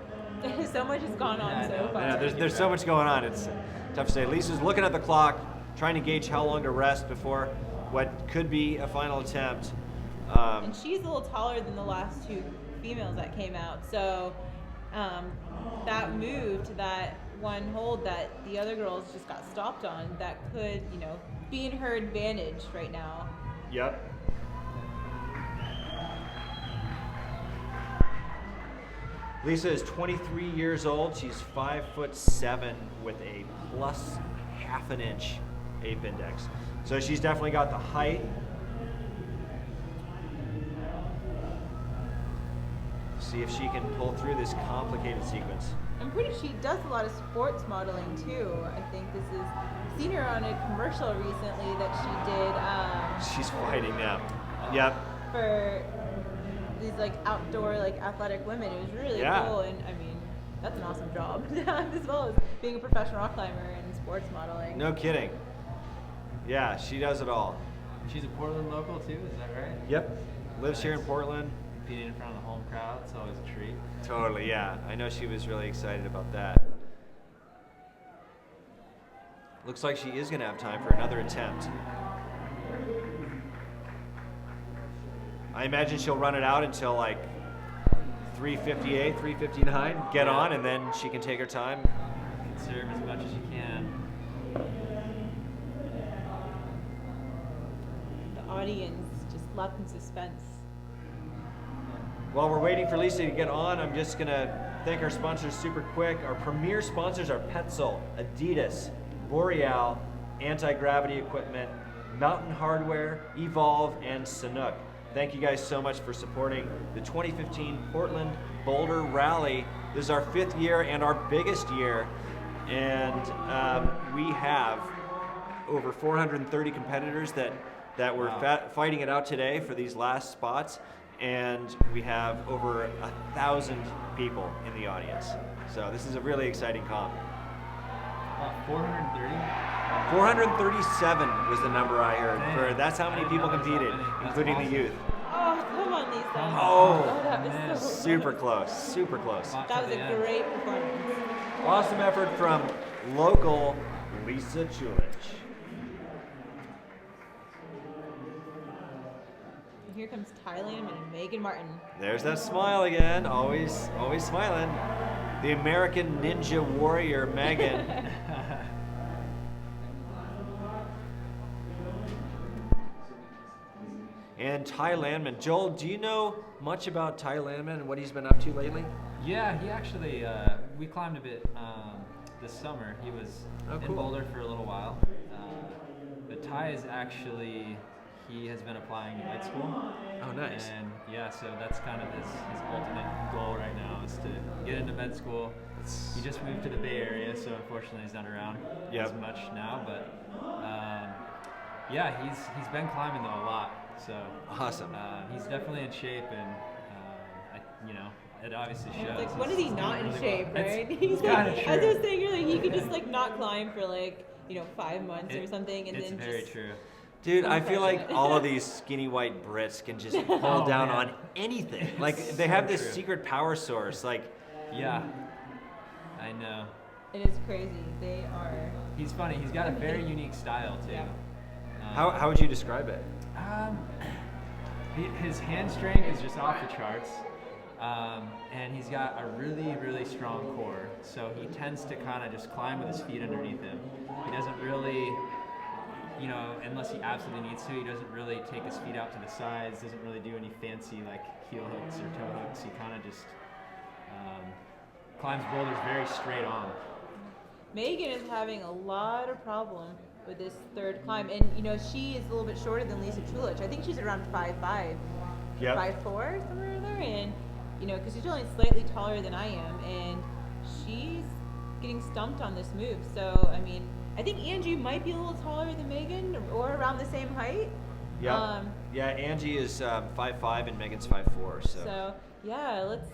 So much has gone on so far. Yeah, there's so much going on. It's tough to say. Lisa's looking at the clock, trying to gauge how long to rest before what could be a final attempt. And she's a little taller than the last 2 females that came out. So that move to that one hold that the other girls just got stopped on, that could, be in her advantage right now. Yep. Lisa is 23 years old. She's 5'7" with a plus half an inch ape index. So she's definitely got the height. See if she can pull through this complicated sequence. I'm pretty sure she does a lot of sports modeling too. I think this is, seen her on a commercial recently that she did. She's fighting now. Yep. For these outdoor athletic women. It was really cool, and I mean, that's an awesome job as well as being a professional rock climber and sports modeling. No kidding. Yeah, she does it all. She's a Portland local too, is that right? Yep. Lives here in Portland. Competing in front of the home crowd, it's always a treat. Totally, yeah. I know she was really excited about that. Looks like she is going to have time for another attempt. I imagine she'll run it out until 3:58, 3:59, get on, and then she can take her time. Conserve as much as you can. The audience just left in suspense. While we're waiting for Lisa to get on, I'm just going to thank our sponsors super quick. Our premier sponsors are Petzl, Adidas, Boreal, Anti-Gravity Equipment, Mountain Hardware, Evolve, and Sanuk. Thank you guys so much for supporting the 2015 Portland Boulder Rally. This is our 5th year and our biggest year. And we have over 430 competitors that were fighting it out today for these last spots. And we have over 1,000 people in the audience. So this is a really exciting comp. 430? 437 was the number I heard. That's how many people competed, including the youth. Oh, come on, Lisa. Oh, that was so super close, super close. That was a great performance. Awesome effort from local Lisa Chulich. Here comes Kai Lightner and Megan Martin. There's that smile again, always smiling. The American Ninja Warrior, Megan. And Ty Landman. Joel, do you know much about Ty Landman and what he's been up to lately? Yeah, he actually, we climbed a bit this summer. He was in Boulder for a little while. But Ty is actually he has been applying to med school. Oh, nice. And yeah, so that's kind of his ultimate goal right now is to get into med school. He just moved to the Bay Area, so unfortunately he's not around as much now. But yeah, he's been climbing though a lot. So awesome. He's definitely in shape, and it obviously shows. Like, when is he not in shape, right? He's kind of true. As I was saying earlier, he could just like not climb for like 5 months or something, and it's then very just. True. Dude, I feel like all of these skinny white Brits can just pull down on anything. Like they have this secret power source. Like, yeah, I know. It is crazy. They are. He's funny. He's got a very unique style too. Yeah. How would you describe it? His hand strength is just off the charts, and he's got a really strong core. So he tends to kind of just climb with his feet underneath him. He doesn't really. Unless he absolutely needs to, he doesn't really take his feet out to the sides, doesn't really do any fancy like heel hooks or toe hooks. He kind of just climbs boulders very straight on. Megan is having a lot of problem with this third climb, and she is a little bit shorter than Lisa Chulich. I think she's around 5'5", 5'4", somewhere there, and because she's only slightly taller than I am, and she's getting stumped on this move. So I mean, I think Angie might be a little taller than Megan, or around the same height. Yeah. Angie is 5'5" and Megan's 5'4". So yeah, let's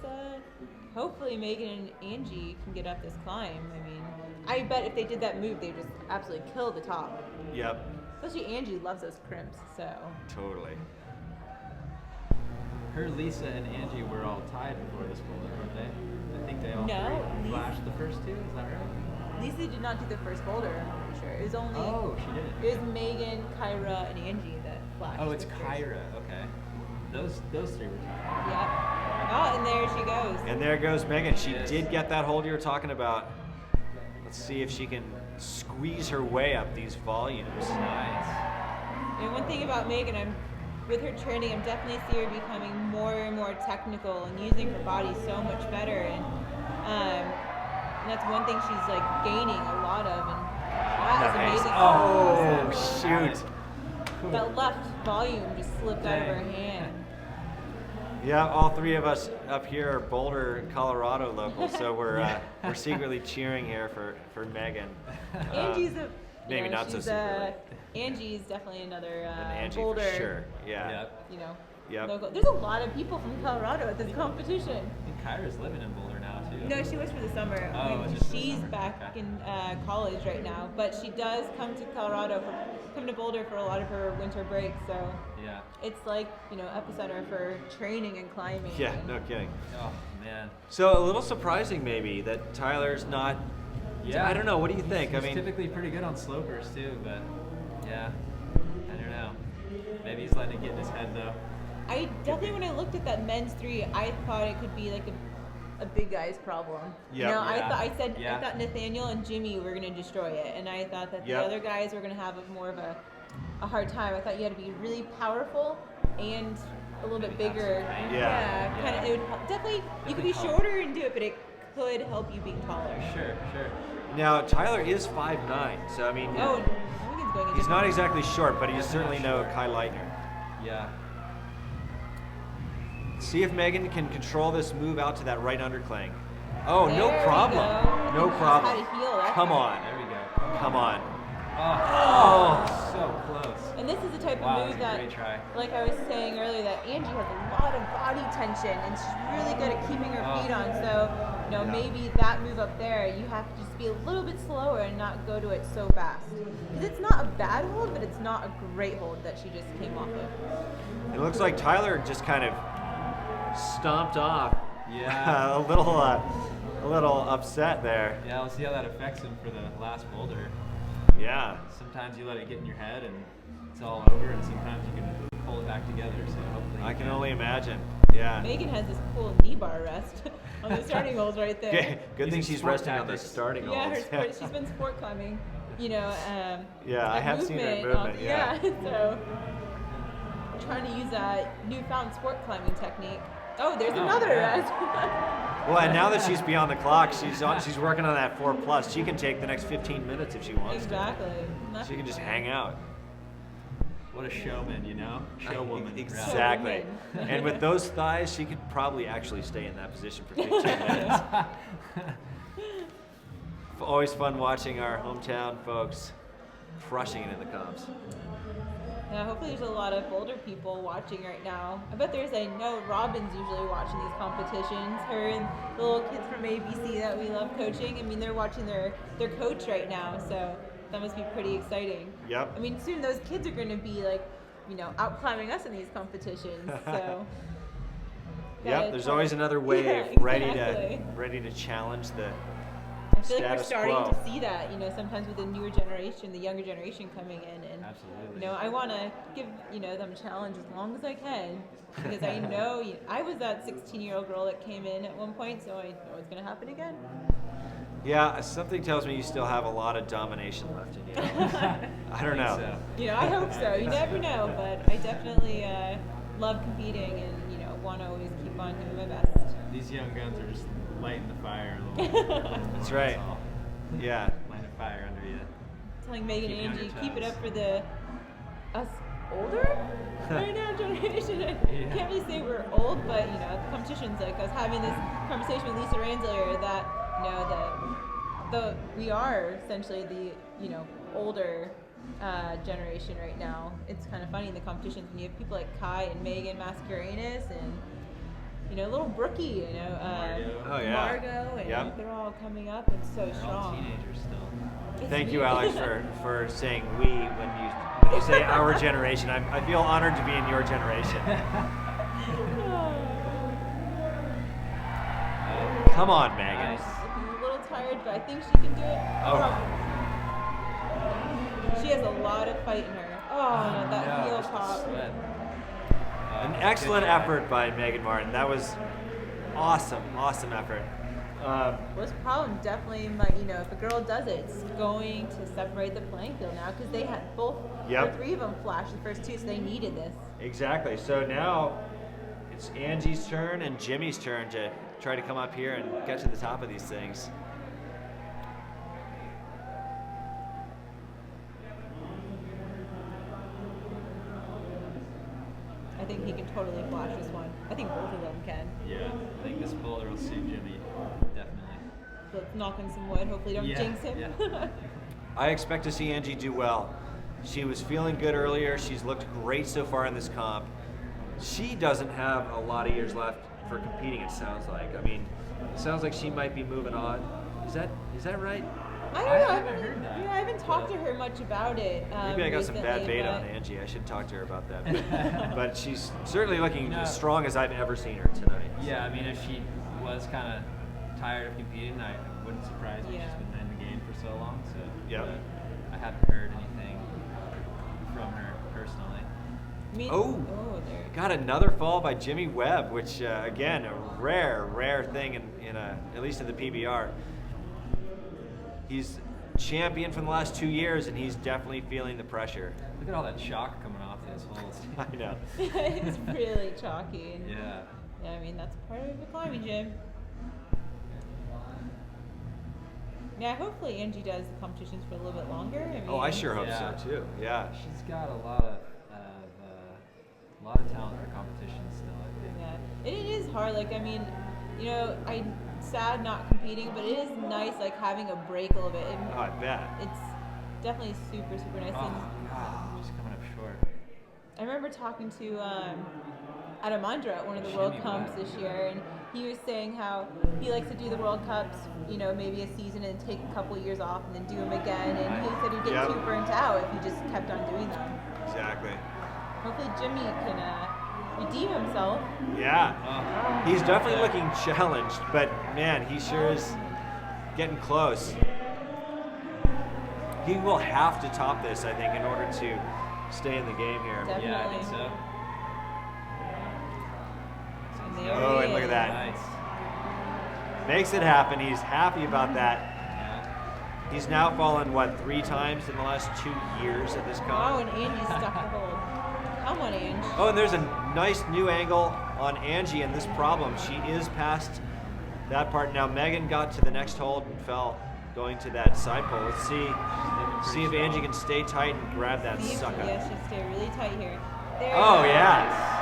hopefully Megan and Angie can get up this climb. I mean, I bet if they did that move, they'd just absolutely kill the top. Yep. Especially Angie loves those crimps. So. Totally. Her, Lisa, and Angie were all tied before this boulder, weren't they? I think they all three flashed the first two. Is that right? Lisa did not do the first boulder, I'm pretty sure. It was only. Oh, she didn't. It was Megan, Kyra, and Angie that flashed. Oh, it's Kyra. Okay. Those three were tied. Yep. Oh, and there she goes. And there goes Megan. She did get that hold you were talking about. Let's see if she can squeeze her way up these volumes. Nice. And one thing about Megan, with her training, I'm definitely see her becoming more and more technical and using her body so much better. And that's one thing she's like gaining a lot of. And that is amazing. Oh, shoot. That left volume just slipped out of her hand. Yeah, all three of us up here are Boulder, Colorado locals, so we're secretly cheering here for Megan. Angie's maybe not so secretly. Angie's definitely another Angie Boulder. For sure. Yeah. Yep. Local. There's a lot of people from Colorado at this competition. I think Kyra's living in Boulder now too. No, she was for the summer. Oh, she's back in college right now, but she does come to come to Boulder for a lot of her winter break. So yeah, it's like epicenter for training and climbing. Yeah, no kidding. Oh man. So a little surprising maybe that Tyler's not. Yeah. I don't know. What do you think? He's typically pretty good on slopers too, but yeah, I don't know. Maybe he's letting it get in his head though. I definitely, when I looked at that men's 3, I thought it could be like a big guy's problem. Yep. I thought Nathaniel and Jimmy were going to destroy it, and I thought that the other guys were going to have more of a hard time. I thought you had to be really powerful and a little bit bigger. Kind of. It would definitely. You could be shorter and do it, but it could help you being taller. Sure. Now Tyler is 5'9", so I mean. He's not exactly short, but he's certainly no Kai Lightner. Yeah. See if Megan can control this move out to that right underclang. Oh, no problem. No problem. Come on. There we go. Come on. Oh, so close. And this is the type of move that, like I was saying earlier, that Angie has a lot of body tension, and she's really good at keeping her feet on. So, maybe that move up there, you have to just be a little bit slower and not go to it so fast. Because it's not a bad hold, but it's not a great hold that she just came off of. It looks like Tyler just kind of stomped off. Yeah. a little upset there. Yeah, we'll see how that affects him for the last boulder. Yeah. Sometimes you let it get in your head and it's all over, and sometimes you can pull it back together. So hopefully. I can only imagine. Yeah. Megan has this cool knee bar rest on the starting holes right there. Good thing she's resting on the starting holes. Yeah, she's been sport climbing. Yeah, I have seen her movement. Yeah. So trying to use that newfound sport climbing technique. Oh, there's another rest. Well, and now that she's beyond the clock, she's working on that 4+. She can take the next 15 minutes if she wants to. She can just hang out. What a showman, you know? Showwoman. Exactly. And with those thighs, she could probably actually stay in that position for 15 minutes. Always fun watching our hometown folks crushing it in the comps. Yeah, hopefully there's a lot of Boulder people watching right now. I bet there's, I know Robin's usually watching these competitions. Her and the little kids from ABC that we love coaching. I mean, they're watching their coach right now, so that must be pretty exciting. Yep. I mean, soon those kids are going to be like, you know, out climbing us in these competitions. So. Yep. There's always another wave ready to challenge the. I feel like we're starting to see that, you know, sometimes with the newer generation, the younger generation coming in, and absolutely, you know, I want to give, you know, them a challenge as long as I can, because I know I was that 16-year-old girl that came in at one point, so I know it's going to happen again. Yeah, something tells me you still have a lot of domination left in you. I don't know. So. You know, I hope so. You never know, but I definitely love competing, and you know, want to always keep on doing my best. These young guns are just lighting the fire a little bit. That's right. Yeah. Lighting a fire under you. Telling Megan and Angie, keep it up for us older right now generation. Can't really say we're old, but you know, competitions, like I was having this conversation with Lisa Rant earlier, that you know we are essentially the, you know, older generation right now. It's kind of funny in the competitions when you have people like Kai and Megan Mascarenas and, you know, little Brookie, you know, Margo, and they're all coming up and so they're strong. All teenagers still. Thank you, Alex, for saying we when you say our generation. I feel honored to be in your generation. Come on, Megan. Looking a little tired, but I think she can do it. She has a lot of fight in her. Oh, that heel pop. An excellent effort by Megan Martin. That was awesome effort. Worst problem, definitely, you know, if a girl does it, it's going to separate the playing field now, because they had both, the three of them flashed the first two, so they needed this. Exactly. So now it's Angie's turn and Jimmy's turn to try to come up here and get to the top of these things. I think he can totally flash this one. I think both of them can. Yeah, I think this boulder will suit Jimmy, definitely. Let's knock on some wood. Hopefully don't jinx him. Yeah. I expect to see Angie do well. She was feeling good earlier. She's looked great so far in this comp. She doesn't have a lot of years left for competing, it sounds like. I mean, it sounds like she might be moving on. Is that right? I don't know. I haven't heard that. Yeah, I haven't talked to her much about it. Maybe I got some bad bait on Angie. I should talk to her about that. But she's certainly looking as strong as I've ever seen her tonight. Yeah, I mean, if she was kind of tired of competing, I wouldn't surprise me. She's been in the game for so long. So I haven't heard anything from her personally. Got another fall by Jimmy Webb, which again, a rare thing in at least in the PBR. He's champion from the last 2 years, and he's definitely feeling the pressure. Look at all that chalk coming off those holes. I know. It's really chalky. And yeah, I mean, that's part of the climbing gym. Yeah, hopefully Angie does the competitions for a little bit longer. I mean, I sure hope so too. Yeah. She's got a lot of talent for competitions still, I think. Yeah, it is hard. Like, I mean, you know, I'm sad not competing, but it is nice, like, having a break a little bit. And I bet. It's definitely super nice. God, just coming up short. I remember talking to Adamandra at one of the World Cups this year, and he was saying how he likes to do the World Cups, you know, maybe a season and take a couple years off and then do them again. And he said he'd get too burnt out if he just kept on doing them. Exactly. Hopefully Jimmy can redeem himself. Yeah. He's definitely looking challenged, but man, he sure is getting close. He will have to top this, I think, in order to stay in the game here. Definitely. Yeah, I think so. And look at that. Nice. Makes it happen. He's happy about that. Yeah. He's now fallen, 3 times in the last 2 years at this comp? Oh, and Angie's stuck the hold. Come on, Angie. Oh, and there's a nice new angle on Angie and this problem. She is past that part. Now, Megan got to the next hold and fell going to that side pole. Let's see if Angie can stay tight and grab that sucker. Yeah, she stay really tight here. There Oh, yeah.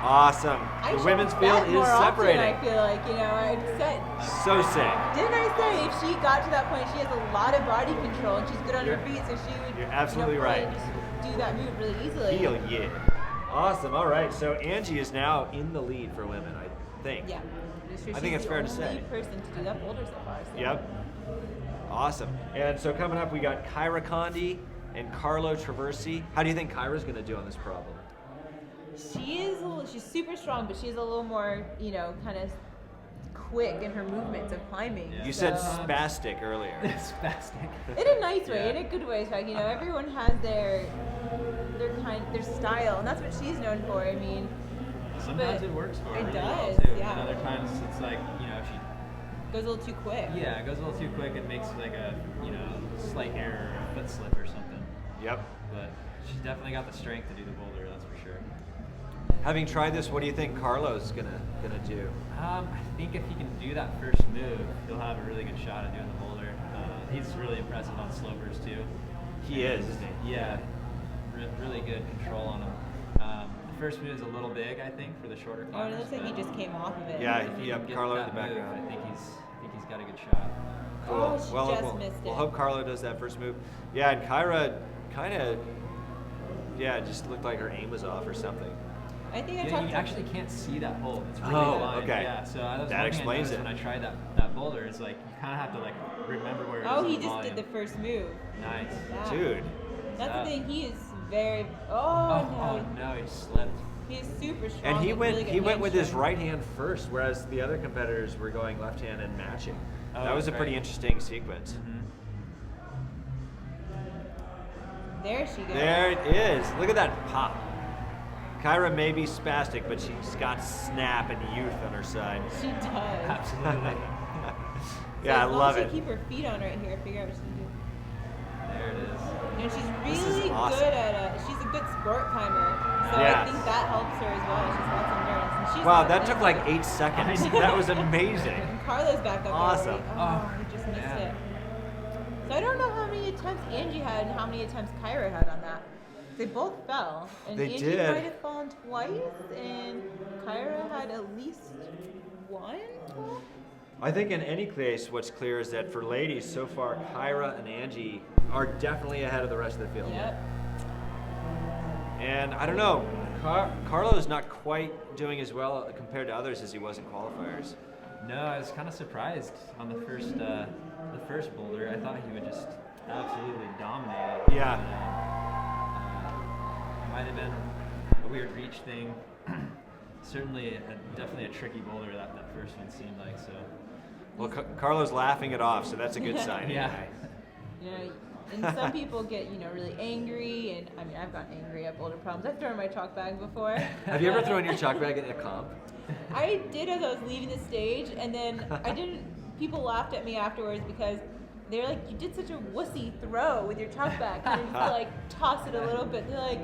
Awesome. The women's field is separating. I feel like, I said. So sick. Didn't I say if she got to that point, she has a lot of body control and she's good on her feet, so she would. You're absolutely right. Just do that move really easily. Heel, yeah. Awesome. All right. So Angie is now in the lead for women, I think. Yeah. I think it's fair to say. She's the only person to do that boulder so far. So. Yep. Awesome. And so coming up, we got Kyra Condi and Carlo Traversi. How do you think Kyra's going to do on this problem? She's super strong, but she's a little more, kind of quick in her movements of climbing. You said spastic earlier. Spastic. In a nice way, in a good way. So, everyone has their style, and that's what she's known for. I mean, sometimes it works for her. It does, well too. yeah. And other times it's like, if she goes a little too quick. Yeah, it goes a little too quick. It makes like a, slight error, a foot slip or something. Yep. But she's definitely got the strength to do the boulder, that's for sure. Having tried this, what do you think Carlo's gonna do? I think if he can do that first move, he'll have a really good shot at doing the boulder. He's really impressive on slopers too. He is, isn't he? Yeah, really good control on him. The first move is a little big, I think, for the shorter climbers. It looks like he just came off of it. Yeah, Carlo in the background. I think he's got a good shot. Cool. Oh, she just missed it. We'll hope Carlo does that first move. Yeah, and Kyra kind of, just looked like her aim was off or something. I think you actually can't see that hole. It's really blind. Okay. Yeah, so I was that explains it. When I tried that boulder, it's like you kind of have to like remember where it is. Oh, he in the just volume. did the first move. Nice. Yeah. Dude. That's the thing. He is very. Oh no, he slipped. He's super strong. And he went really with his right hand first, whereas the other competitors were going left hand and matching. That was a pretty interesting sequence. Mm-hmm. There she goes. There it is. Look at that pop. Kyra may be spastic, but she's got snap and youth on her side. She does. Absolutely. Yeah, I love it. As long as she keep her feet on right here, figure out what she's gonna do. There it is. She's really awesome. good at she's a good sport climber. So I think that helps her as well. She's got some endurance. And she's Wow, that took like 8 seconds. That was amazing. And Carlo's back up Awesome. already. He just missed it. So I don't know how many attempts Angie had and how many attempts Kyra had on that. They both fell. And They Angie did. might have fallen twice, and Kyra had at least one. I think in any case, what's clear is that for ladies, so far, Kyra and Angie are definitely ahead of the rest of the field. Yep. And I don't know, Carlo's not quite doing as well compared to others as he was in qualifiers. No, I was kind of surprised on the first boulder. I thought he would just absolutely dominate it. Yeah. It might have been a weird reach thing. Certainly, definitely a tricky boulder that first one seemed like. So. Well, Carlo's laughing it off, so that's a good sign. Yeah. Anyway. And some people get, really angry, and I mean, I've gotten angry at boulder problems. I've thrown my chalk bag before. Have you ever thrown your chalk bag at a comp? I did as I was leaving the stage, and then people laughed at me afterwards because they're like, you did such a wussy throw with your chalk bag. And just like toss it a little bit. They're like,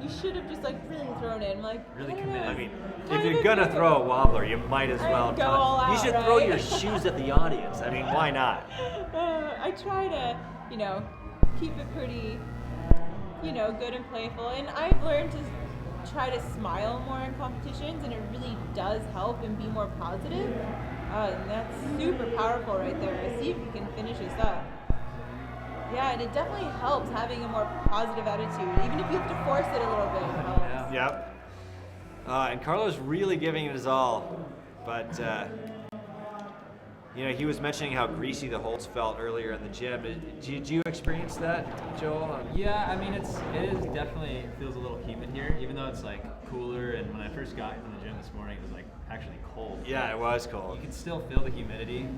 you should have just like really thrown it. I'm like, really committed. I mean, if you're gonna throw a wobbler, you might as well. Go all out, you should right? throw your shoes at the audience. I mean, why not? I try to, keep it pretty, good and playful. And I've learned to try to smile more in competitions, and it really does help and be more positive. And that's super powerful right there. See if you can finish this up. Yeah, and it definitely helps having a more positive attitude. Even if you have to force it a little bit, it helps. Yep. And Carlo's really giving it his all, but he was mentioning how greasy the holds felt earlier in the gym. Did you experience that, Joel? Yeah, I mean it feels a little humid here, even though it's like cooler. And when I first got into the gym this morning, it was like actually cold. Yeah, it was cold. You can still feel the humidity.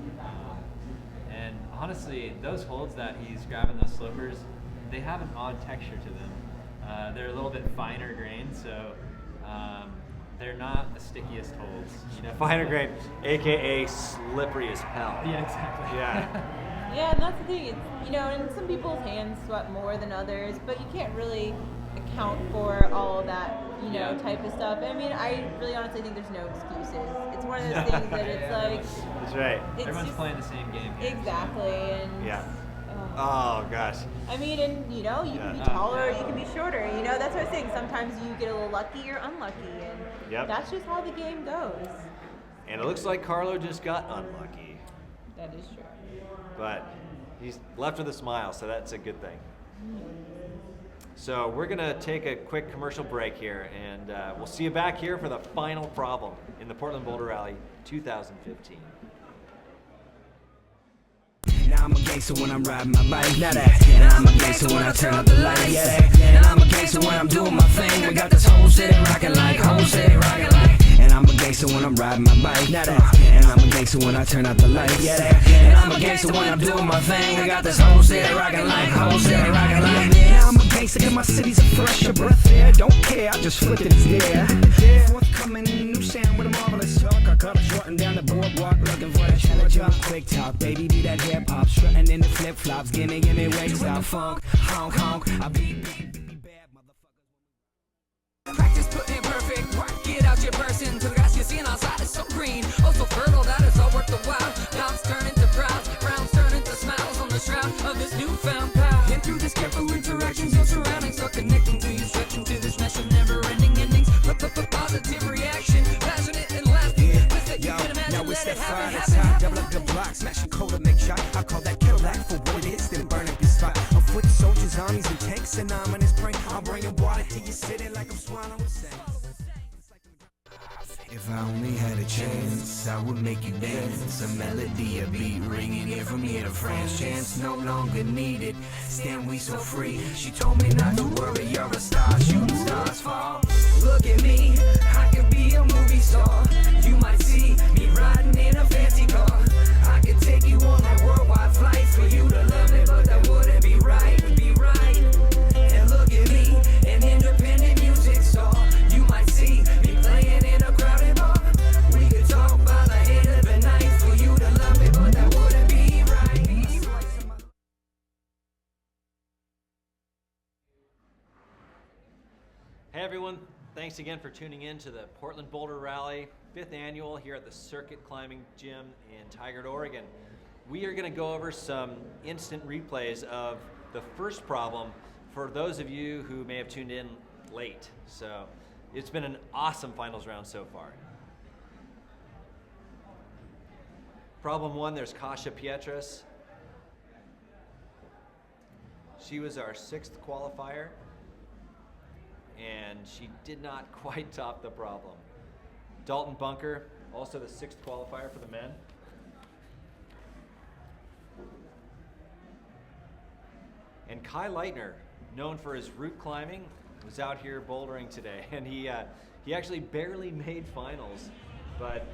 And honestly, those holds that he's grabbing, those slopers, they have an odd texture to them. They're a little bit finer grained, so they're not the stickiest holds. Finer grain, aka slippery as hell. Yeah, exactly. Yeah. Yeah, and that's the thing. It's, and some people's hands sweat more than others, but you can't really account for all of that, you know, Yeah. type of stuff. I mean, I really honestly think there's no excuses. It's one of those things that it's like. That's right. It's Everyone's just- playing the same game here. Exactly, and. Yeah. Oh gosh. I mean, and you know, you can be Yeah. taller, you can be shorter. You know, that's what I was saying. Sometimes you get a little lucky or unlucky, and Yep. that's just how the game goes. And it looks like Carlo just got unlucky, That is true. but he's left with a smile, so that's a good thing. So we're gonna take a quick commercial break here, and we'll see you back here for the final problem in the Portland Boulder Rally 2015. Now I'm a gangster when I'm riding my bike, now that. And I'm a gangster when I turn up the light, yeah that. And I'm a gangster when I'm doing my thing. We got this whole city rocking like, whole city rocking like. And I'm a gangster when I'm riding my bike, now that. And I'm a gangster when I turn out the light, yeah that. And I'm a gangster when I'm doing my thing. We got this whole city rocking like, whole city rocking like. Yeah, I'm a gangster and my city's a fresher breath air. Don't care, I just flipped it, it's there. Forthcoming in new sound with a marvelous talk. I cut it short and down the boardwalk looking for that short quick talk, baby, do that hip hop, strutting in the flip flops, gimme waves out funk, honk honk, I be bad motherfuckers. Practice putting it perfect, work it out your person. To the grass you're seeing outside is so green, oh so fertile that it's all worth the while. Doubts turn into crowds, frowns turn into smiles on the shroud of this newfound power. And through this careful interactions, your surroundings are connecting to you, stretching to this mesh of never-ending endings. Positive reaction, passionate and lasting. Yo, now it's that fire that's hot, double up the block, smashing cola, make shot. I call that Cadillac for what it is, then burn up your spot. On foot soldiers, armies, and tanks, and I'm on this brain. I'll bring your water to your city like I'm swallowing sand. If I only had a chance, I would make you dance. A melody, a beat, ringing here from here to France. Chance no longer needed, stand we so free. She told me not to worry, you're a star, shooting stars fall. Look at me, I could be a movie star. You might see me riding in a fancy car. I could take you on a worldwide flight for you to love me, but that wouldn't be right, And look at me, an independent music star. You might see me playing in a crowded bar. We could talk by the end of the night for you to love me, but that wouldn't be right. Hey everyone, thanks again for tuning in to the Portland Boulder Rally 5th Annual here at the Circuit Climbing Gym in Tigard, Oregon. We are going to go over some instant replays of the first problem for those of you who may have tuned in late. So it's been an awesome finals round so far. Problem 1, there's Kasia Pietras. She was our 6th qualifier, and she did not quite top the problem. Dalton Bunker, also the 6th qualifier for the men. And Kai Lightner, known for his route climbing, was out here bouldering today, and he actually barely made finals, but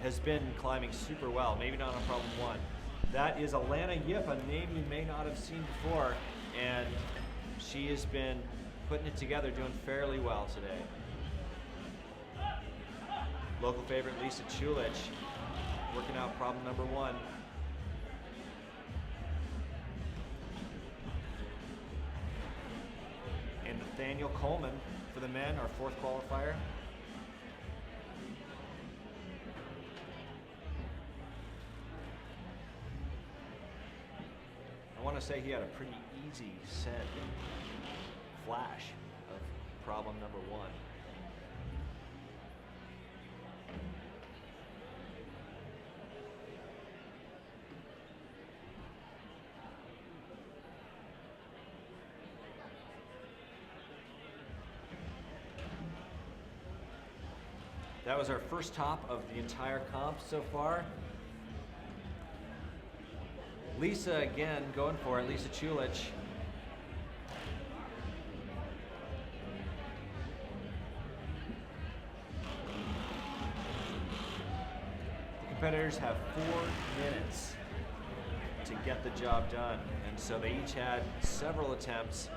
has been climbing super well, maybe not on problem 1. That is Alana Yip, a name you may not have seen before, and she has been putting it together, doing fairly well today. Local favorite Lisa Chulich, working out problem number 1. And Nathaniel Coleman for the men, our 4th qualifier. I want to say he had a pretty easy set flash of problem number 1. That was our first top of the entire comp so far. Lisa again going for it, Lisa Chulich. The competitors have 4 minutes to get the job done, and so they each had several attempts.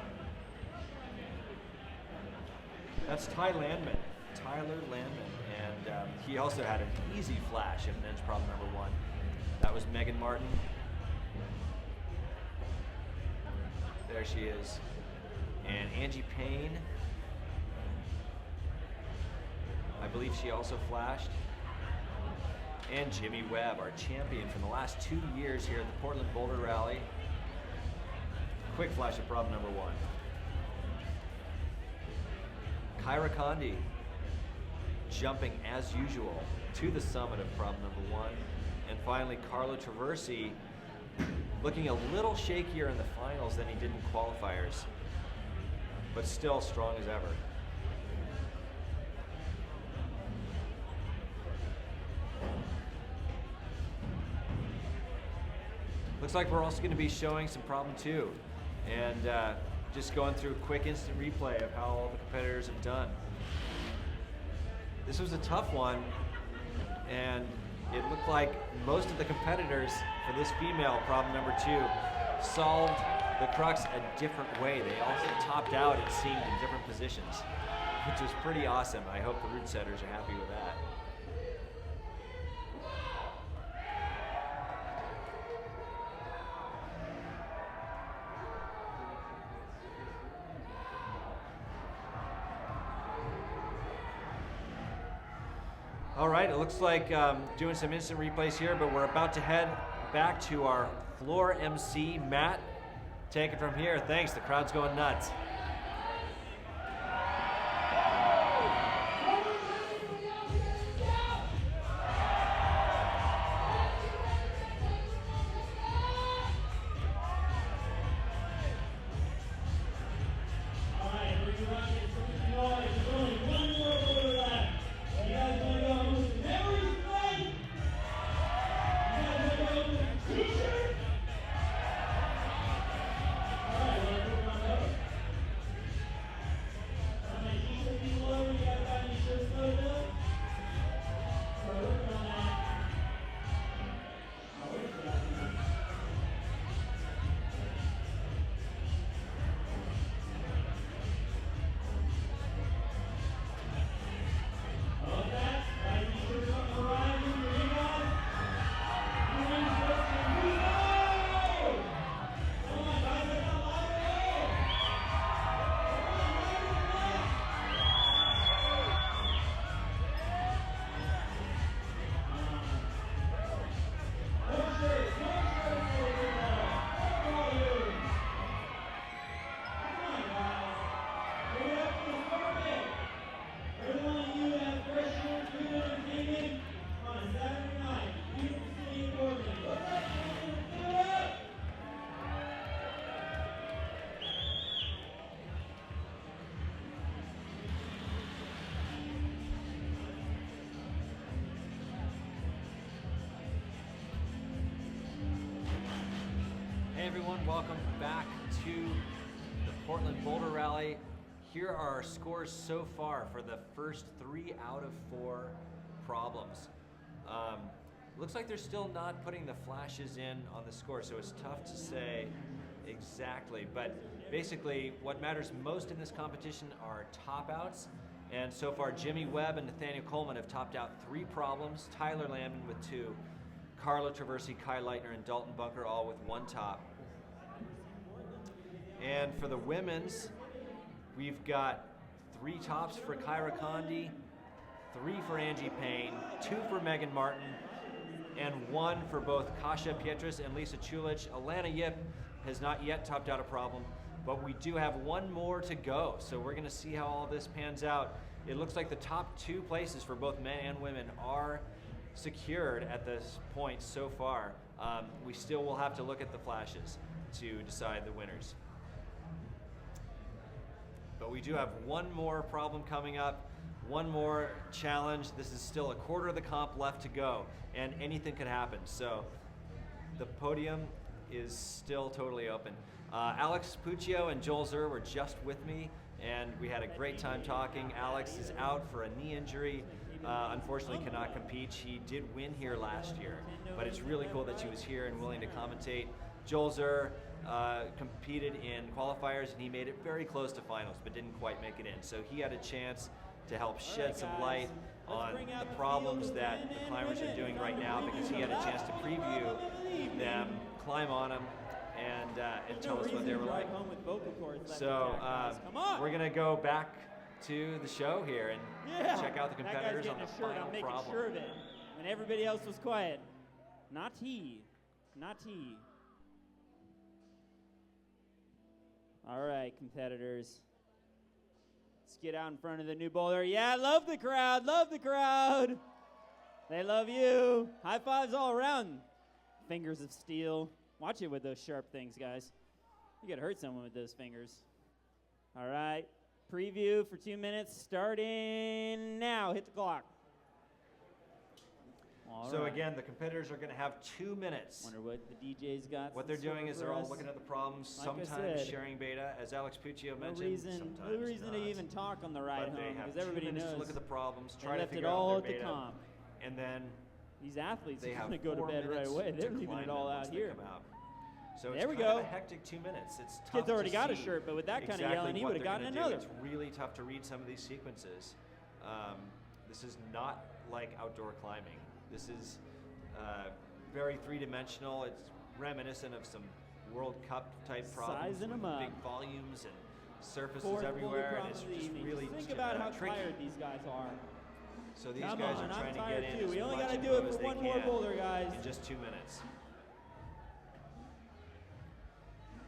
That's Tyler Landman, and he also had an easy flash at men's problem number 1. That was Megan Martin. There she is. And Angie Payne, I believe she also flashed. And Jimmy Webb, our champion from the last 2 years here at the Portland Boulder Rally. Quick flash of problem number 1. Kyra Condi jumping as usual to the summit of problem number 1. And finally, Carlo Traversi looking a little shakier in the finals than he did in qualifiers, but still strong as ever. Looks like we're also going to be showing some problem 2, and just going through a quick instant replay of how all the competitors have done. This was a tough one, and it looked like most of the competitors for this female problem number 2 solved the crux a different way. They also topped out, it seemed, in different positions, which was pretty awesome. I hope the route setters are happy with that. All right, it looks like doing some instant replays here, but we're about to head back to our floor MC, Matt. Take it from here. Thanks, the crowd's going nuts. Welcome back to the Portland Boulder Rally. Here are our scores so far for the first 3 out of 4 problems. Looks like they're still not putting the flashes in on the score, so it's tough to say exactly. But basically, what matters most in this competition are top outs. And so far, Jimmy Webb and Nathaniel Coleman have topped out 3 problems. Tyler Lambden with 2. Carlo Traversi, Kai Lightner, and Dalton Bunker all with 1 top. And for the women's, we've got 3 tops for Kyra Condi, 3 for Angie Payne, 2 for Megan Martin, and 1 for both Kasia Pietras and Lisa Chulich. Alana Yip has not yet topped out a problem, but we do have 1 more to go. So we're gonna see how all this pans out. It looks like the top 2 places for both men and women are secured at this point so far. We still will have to look at the flashes to decide the winners. But we do have 1 more problem coming up, 1 more challenge. This is still a quarter of the comp left to go, and anything could happen. So the podium is still totally open. Alex Puccio and Joel Zur were just with me, and we had a great time talking. Alex is out for a knee injury. Unfortunately cannot compete. She did win here last year, but it's really cool that she was here and willing to commentate. Joel Zur competed in qualifiers, and he made it very close to finals, but didn't quite make it in. So he had a chance to help shed some light on the problems that the climbers are doing right now, because he had a chance to preview them, climb on them, and tell us what they were like. Home with vocal cords left So intact, guys. Come on. we're gonna go back to the show here and check out the competitors on the That guy's getting a shirt. final I'm making problem. sure of it. When everybody else was quiet. Not he. Not he. All right, competitors. Let's get out in front of the new boulder. Yeah, love the crowd. Love the crowd. They love you. High fives all around. Fingers of steel. Watch it with those sharp things, guys. You could hurt someone with those fingers. All right. Preview for 2 minutes starting now. Hit the clock. All So right. again, the competitors are going to have 2 minutes. Wonder what the DJ's got. What they're doing is they're all looking at the problems, Like I sometimes said, sharing beta, as Alex Puccio No mentioned, reason sometimes to not. even talk on the ride But they home have because 2 everybody minutes knows. to look at the problems, They try to left it figure all out at their the beta, comp. and then These athletes they are have going to go to 4 bed right minutes away. to They're leaving climb it all them once out they here. come out. So There it's we kind go. of a hectic 2 minutes. It's tough Kid's already to got a see shirt, but with that kind of exactly yelling, he what would have they're gotten gonna do. another. It's really tough to read some of these sequences. This is not like outdoor climbing. This is very three-dimensional. It's reminiscent of some World Cup type problems Sizing with 'em up. big volumes and surfaces Fourth boulder everywhere, and problem it's of the just evening. really Think about how tricky. tired these guys are. So these Come guys on, are I'm trying to tired get in too. as We only much gotta do info it as for they one more can boulder, guys. in just 2 minutes.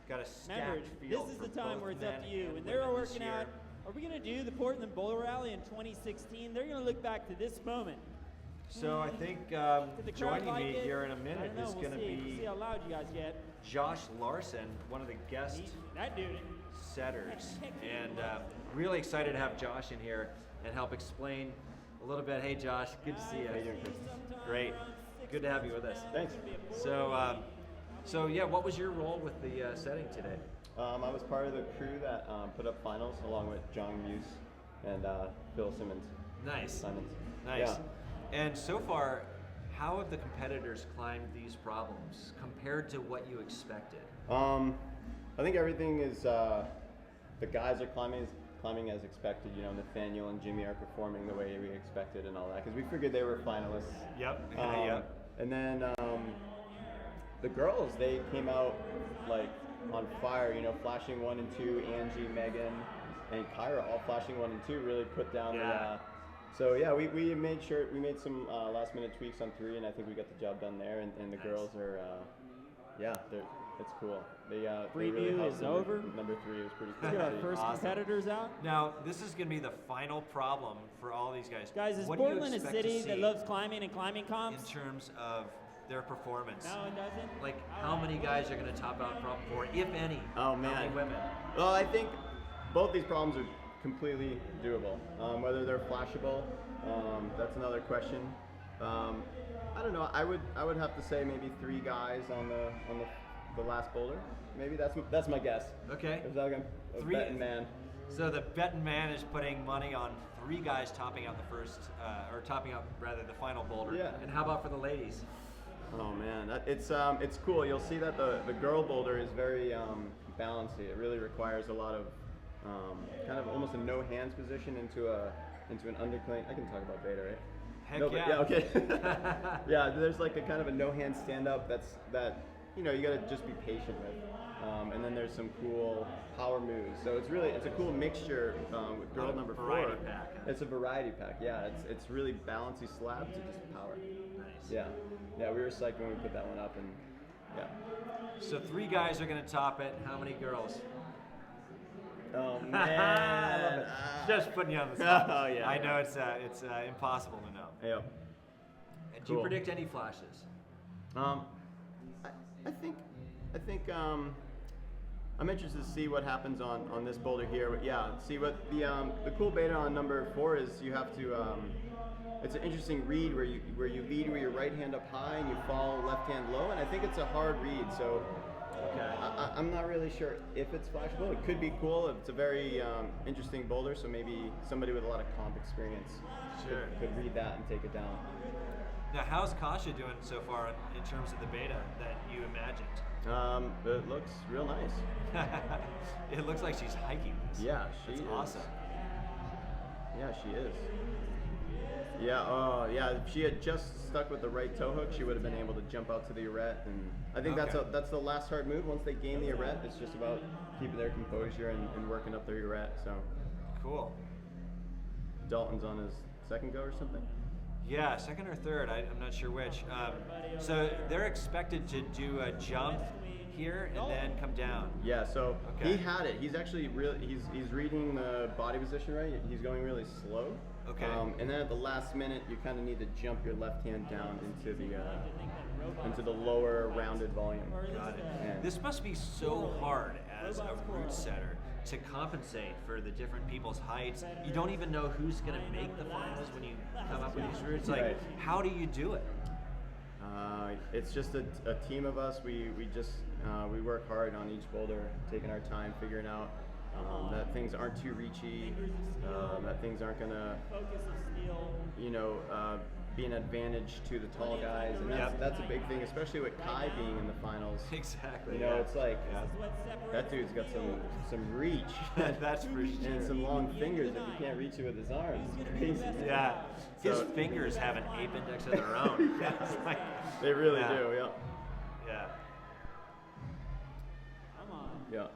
Got a Remember, stacked field this is for the time both where it's up men to you. and When they're women this working year. out, are we going to do the Portland Boulder Rally in 2016? They're going to look back to this moment. So I think Did the crowd joining like me it? here in a I minute don't know. is We'll going to see. be See how loud you guys get. Josh Larson, one of the guest That dude. setters. And really excited to have Josh in here and help explain a little bit. Hey Josh, good to see you. How you doing, Chris? Great. Good to have you with us. Thanks. So yeah, what was your role with the setting today? I was part of the crew that put up finals along with John Muse and Phil Simmons. Nice. Simons. Nice. Yeah. And so far, how have the competitors climbed these problems compared to what you expected? I think everything is, the guys are climbing as expected. You know, Nathaniel and Jimmy are performing the way we expected and all that, because we figured they were finalists. Yep. Yep. And then the girls, they came out like on fire, you know, flashing 1 and 2, Angie, Megan, and Kyra all flashing 1 and 2, really put down so yeah, we made some last minute tweaks on 3, and I think we got the job done there, and the girls are, it's cool. They Preview really helped is over. Number 3 was pretty cool. Look at our first competitors out. Now, this is going to be the final problem for all these guys. Guys, is What do you Portland a expect to city that see loves climbing and climbing comps? in terms of their performance? No, it doesn't. Like, how many guys are going to top out prop 4, if any? Oh man. How many women? Well, I think both these problems are completely doable. Whether they're flashable, that's another question. I don't know. I would have to say maybe 3 guys on the last boulder. Maybe that's my guess. Okay. It's like a 3 betting man. So the betting man is putting money on 3 guys topping out the first, or topping out rather the final boulder. Yeah. And how about for the ladies? Oh man, it's cool. You'll see that the girl boulder is very bouncy. It really requires a lot of kind of almost a no hands position into an undercline. I can talk about beta, right? Heck no, yeah. Yeah, okay. Yeah, there's like a kind of a no hand stand up that you know you got to just be patient with. And then there's some cool power moves. So it's a cool mixture with girl number 4. Variety pack, huh? It's a variety pack. Yeah, it's really bouncy slab to just power. Nice. Yeah, we were psyched when we put that one up, and yeah. So 3 guys are going to top it. How many girls? Oh man! Just putting you on the spot. Oh yeah. I know it's impossible to know. Yep. And do you predict any flashes? I think I'm interested to see what happens on this boulder here. But yeah, see what the cool beta on number 4 is. You have to. It's an interesting read where you lead with your right hand up high and you fall left hand low, and I think it's a hard read. So. Okay. I'm not really sure if it's flashable. It could be cool. It's a very interesting boulder, so maybe somebody with a lot of comp experience could read that and take it down. Now, how's Kasha doing so far in terms of the beta that you imagined? It looks real nice. It looks like she's hiking this. Yeah, she is. Awesome. Yeah, she is. Yeah, yeah. If she had just stuck with the right toe hook, she would have been able to jump out to the arete. And I think that's the last hard move. Once they gain the arete, it's just about keeping their composure and working up their arete. So cool. Dalton's on his second go or something? Yeah, second or third. I'm not sure which. So they're expected to do a jump here and then come down. Yeah, so he had it. He's actually he's reading the body position right. He's going really slow. Okay. And then at the last minute, you kind of need to jump your left hand down into the lower rounded volume. Got it. And This must be so hard as a route setter to compensate for the different people's heights. You don't even know who's going to make the finals when you come up with these routes. Like, Right. how do you do it? It's just a team of us. We work hard on each boulder, taking our time, figuring out that things aren't too reachy, that things aren't gonna, be an advantage to the tall guys, and that's a big thing, especially with Kai being in the finals. Exactly. It's like that dude's got some reach. That's for sure. And some long fingers if he can't reach it with his arms. It's crazy. Yeah. His fingers have an ape index of their own. It's like, they really do. Yeah. Yeah. Come on. Yeah.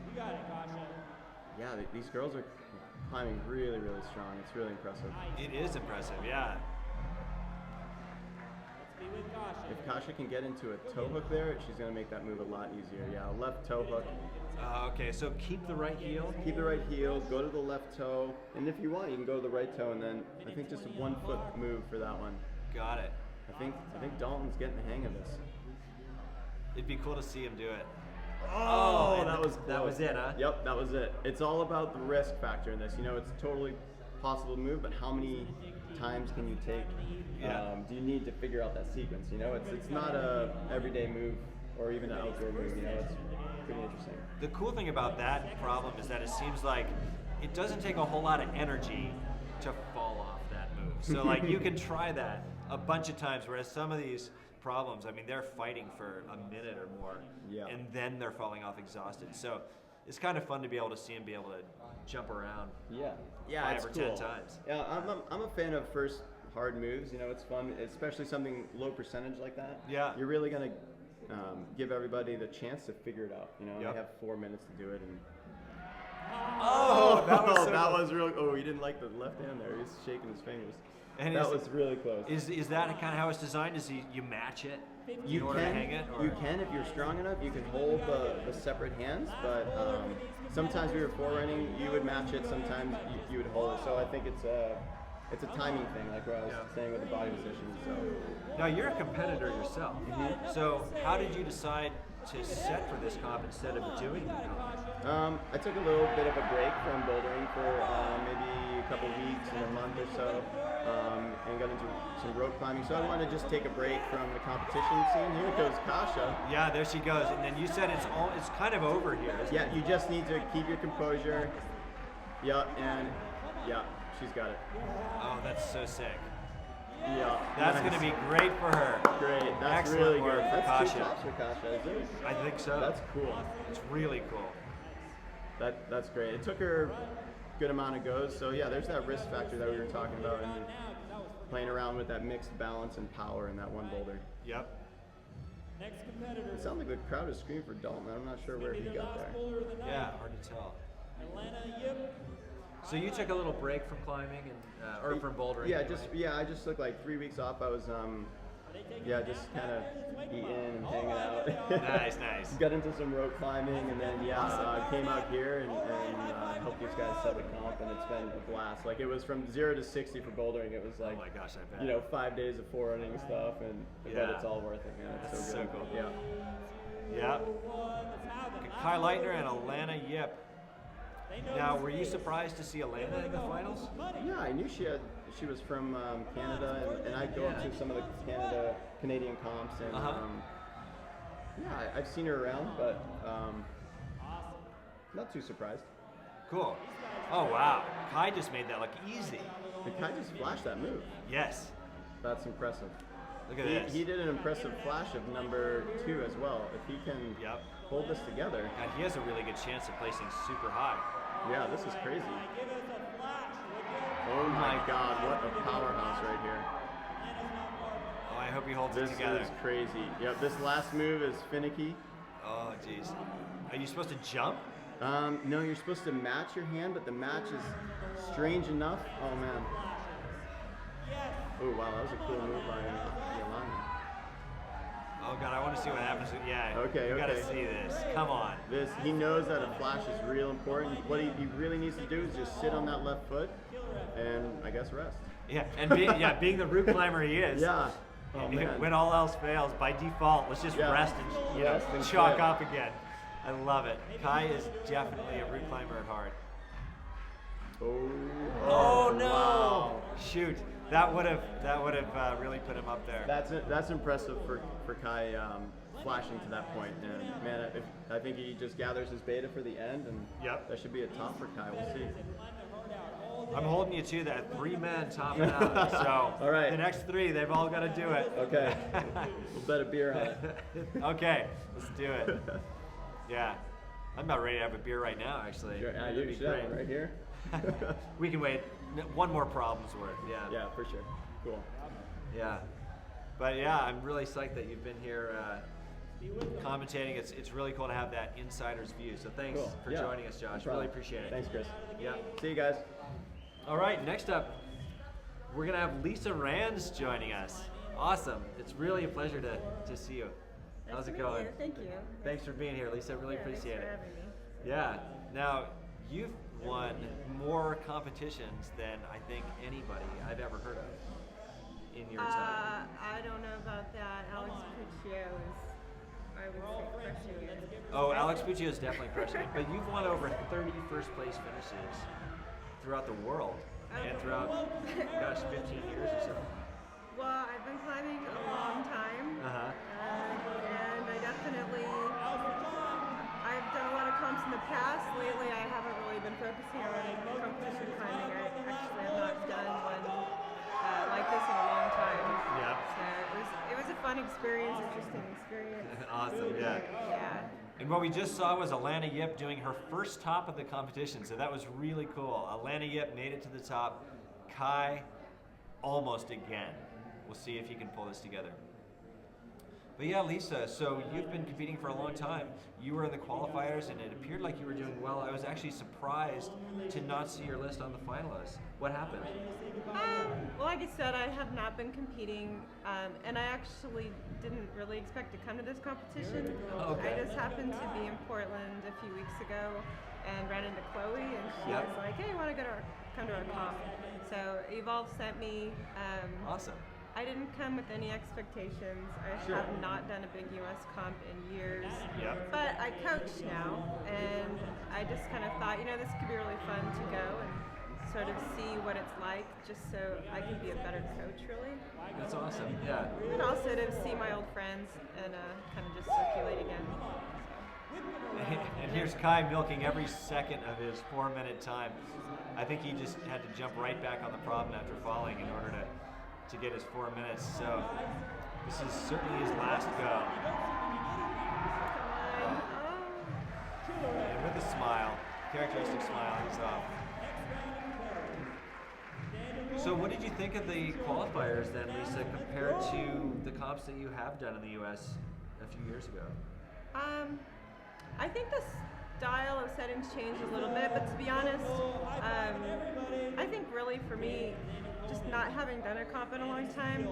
You got it, Kasha. Yeah, these girls are climbing really, really strong. It's really impressive. It is impressive, yeah. Let's be with Kasha. If Kasha can get into a toe hook there, she's going to make that move a lot easier. Yeah, left toe hook. Okay, so keep the right heel. Keep the right heel, go to the left toe, and if you want, you can go to the right toe, and then I think just a 1 foot move for that one. Got it. I think Dalton's getting the hang of this. It'd be cool to see him do it. Oh, that was that was it, huh? Yep, that was it. It's all about the risk factor in this. It's a totally possible move, but how many times can you take? Yeah. Do you need to figure out that sequence? It's not a everyday move or even an outdoor move. It's pretty interesting. The cool thing about that problem is that it seems like it doesn't take a whole lot of energy to fall off that move. So like you can try that a bunch of times, whereas some of these problems, I mean, they're fighting for a minute or more, and then they're falling off exhausted. So it's kind of fun to be able to see them be able to jump around 5 or 10 times. Yeah, I'm a fan of first hard moves. It's fun, especially something low percentage like that. Yeah. You're really going to give everybody the chance to figure it out. They have 4 minutes to do it. And that was real. Oh, he didn't like the left hand there. He's shaking his fingers. And that was really close. Is that kind of how it's designed? Is you match it in order to hang it? Or? You can if you're strong enough. You can hold the separate hands, but sometimes we were forerunning, you would match it. Sometimes you would hold it. So I think it's a timing thing, like what I was saying with the body position. So now you're a competitor yourself. Mm-hmm. So how did you decide to set for this comp instead of doing the comp? I took a little bit of a break from bouldering for maybe a couple weeks and a month or so, and got into some rope climbing. So I wanted to just take a break from the competition scene. Here goes Kasha. Yeah, there she goes. And then you said it's kind of over here. Yeah, you just need to keep your composure. She's got it. Oh, that's so sick. Yeah. That's going to be great for her. Great. That's Excellent really work good. for That's Kasha. 2 tops for Kasha, isn't it? I think so. That's cool. It's really cool. That's great. It took her a good amount of goes. So yeah, there's that risk factor that we were talking about, and playing around with that mixed balance and power in that one boulder. Yep. Next competitor. It sounded like the crowd was screaming for Dalton. I'm not sure where he got there. Yeah, hard to tell. Atlanta, yep. So you took a little break from climbing or from bouldering? I just took like 3 weeks off. I was just kind of eating and hanging out. Nice. Got into some rope climbing, and then came out here and helped these guys set the comp, and it's been a blast. Like it was from 0 to 60 for bouldering. It was like, oh my gosh, I bet. 5 days of forerunning stuff, but it's all worth it, man. It's That's so good. cool. Yeah. Kai Lightner and Alana Yip. Now, were you surprised to see Alana in the finals? Yeah, I knew she was from Canada, and I go up to some of the Canadian comps, and I've seen her around, but not too surprised. Cool. Oh wow, Kai just made that look easy. And Kai just flashed that move. Yes. That's impressive. Look at this. He did an impressive flash of number 2 as well. If he can hold this together. And he has a really good chance of placing super high. Yeah, this is crazy. Give us a flash. Oh my God, what a powerhouse right here. Oh, I hope he holds This it together. is crazy. Yep, this last move is finicky. Oh, jeez. Are you supposed to jump? No, you're supposed to match your hand, but the match is strange enough. Oh, man. Oh, wow, that was a cool move by the alignment. Oh God, I want to see what happens. Yeah. Okay, You gotta okay. see this. Come on. He knows that a flash is real important. What he really needs to do is just sit on that left foot and, I guess, rest. Yeah, and being the root climber he is. Yeah. Oh, man. When all else fails, by default, let's just rest and Rest and chalk quit. up again. I love it. Kai is definitely a root climber at heart. Oh no! Wow. Shoot, that would have really put him up there. That's impressive for Kai flashing to that point. And man, I think he just gathers his beta for the end, and that should be a top for Kai. We'll see. I'm holding you to that 3 men topping out. So all right. The next 3, they've all got to do it. Okay. We'll bet a beer on it. Okay, let's do it. Yeah. I'm about ready to have a beer right now, actually. You should have one right here. We can wait. One more problem's worth. Yeah. Yeah, for sure. Cool. Yeah. But yeah, I'm really psyched that you've been here commentating. It's really cool to have that insider's view. So thanks for joining us, Josh. No problem. Really appreciate it. Thanks, Chris. Yeah. See you guys. All right, next up, we're going to have Lisa Rant joining us. Awesome. It's really a pleasure to see you. How's it going? Thank you. Thanks for being here, Lisa. Really appreciate it. Thanks for having me. Yeah. Now, you've won more competitions than I think anybody I've ever heard of in your time. I don't know about that. Alex Puccio is, I would say, crushing it. Oh, Alex Puccio is definitely crushing it. But you've won over 30 first place finishes throughout the world and throughout, 15 years or so. Well, I've been climbing a long time, and I definitely, I've done a lot of comps in the past. Lately, I haven't really been focusing on competition climbing. I actually have not done one like this in a long time. Yeah. So it was a fun experience, interesting experience. Awesome, yeah. Yeah. And what we just saw was Alana Yip doing her first top of the competition, so that was really cool. Alana Yip made it to the top. Kai almost again. We'll see if you can pull this together. But yeah, Lisa, so you've been competing for a long time. You were in the qualifiers and it appeared like you were doing well. I was actually surprised to not see your list on the finalists. What happened? Well, like I said, I have not been competing, and I actually didn't really expect to come to this competition. Okay. I just happened to be in Portland a few weeks ago and ran into Chloe, and she was like, "Hey, you want to come to our comp?" So Evolve sent me. Awesome. I didn't come with any expectations. I have not done a big U.S. comp in years. But I coach now, and I just kind of thought, this could be really fun to go and sort of see what it's like, just so I can be a better coach, really. That's awesome, yeah. And also to see my old friends and kind of just circulate again. And here's Kai milking every second of his 4-minute time. I think he just had to jump right back on the problem after falling in order to get his 4 minutes. So this is certainly his last go. And with a smile, characteristic smile, he's off. So what did you think of the qualifiers then, Lisa, compared to the comps that you have done in the U.S. a few years ago? I think the style of settings changed a little bit, but to be honest, I think really for me, just not having done a comp in a long time,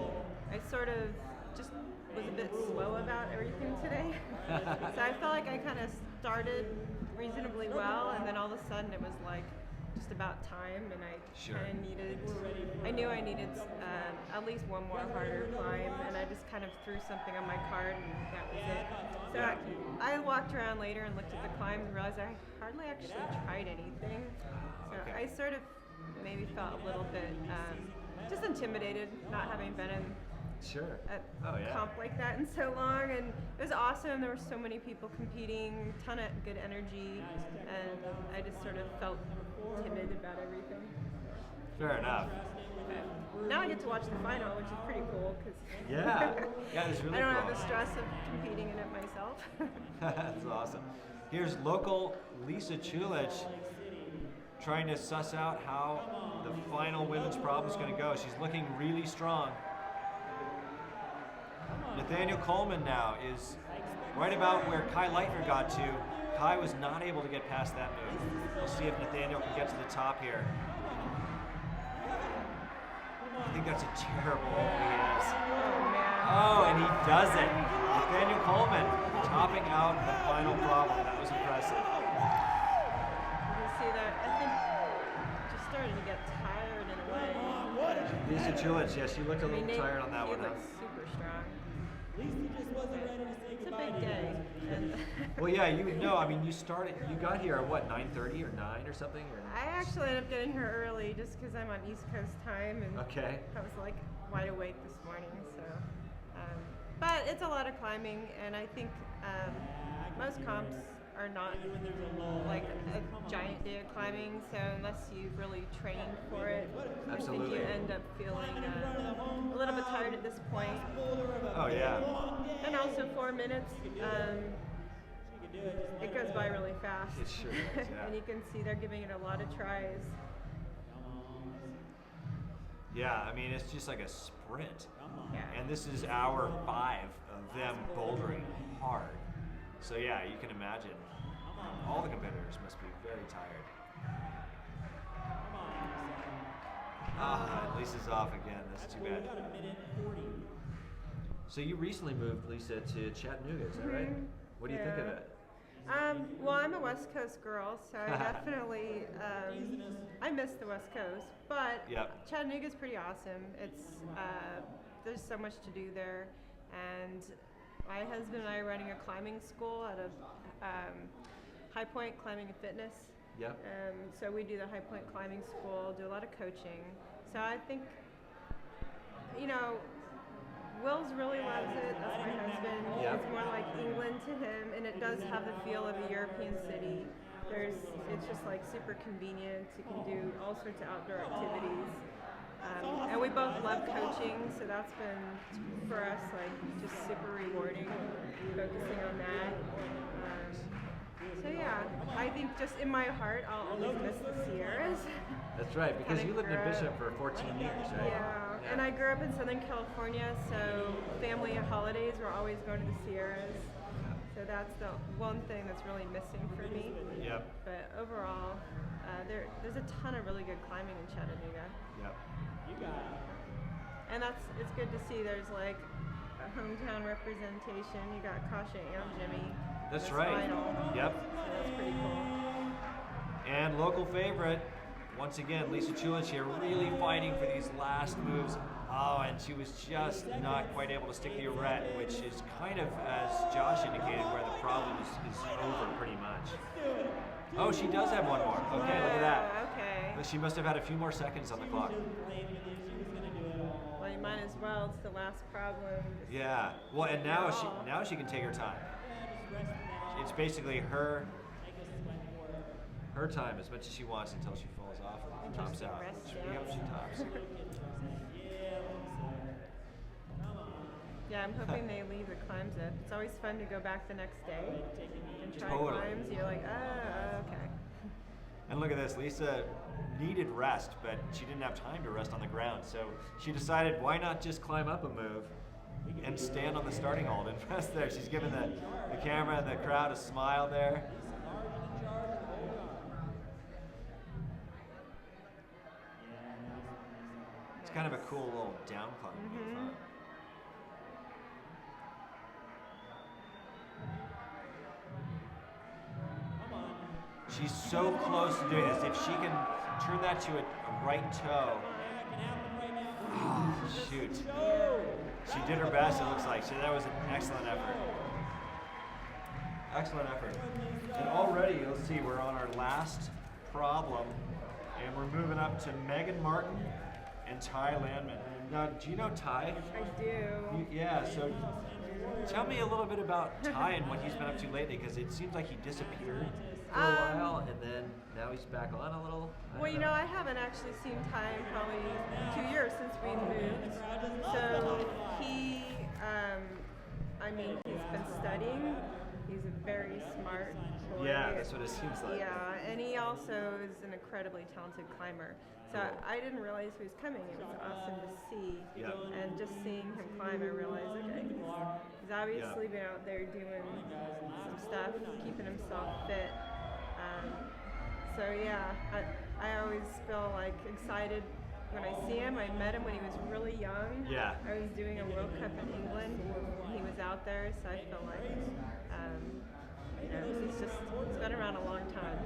I sort of just was a bit slow about everything today. So I felt like I kind of started reasonably well, and then all of a sudden it was like just about time, and I kind of I knew I needed at least one more harder climb, and I just kind of threw something on my card, and that was it. So I walked around later and looked at the climb and realized I hardly actually tried anything. So I sort of maybe felt a little bit just intimidated, not having been in a comp like that in so long, and it was awesome. There were so many people competing, ton of good energy, and I just sort of felt timid about everything. Fair enough. Now I get to watch the final, which is pretty cool because it's really I don't cool. have the stress of competing in it myself. That's awesome. Here's local Lisa Chulich trying to suss out how the final women's problem is going to go. She's looking really strong. Nathaniel Coleman now is right about where Kai Lightner got to. Kai was not able to get past that move. We'll see if Nathaniel can get to the top here. I think that's a terrible hold he has. Oh, and he does it. Nathaniel Coleman topping out the final problem. That was impressive. You can see that, I think, just starting to get tired in a way. Lisa Rant, yeah, she looked a little tired on that one. He looks super strong. It's a big day. Well, yeah, you know, I mean, you got here at what, 9:30 or 9 or something? Or? I actually ended up getting here early just because I'm on East Coast time, and okay. I was like wide awake this morning. So, but it's a lot of climbing, and I think most comps are not like a giant day of climbing. So unless you've really trained for it, I think you end up feeling a little bit tired at this point. Oh yeah. And also 4 minutes. It goes by really fast. It sure does, yeah. And you can see they're giving it a lot of tries. Yeah, I mean, it's just like a sprint. Yeah. And this is hour 5 of them bouldering hard. So yeah, you can imagine. All the competitors must be very tired. Ah, Lisa's off again. That's too bad. So you recently moved, Lisa, to Chattanooga, is that right? What do you think of it? Well, I'm a West Coast girl, so I definitely I miss the West Coast. But Chattanooga's pretty awesome. It's there's so much to do there, and my husband and I are running a climbing school out of High Point Climbing and Fitness. Yep. So we do the High Point Climbing School, do a lot of coaching. So I think, you know, Will's really loves it. That's my husband. Yep. It's more like England to him, and it does have the feel of a European city. It's just like super convenient. You can do all sorts of outdoor activities. And we both love coaching, so that's been, for us, like just super rewarding, focusing on that. So yeah, I think just in my heart, I'll always miss the Sierras. That's right, because you lived in Bishop for 14 years, right? Yeah, and I grew up in Southern California, so family holidays were always going to the Sierras. So that's the one thing that's really missing for me. Yep. But overall, there's a ton of really good climbing in Chattanooga. Yep. You got it. And it's good to see there's like a hometown representation. You got Kasha and Jimmy. That's right. Final. Yep. So that's pretty cool. And local favorite, once again, Lisa Rant here, really fighting for these last moves. Oh, and she was just not quite able to stick the arete, which is kind of, as Josh indicated, where the problem is over pretty much. Oh, she does have one more. Okay, look at that. Okay. But she must have had a few more seconds on the clock. Well, you might as well. It's the last problem. Yeah. Well, and now she can take her time. It's basically her time as much as she wants until she falls off and tops out. Yep, she tops. Yeah, I'm hoping they leave the climbs up. It's always fun to go back the next day and try climbs. You're like, okay. And look at this, Lisa needed rest, but she didn't have time to rest on the ground. So she decided, why not just climb up a move and stand on the starting hold and rest there. She's giving the camera and the crowd a smile there. It's kind of a cool little down climb move, huh? She's so close to doing this. If she can turn that to a right toe. Oh, shoot. She did her best, it looks like. So that was an excellent effort. Excellent effort. And already, you'll see, we're on our last problem. And we're moving up to Megan Martin and Ty Landman. Now, do you know Ty? I do. Yeah, so tell me a little bit about Ty and what he's been up to lately, because it seems like he disappeared for a while, and then now he's back on a little. Well, you know, I haven't actually seen Ty in probably 2 years since we moved. So he, he's been studying. He's a very smart boy. Yeah, that's what it seems like. Yeah, and he also is an incredibly talented climber. So I didn't realize he was coming. It was awesome to see. Yeah. And just seeing him climb, I realized, okay, he's obviously been out there doing some stuff, keeping himself fit. So yeah, I always feel like excited when I see him. I met him when he was really young. Yeah. I was doing a World Cup in England when he was out there, so I feel like, he's been around a long time.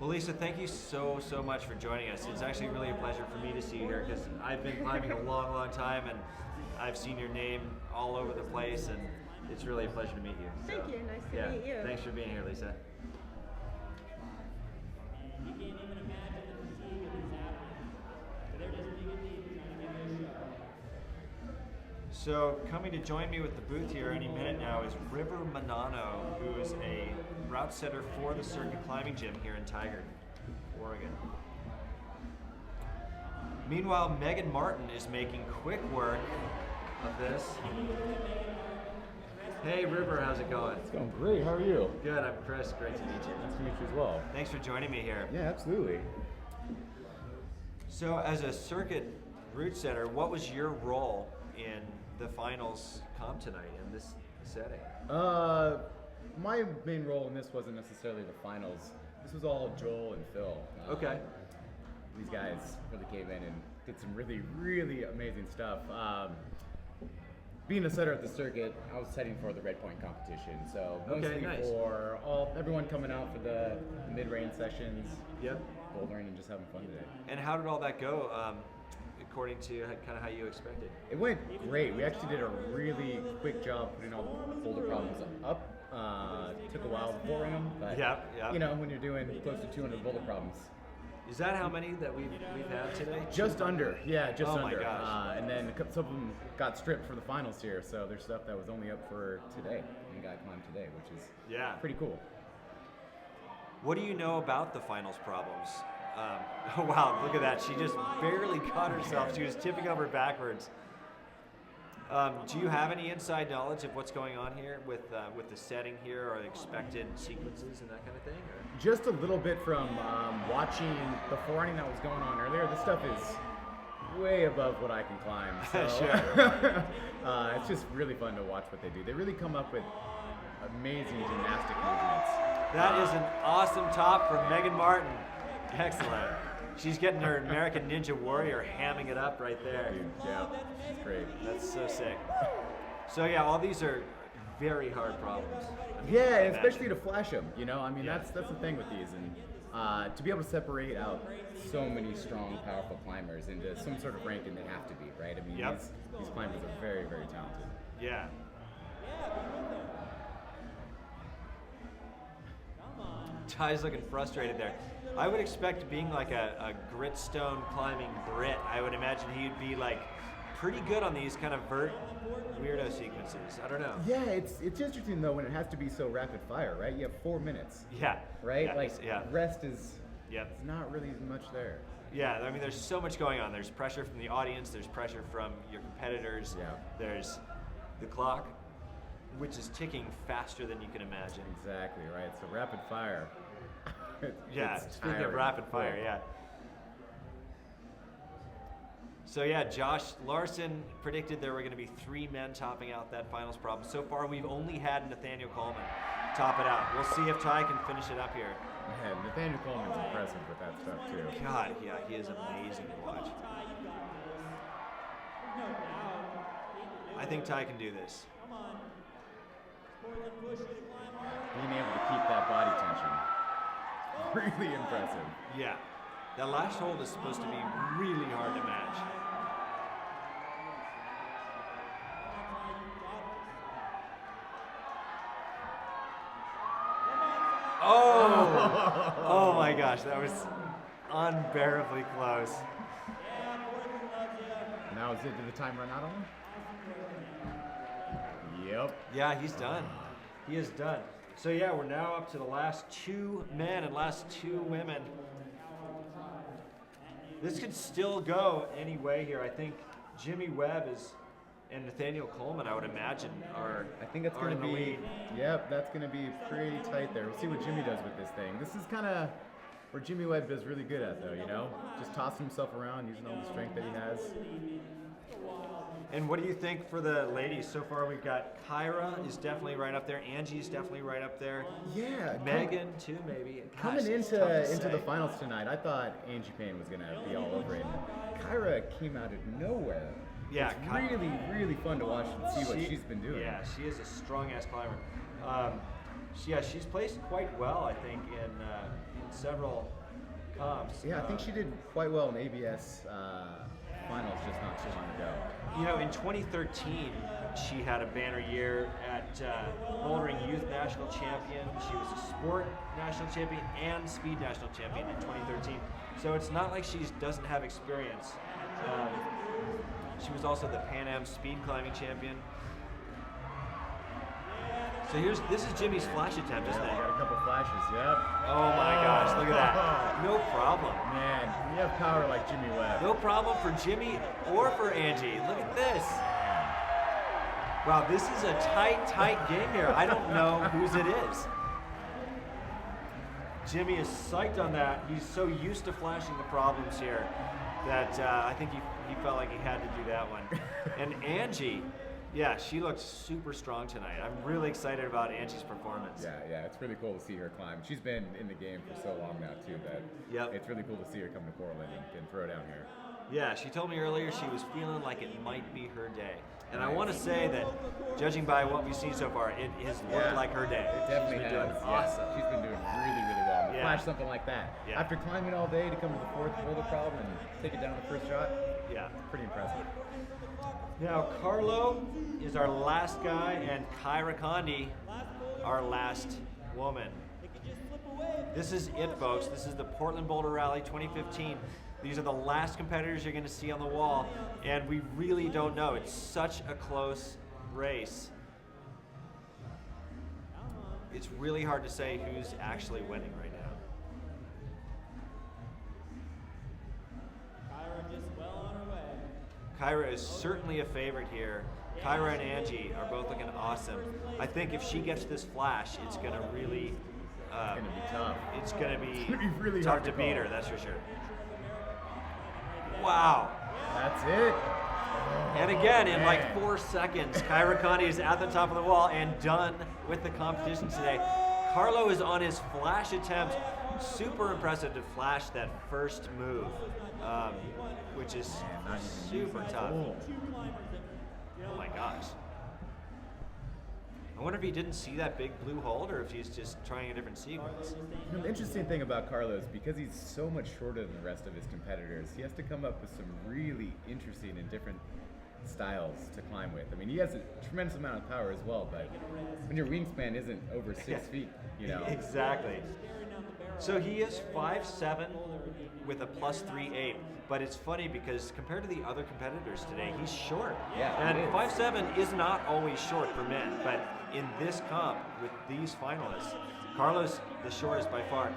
Well, Lisa, thank you so much for joining us. It's actually really a pleasure for me to see you here because I've been climbing a long time, and I've seen your name all over the place, and it's really a pleasure to meet you. Thank you. Nice to meet you. Thanks for being here, Lisa. You can't even imagine the fatigue of these athletes. They're just digging deep trying to give it a show. So coming to join me with the booth here any minute now is River Manano, who is a route setter for the Circuit Climbing Gym here in Tigard, Oregon. Meanwhile, Megan Martin is making quick work of this. Hey River, how's it going? It's going great, how are you? Good, I'm Chris, great to meet you. Nice to meet you as well. Thanks for joining me here. Yeah, absolutely. So as a circuit route setter, what was your role in the finals comp tonight in this setting? My main role in this wasn't necessarily the finals. This was all Joel and Phil. Okay. These guys really came in and did some really amazing stuff. Being a setter at the circuit, I was setting for the red point competition. So mostly for everyone coming out for the mid-range sessions, bouldering and just having fun today. And how did all that go? According to kind of how you expected? It went great. We actually did a really quick job putting all the boulder problems up. Took a while before them, but you know, when you're doing close to 200 boulder problems. Is that how many that we've had today? Just under, just under. Oh my gosh. And then some of them got stripped for the finals here, so there's stuff that was only up for today and got climbed today, which is pretty cool. What do you know about the finals problems? Oh wow, look at that. She just barely caught herself. She was tipping over backwards. Do you have any inside knowledge of what's going on here with the setting here or expected sequences and that kind of thing? Or? Just a little bit from watching the forerunning that was going on earlier. This stuff is way above what I can climb. So. It's just really fun to watch what they do. They really come up with amazing gymnastic movements. That is an awesome top from Megan Martin. Excellent. She's getting her American Ninja Warrior hamming it up right there. Dude, yeah, she's great. That's so sick. So yeah, all these are very hard problems. Yeah, especially to flash them. You know, I mean, that's the thing with these, and to be able to separate out so many strong, powerful climbers into some sort of ranking they have to be, right? I mean, these climbers are very talented. Yeah. Ty's looking frustrated there. I would expect being like a gritstone climbing Brit, I would imagine he'd be like pretty good on these kind of weirdo sequences. I don't know. Yeah, it's interesting though when it has to be so rapid fire, right? You have 4 minutes. Yeah. Right? Rest is it's not really much there. Yeah, I mean there's so much going on. There's pressure from the audience, there's pressure from your competitors, there's the clock, which is ticking faster than you can imagine. Exactly, right. So rapid fire. Speaking of rapid fire, yeah. So yeah, Josh Larson predicted there were going to be 3 men topping out that finals problem. So far, we've only had Nathaniel Coleman top it out. We'll see if Ty can finish it up here. Man, Nathaniel Coleman's impressive with that stuff too. God, yeah, he is amazing to watch. I think Ty can do this. Being able to keep that body tension. Really impressive. Yeah. That last hold is supposed to be really hard to match. Oh my gosh, that was unbearably close. Now is it, did the time run out on him? Yep. Yeah, he's done. He is done. So yeah, we're now up to the last 2 men and last 2 women. This could still go any way here. I think Jimmy Webb and Nathaniel Coleman, I would imagine, I think that's are going to in the be, lead. yep, that's going to be pretty tight there. We'll see what Jimmy does with this thing. This is kind of where Jimmy Webb does really good at, though, you know? Just tossing himself around, using all the strength that he has. And what do you think for the ladies? So far we've got Kyra is definitely right up there. Angie's definitely right up there. Yeah. Megan too, maybe. Gosh, Coming it's tough to into say. the finals tonight, I thought Angie Payne was going to be all over it. Kyra came out of nowhere. Yeah, it's really, really fun to watch and see what she's been doing. Yeah, she is a strong-ass climber. She's placed quite well, I think, in several comps. Yeah, I think she did quite well in ABS finals just not too long ago. You know, in 2013, she had a banner year at Bouldering Youth National Champion. She was a Sport National Champion and Speed National Champion in 2013. So it's not like she doesn't have experience. She was also the Pan Am Speed Climbing Champion. So this is Jimmy's flash attempt, isn't it? Got a couple flashes, yep. Oh my gosh, look at that. No problem. Man, when you have power like Jimmy Webb. No problem for Jimmy or for Angie. Look at this. Wow, this is a tight game here. I don't know whose it is. Jimmy is psyched on that. He's so used to flashing the problems here that I think he felt like he had to do that one. And Angie, yeah, she looks super strong tonight. I'm really excited about Angie's performance. Yeah, it's really cool to see her climb. She's been in the game for so long now, too, that it's really cool to see her come to Portland and throw down here. Yeah, she told me earlier she was feeling like it might be her day. And I want to say that, judging by what we've seen so far, it has looked like her day. It definitely She's been has. doing awesome. She's been doing really, really well. To Yeah. flash something like that. Yeah. After climbing all day to come to the fourth boulder problem and take it down the first shot, yeah, pretty impressive. Now, Carlo is our last guy, and Kyra Condi, our last woman. This is it, folks. This is the Portland Boulder Rally 2015. These are the last competitors you're going to see on the wall, and we really don't know. It's such a close race. It's really hard to say who's actually winning right now. Kyra just well on her way. Kyra is certainly a favorite here. Kyra and Angie are both looking awesome. I think if she gets this flash, it's going to really... it's going to be tough. It's going to be really tough hard to to beat call. her, that's for sure. Wow. That's it. And again, in like 4 seconds, Kyra Condi is at the top of the wall and done with the competition today. Carlo is on his flash attempt. Super impressive to flash that first move, which is super tough. Oh my gosh. I wonder if he didn't see that big blue hold or if he's just trying a different sequence. You know, the interesting thing about Carlos, because he's so much shorter than the rest of his competitors, he has to come up with some really interesting and different styles to climb with. I mean, he has a tremendous amount of power as well, but when your wingspan isn't over 6 feet, you know. Exactly. So he is 5'7" with a +3.8, but it's funny because compared to the other competitors today, he's short. Yeah, and it is. 5'7" is not always short for men, but in this comp with these finalists, Carlos the shortest by far,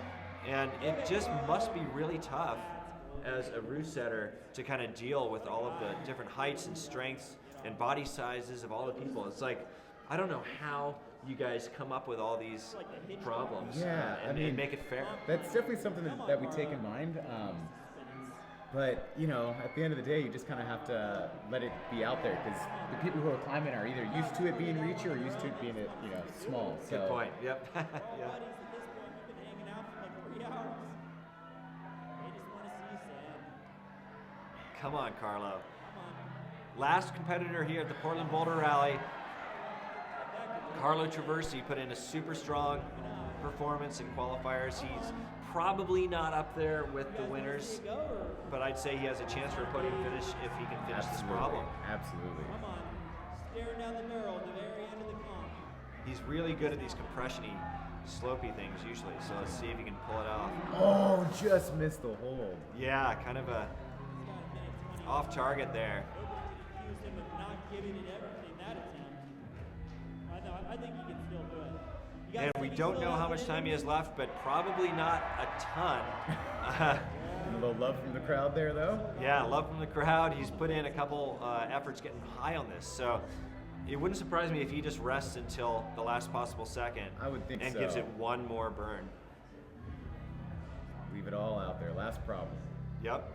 and it just must be really tough as a route setter to kind of deal with all of the different heights and strengths and body sizes of all the people. It's like, I don't know how you guys come up with all these problems and make it fair. That's definitely something that we take in mind. But, you know, at the end of the day, you just kind of have to let it be out there because the people who are climbing are either used to it being reachy or used to it being, small. So. Good point. Yep. Yep. Come on, Carlo. Last competitor here at the Portland Boulder Rally. Carlo Traversi put in a super strong performance in qualifiers. He's probably not up there with the winners, but I'd say he has a chance for a podium finish if he can finish this problem. Absolutely. Come on, staring down the barrel at the very end of the comp. He's really good at these compression-y, slopey things usually, so let's see if he can pull it off. Oh, just missed the hold. Yeah, kind of a off target there. Accused him of not giving it everything that attempt. I think he can still do it. And we don't know how much time he has left, but probably not a ton. a little love from the crowd there, though. Yeah, love from the crowd. He's put in a couple efforts getting high on this, so it wouldn't surprise me if he just rests until the last possible second. I would think and so. gives it one more burn. Leave it all out there. Last problem. Yep.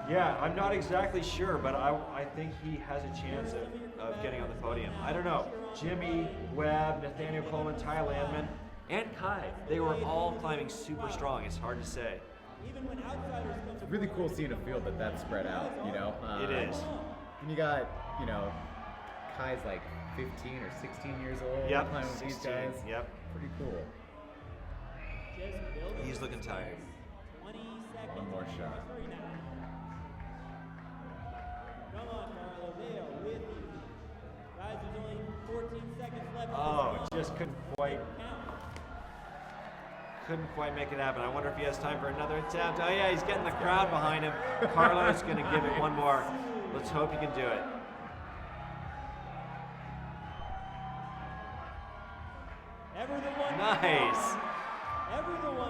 Yeah, I'm not exactly sure, but I think he has a chance of getting on the podium. I don't know. Jimmy, Webb, Nathaniel Coleman, Ty Landman, and Kai, they were all climbing super strong. It's hard to say. It's really cool seeing a field that's spread out, you know? It is. And you got, you know, Kai's like 15 or 16 years old. Yep, climbing with these 16, guys. yep. Pretty cool. He's looking tired. One more shot. Come on, Carlo, they are with you. Guys, there's only 14 seconds left. Oh, just couldn't quite make it happen. I wonder if he has time for another attempt. Oh yeah, he's getting the crowd behind him. Carlo's going to give it one more. Let's hope he can do it. Nice.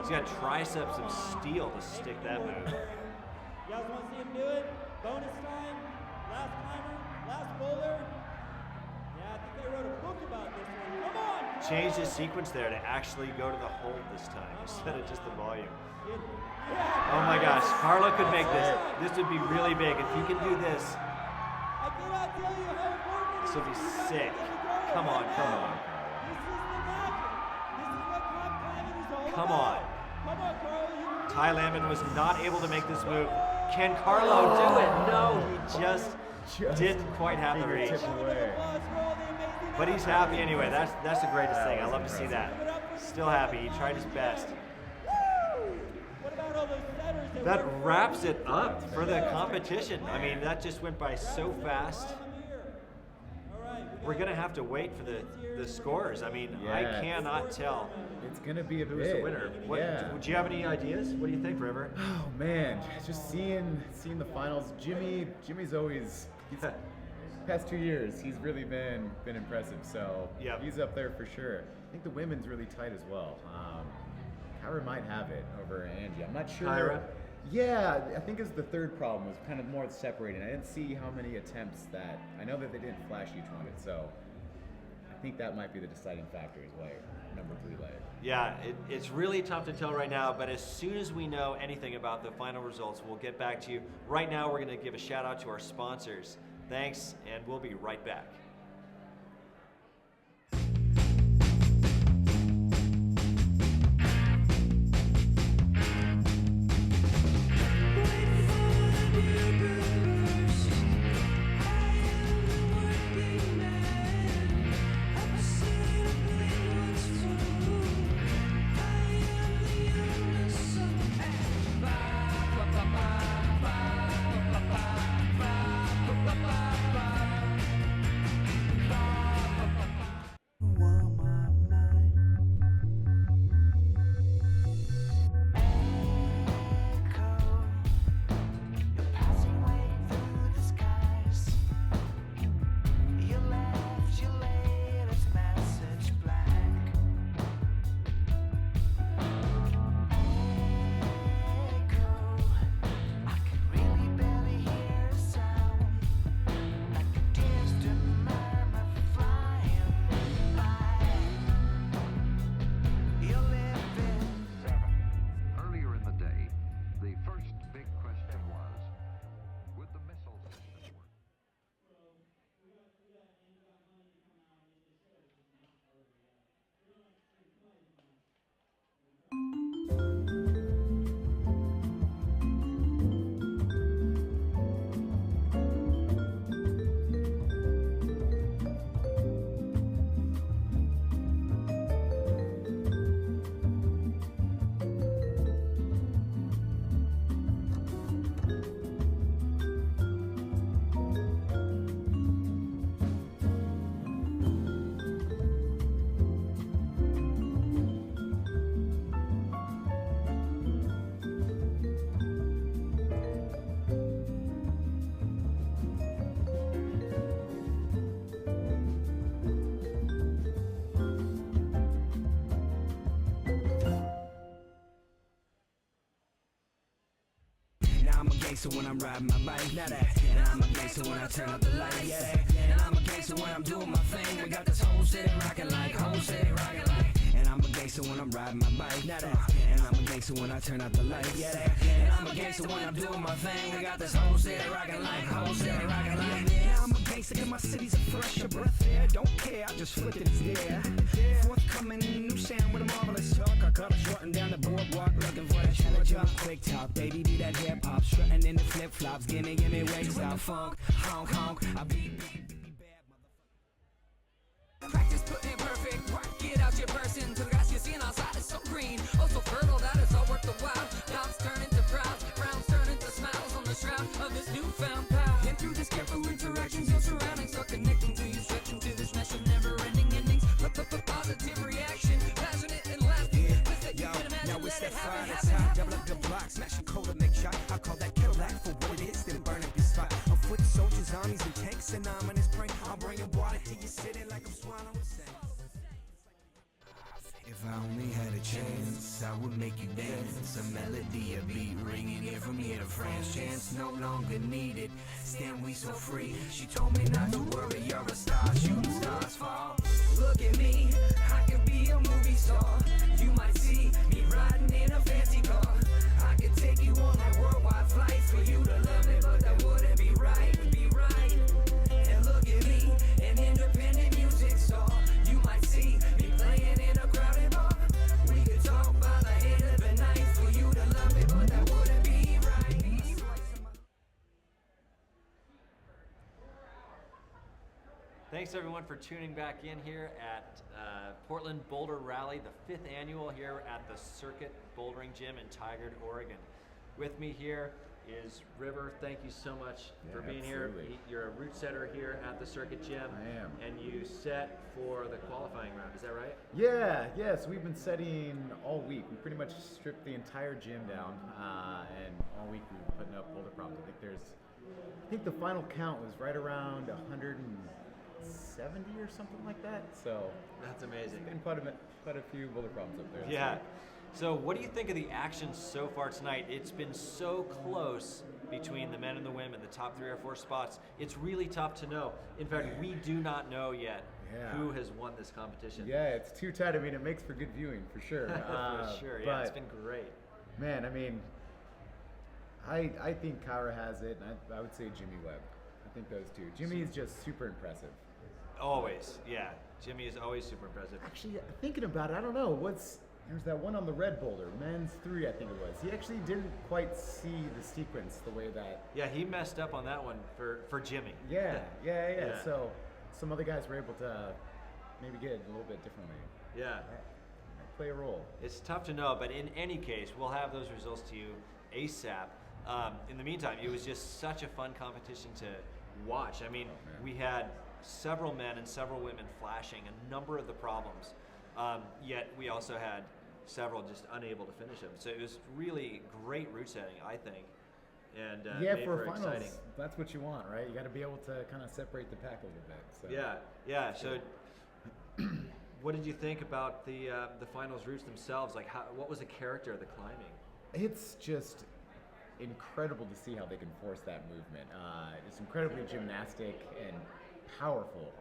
He's got triceps of steel to stick that move. You guys want to see him do it? Bonus time? Last climber? Last boulder? Yeah, I think I wrote a book about this one. Come on! Changed his sequence there to actually go to the hold this time instead of just the volume. Oh my gosh, Carlo could make this. This would be really big. If he can do this, I cannot tell you how important this would be sick. Come on, come on. This is the magic. This is what climb climbing is all Come about. on. Come on, Carlo. Ty Landman was not able to make this move. Can Carlo do it? No, he just didn't quite have the reach. But he's happy anyway. That's the greatest thing. I love to see that. Still happy. He tried his best. That wraps it up for the competition. I mean, that just went by so fast. We're going to have to wait for the scores. I mean, I cannot tell. It's going to be a who's bit. the winner. Do you have any ideas? What do you think, River? Oh man, just seeing the finals. Jimmy's always past 2 years. He's really been impressive. So he's up there for sure. I think the women's really tight as well. Kyra might have it over Angie. I'm not sure. Kyra? Yeah, I think it's the third problem was kind of more separating. I didn't see how many attempts that. I know that they didn't flash each one, so I think that might be the deciding factor as well. Number 3 leg. Yeah, it's really tough to tell right now, but as soon as we know anything about the final results, we'll get back to you. Right now, we're going to give a shout out to our sponsors. Thanks, and we'll be right back. gangster when I'm riding my bike. Now that, and I'm a gangster when I turn up the light. Yeah, that, and I'm a gangster when I'm doing my thing. We got this whole city rocking like, whole city rocking like. And I'm a gangster when I'm riding my bike. Now that, and I'm a gangster when I turn out the light. Yeah, that, and I'm a gangster when I'm doing my thing. We got this whole city rocking like, whole city rocking like. Yeah, I'm a gangster and my city's a fresher breath air. Don't care, I just flip it, it's there. Forthcoming new sound with a marvelous talk. I caught her strutting down the boardwalk looking for that short job. Quick talk, baby, do that hip hop. Strutting in the flip flops, gimme waist stop. Funk, honk, honk. I beat bad motherfucker. Practice putting it perfect, work it out your person. To the grass you're seeing outside is so green, oh so fertile that it's all worth the while. Dogs turn into crowds, frowns turn into smiles on the shroud of this newfound power. And through this careful interactions, your surroundings are connecting to you, stretching to this mesh of never-ending endings. Positive reaction, passionate and lasting. Yo, now it's that fire that's hot. Double up the block, smash a cola, make shot. I call that Cadillac for what it is, then burn up your spot. On foot soldiers, armies, and tanks, and I'm in this brain. I'll bring your water to your city like I'm swallowing sand. If I only had a chance, I would make you dance. A melody, a beat ringing here from here to France. Chance no longer needed. Stand we so free. She told me not to worry, you're a star. Shooting stars fall. Look at me, I could be a movie star. You might see me riding in a fancy car. I could take you on a worldwide flight for you to love me, but that wouldn't be right. And look at me, an independent music star. You might see me playing in a crowded bar. We could talk by the end of the night for you to love me, but that wouldn't be right. Thanks everyone for tuning back in here at Portland Boulder Rally, the 5th annual here at the Circuit Bouldering Gym in Tigard, Oregon. With me here is River. Thank you so much for being absolutely. here. You're a route setter here at the Circuit Gym. I am. And you set for the qualifying round, is that right? Yeah, so we've been setting all week. We pretty much stripped the entire gym down, and all week we've been putting up boulder problems. I think the final count was right around 170 or something like that. So that's amazing. It's been quite a few boulder problems up there. Yeah. So what do you think of the action so far tonight? It's been so close between the men and the women, the top 3 or 4 spots. It's really tough to know. In fact, we do not know yet who has won this competition. Yeah, it's too tight. I mean, it makes for good viewing, for sure. For sure, yeah, it's been great. Man, I mean, I think Kyra has it, and I would say Jimmy Webb. I think those two. Jimmy is just super impressive. Always, yeah. Jimmy is always super impressive. Actually, thinking about it, I don't know. There's that one on the red boulder, men's 3, I think it was. He actually didn't quite see the sequence the way that. Yeah, he messed up on that one for Jimmy. Yeah. So some other guys were able to maybe get it a little bit differently. Yeah. Play a role. It's tough to know, but in any case, we'll have those results to you ASAP. In the meantime, it was just such a fun competition to watch. I mean, we had several men and several women flashing a number of the problems, yet we also had several just unable to finish them. So it was really great route setting, I think. And yeah, for finals, exciting. That's what you want, right? You got to be able to kind of separate the pack a little bit. So. Yeah. So, what did you think about the finals routes themselves? Like, what was the character of the climbing? It's just incredible to see how they can force that movement. It's incredibly gymnastic and powerful.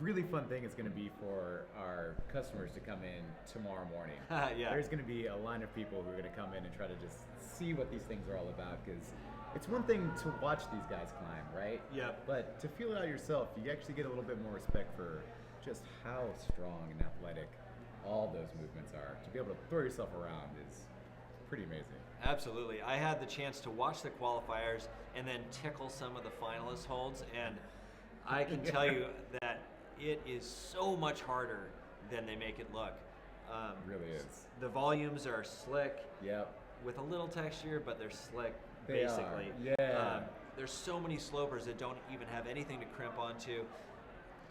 Really fun thing is going to be for our customers to come in tomorrow morning. Yeah. There's going to be a line of people who are going to come in and try to just see what these things are all about, because it's one thing to watch these guys climb, right? Yeah. But to feel it out yourself, you actually get a little bit more respect for just how strong and athletic all those movements are. To be able to throw yourself around is pretty amazing. Absolutely. I had the chance to watch the qualifiers and then tickle some of the finalist holds, and I can tell you that it is so much harder than they make it look. It really is. The volumes are slick. Yep. With a little texture, but they're slick, They basically. are. Yeah. There's so many slopers that don't even have anything to crimp onto.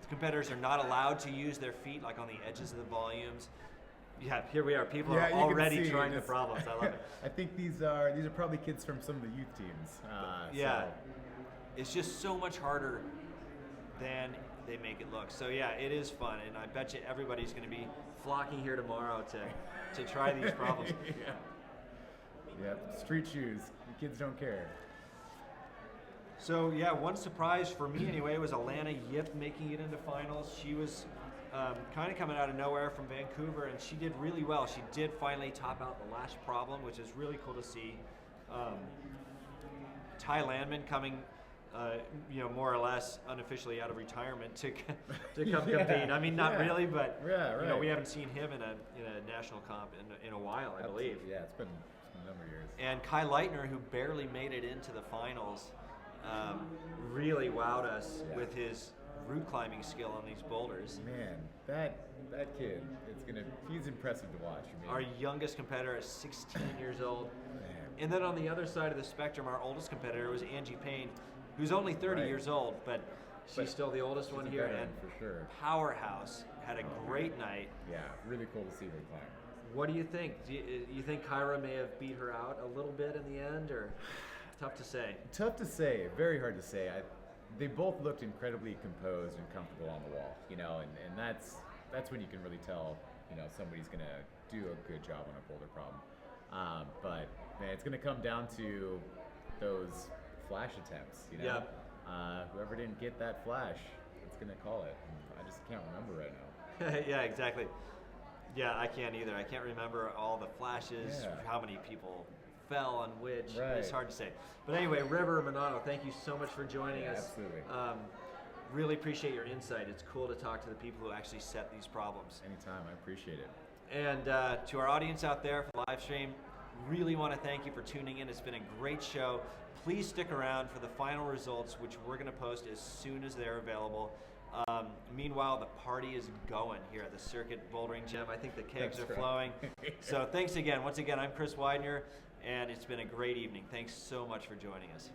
The competitors are not allowed to use their feet like on the edges of the volumes. Yeah, here we are. People are already trying the problems. I love it. I think these are probably kids from some of the youth teams. Yeah. It's just so much harder than they make it look. So yeah, it is fun, and I bet you everybody's going to be flocking here tomorrow to try these problems. Yeah. Street shoes. The kids don't care. So yeah, one surprise for me anyway was Alana Yip making it into finals. She was kind of coming out of nowhere from Vancouver, and she did really well. She did finally top out the lash problem, which is really cool to see. Ty Landman coming, more or less unofficially out of retirement to come compete. I mean, not really, but we haven't seen him in a national comp in a while, I believe. Yeah, it's been a number of years. And Kai Lightner, who barely made it into the finals, really wowed us with his route climbing skill on these boulders. Man, that kid, he's impressive to watch. I mean, our youngest competitor is 16 years old. Man. And then on the other side of the spectrum, our oldest competitor was Angie Payne, who's only 30 years old, but she's still the oldest one here. And for sure. Powerhouse, had a great night. Yeah, really cool to see her climb. What do you think? Do you think Kyra may have beat her out a little bit in the end, or tough to say? Tough to say. Very hard to say. They both looked incredibly composed and comfortable on the wall, and that's when you can really tell, somebody's going to do a good job on a boulder problem. But man, it's going to come down to those flash attempts, whoever didn't get that flash, it's going to call it. I just can't remember right now. Yeah, exactly. Yeah, I can't either. I can't remember all the flashes, how many people fell on which. Right. It's hard to say. But anyway, River Minato, thank you so much for joining us. Absolutely. Really appreciate your insight. It's cool to talk to the people who actually set these problems. Anytime, I appreciate it. And to our audience out there for the live stream, really want to thank you for tuning in. It's been a great show. Please stick around for the final results, which we're going to post as soon as they're available. Meanwhile, the party is going here at the Circuit Bouldering Gym. I think the kegs are flowing. So thanks again. Once again, I'm Chris Widener, and it's been a great evening. Thanks so much for joining us.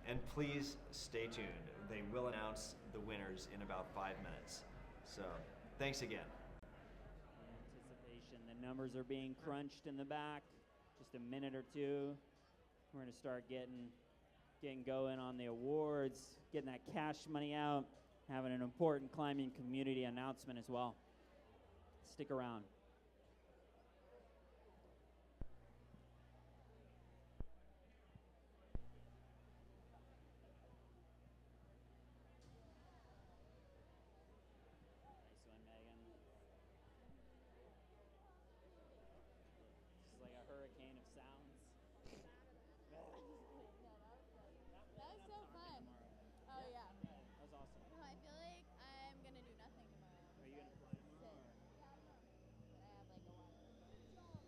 And please stay tuned. They will announce the winners in about 5 minutes. So thanks again. Anticipation. The numbers are being crunched in the back. Just a minute or two. We're going to start getting going on the awards, getting that cash money out, having an important climbing community announcement as well. Stick around. Nice one, Megan. It's like a hurricane of sounds. That was so fun. Oh yeah. That was awesome. No, I feel like I'm gonna do nothing tomorrow. Are you gonna fly tomorrow? But I have like a water.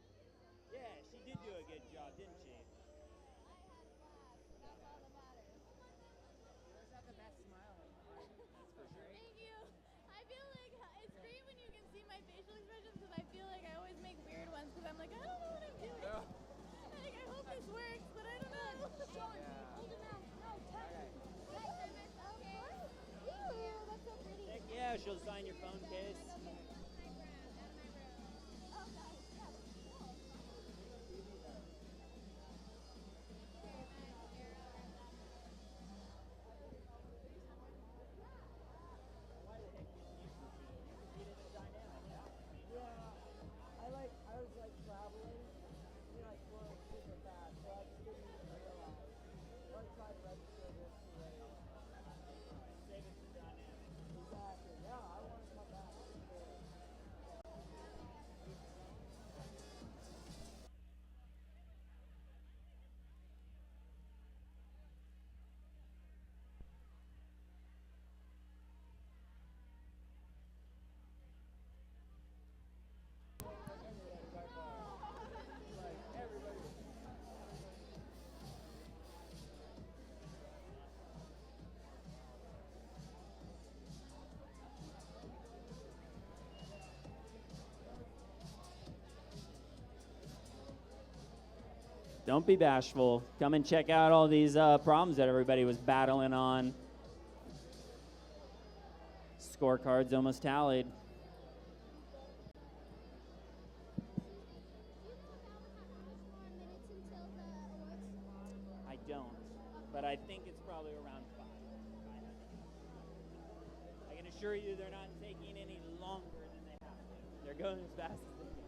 Yeah, she did do a good job, didn't she? I had a blast. That's all that matters. You always have the best smile. That's for sure. Thank you. I feel like it's great when you can see my facial expressions because I feel like I always make weird ones because I'm like, I don't know what I'm doing. Yeah. Like, I hope this works, but I don't know. Sean, hold him out. No, touch him. Okay. Thank you. That's so pretty. Heck yeah, she'll sign your phone case. I was traveling, going super fast, so I just didn't even realize. I tried to register this race. Save it for dynamic. Exactly, yeah, I want to come back. Don't be bashful. Come and check out all these problems that everybody was battling on. Scorecards almost tallied. I don't, but I think it's probably around 5. I can assure you they're not taking any longer than they have to. They're going as fast as they can.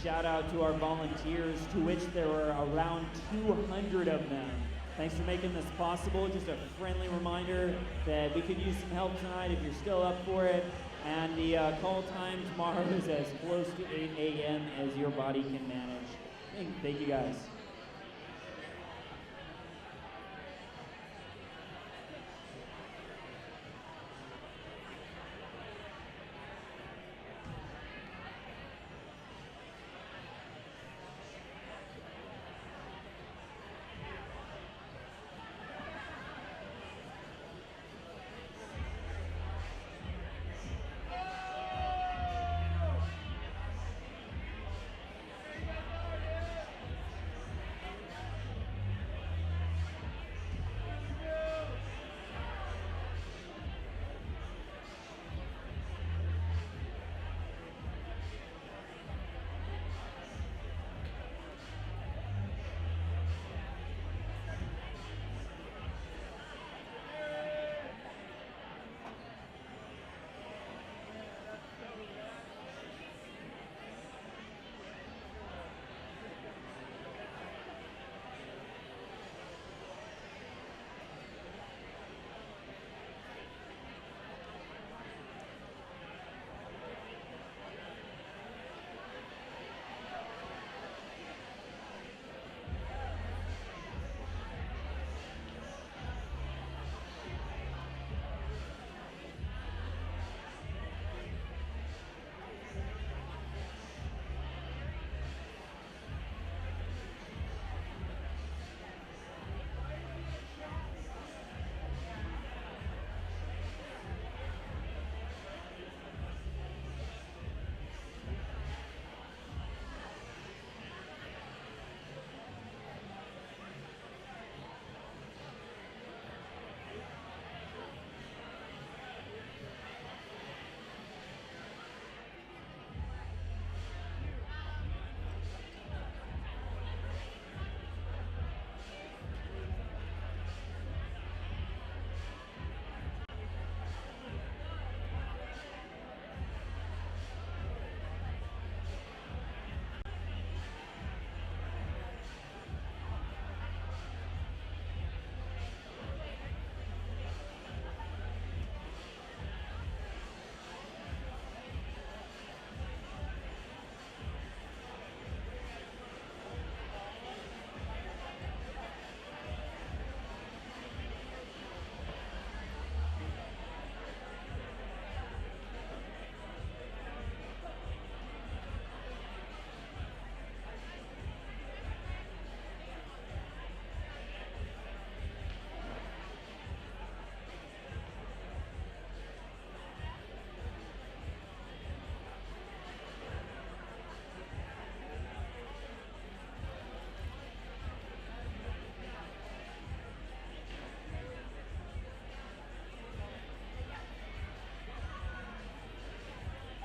shout out to our volunteers, to which there were around 200 of them. Thanks for making this possible. Just a friendly reminder that we could use some help tonight if you're still up for it. And the call time tomorrow is as close to 8 a.m. as your body can manage. Thank you guys.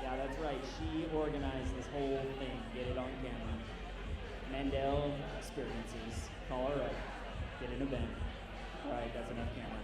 Yeah, that's right. She organized this whole thing. Get it on camera. Mandel Experiences. Call her up. Get an event. All right, that's enough camera.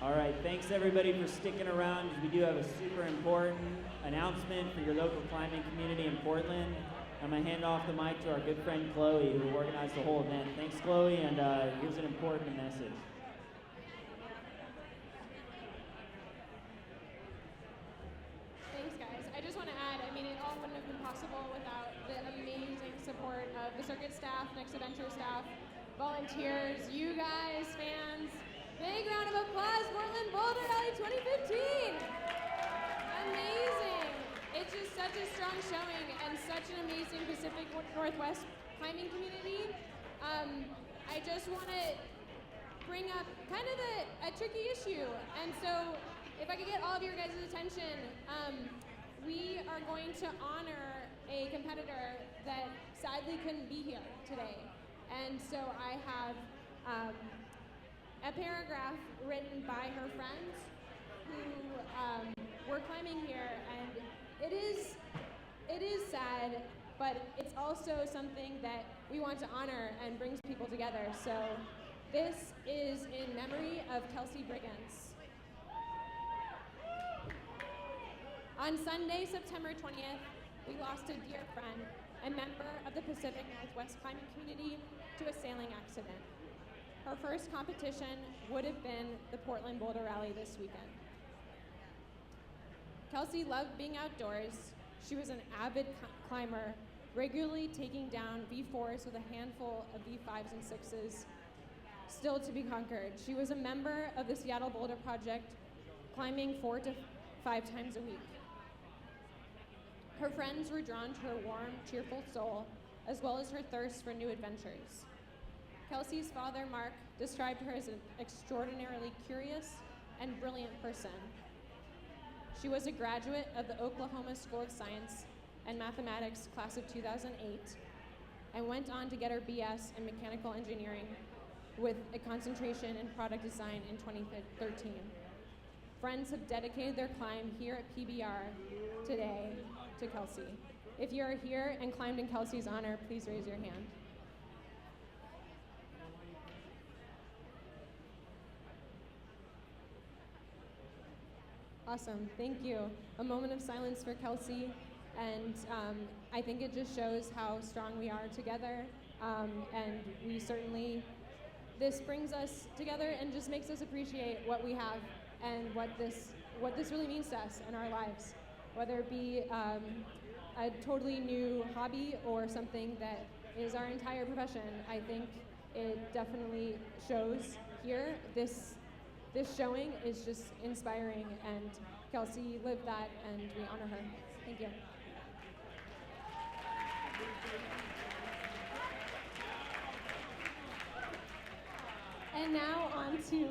All right, thanks everybody for sticking around. We do have a super important announcement for your local climbing community in Portland. I'm gonna hand off the mic to our good friend Chloe, who organized the whole event. Thanks, Chloe, and here's an important message. Thanks, guys. I just want to add, I mean, it all wouldn't have been possible without the amazing support of the circuit staff, Next Adventure staff, volunteers, you guys, fans. Big round of applause, Portland Boulder Rally 2015! Amazing! It's just such a strong showing and such an amazing Pacific Northwest climbing community. I just want to bring up kind of a tricky issue. And so if I could get all of your guys' attention, we are going to honor a competitor that sadly couldn't be here today. And so I have a paragraph written by her friends who were climbing here, and it is sad, but it's also something that we want to honor and brings people together. So this is in memory of Kelsey Briggins. On Sunday, September 20th, we lost a dear friend, a member of the Pacific Northwest climbing community, to a sailing accident. Her first competition would have been the Portland Boulder Rally this weekend. Kelsey loved being outdoors. She was an avid climber, regularly taking down V4s with a handful of V5s and 6s, still to be conquered. She was a member of the Seattle Boulder Project, climbing 4 to 5 times a week. Her friends were drawn to her warm, cheerful soul, as well as her thirst for new adventures. Kelsey's father, Mark, described her as an extraordinarily curious and brilliant person. She was a graduate of the Oklahoma School of Science and Mathematics class of 2008 and went on to get her BS in mechanical engineering with a concentration in product design in 2013. Friends have dedicated their climb here at PBR today to Kelsey. If you are here and climbed in Kelsey's honor, please raise your hand. Awesome, thank you. A moment of silence for Kelsey, and I think it just shows how strong we are together, and we certainly, this brings us together and just makes us appreciate what we have and what this really means to us in our lives, whether it be a totally new hobby or something that is our entire profession. I think it definitely shows here. This showing is just inspiring, and Kelsey lived that, and we honor her. Thank you. And now on to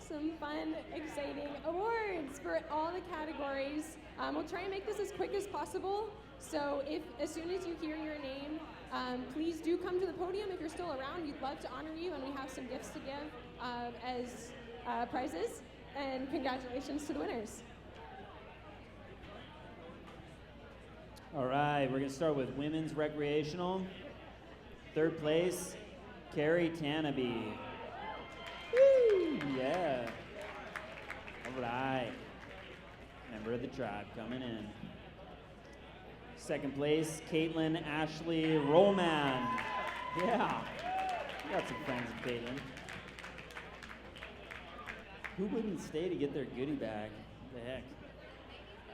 some fun, exciting awards for all the categories. We'll try and make this as quick as possible. So as soon as you hear your name, please do come to the podium if you're still around. We'd love to honor you, and we have some gifts to give as prizes, and congratulations to the winners. All right, we're gonna start with women's recreational. Third place, Carrie Tanabe. Woo, yeah. All right, member of the tribe coming in. Second place, Caitlin Ashley Roman. Yeah, we got some friends with Caitlin. Who wouldn't stay to get their goodie bag? What the heck?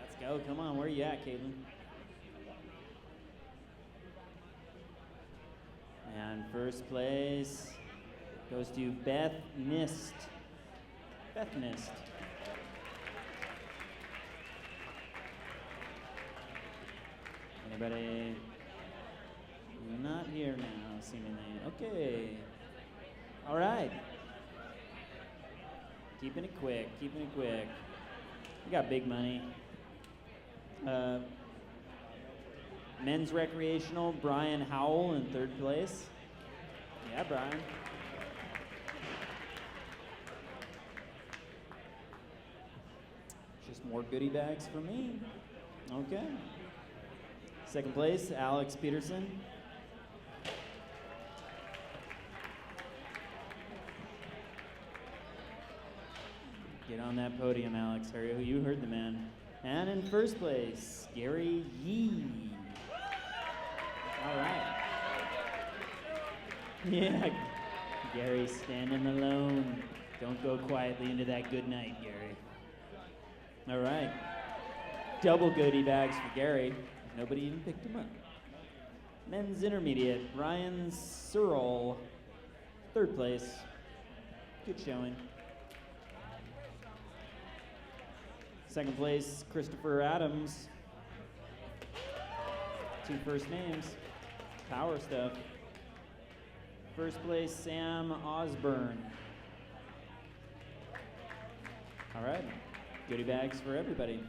Let's go. Come on. Where are you at, Caitlin? And first place goes to Beth Nist. Beth Nist. Anybody? Not here now, seemingly. Okay. All right. Keeping it quick, keeping it quick. We got big money. Men's recreational, Brian Howell in third place. Yeah, Brian. Just more goodie bags for me. Okay. Second place, Alex Peterson. Get on that podium, Alex. You heard the man. And in first place, Gary Yee. All right. Yeah, Gary standing alone. Don't go quietly into that good night, Gary. All right. Double goodie bags for Gary. Nobody even picked him up. Men's intermediate, Ryan Searle, third place. Good showing. Second place, Christopher Adams. 2 first names. Power stuff. First place, Sam Osborne. All right. Goodie bags for everybody.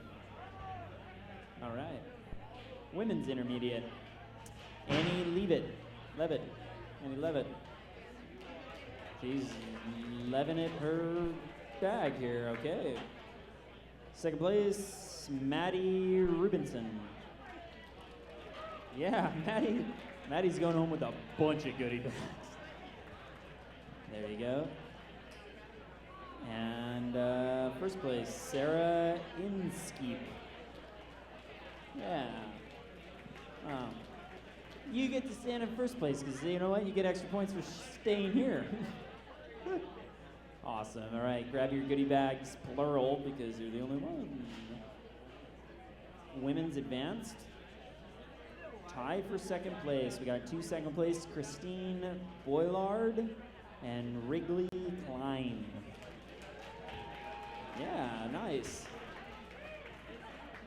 All right. Women's intermediate, Annie Leavitt. Annie Leavitt. She's levin' it her bag here, okay. Second place, Maddie Rubinson. Yeah, Maddie's going home with a bunch of goodie bags. There you go. And first place, Sarah Inskeep. Yeah. You get to stand in first place because you know what? You get extra points for staying here. Awesome. All right, grab your goodie bags, plural, because you're the only one. Women's advanced. Tie for second place. We got 2 second place, Christine Boylard and Wrigley Klein. Yeah, nice.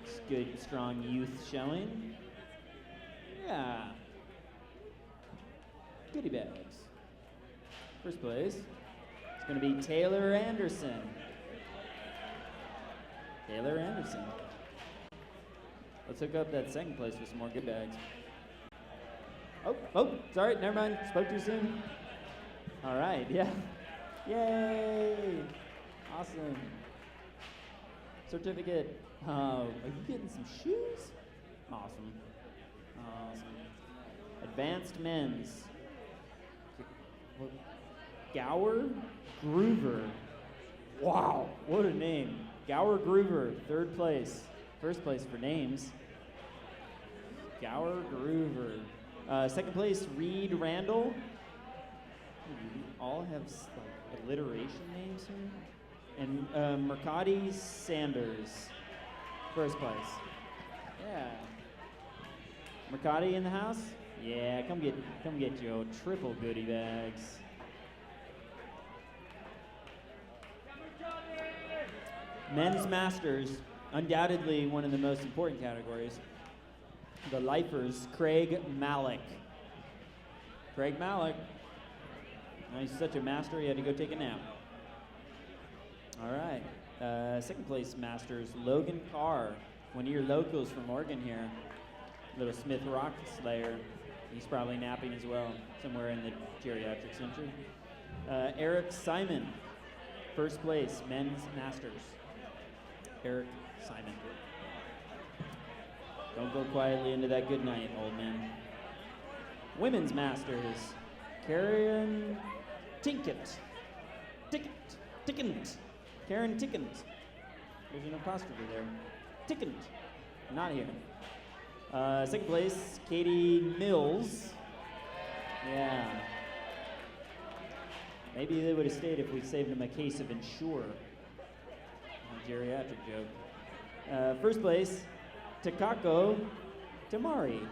It's good, strong youth showing. Yeah. Goodie bags. First place. It's going to be Taylor Anderson. Taylor Anderson. Let's hook up that second place with some more good bags. Oh, sorry, never mind. Spoke too soon. All right, yeah. Yay! Awesome. Certificate. Are you getting some shoes? Awesome. Advanced men's. Gower Groover. Wow, what a name. Gower Groover, third place. First place for names. Gower Groover. Second place, Reed Randall. All have like alliteration names here. And Mercati Sanders, first place. Yeah. Mercati in the house? Yeah, come get your triple goodie bags. Men's Masters, undoubtedly one of the most important categories. The lifers, Craig Malik. Craig Malik. Oh, he's such a master, he had to go take a nap. All right. Second place Masters, Logan Carr. One of your locals from Oregon here. Little Smith Rock Slayer. He's probably napping as well, somewhere in the geriatric century. Eric Simon, first place, Men's Masters. Eric Simon. Don't go quietly into that good night, old man. Women's Masters, Karen Tickett. Karen Tickett. There's an apostrophe there. Tickett. Not here. Second place, Katie Mills. Yeah. Maybe they would have stayed if we saved them a case of Ensure. A geriatric joke. First place, Takako Tamari.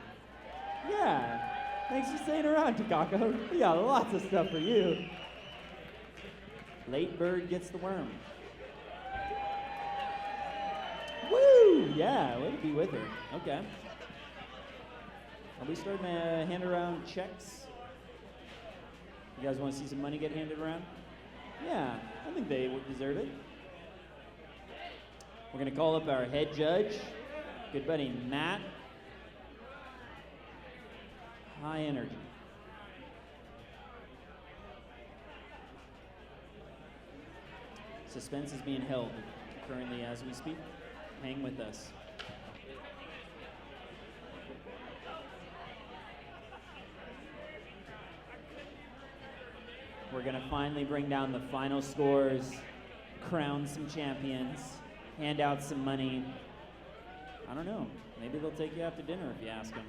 Yeah. Thanks for staying around, Takako. We got lots of stuff for you. Late bird gets the worm. Woo! Yeah, way to be with her. Okay. Are we starting to hand around checks? You guys want to see some money get handed around? Yeah, I think they would deserve it. We're going to call up our head judge, good buddy Matt. High energy. Suspense is being held currently as we speak. Hang with us. We're going to finally bring down the final scores crown some champions, hand out some money. I don't know. Maybe they'll take you out to dinner if you ask them.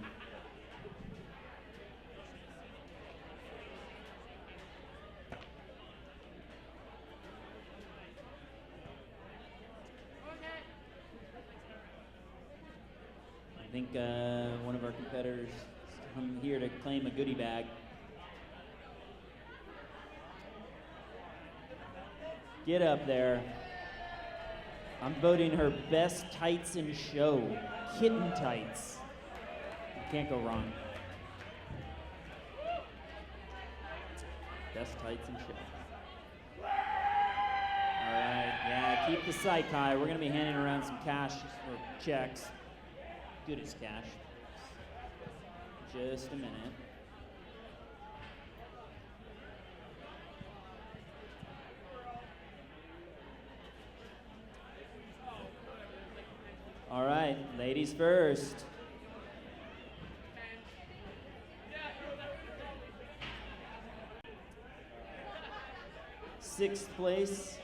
I think one of our competitors is come here to claim a goodie bag. Get up there. I'm voting her best tights in show. Kitten tights. You can't go wrong. Best tights in show. All right, yeah, keep the sight, Kai. We're gonna be handing around some cash or checks. Good as cash. Just a minute. All right, ladies first. Sixth place,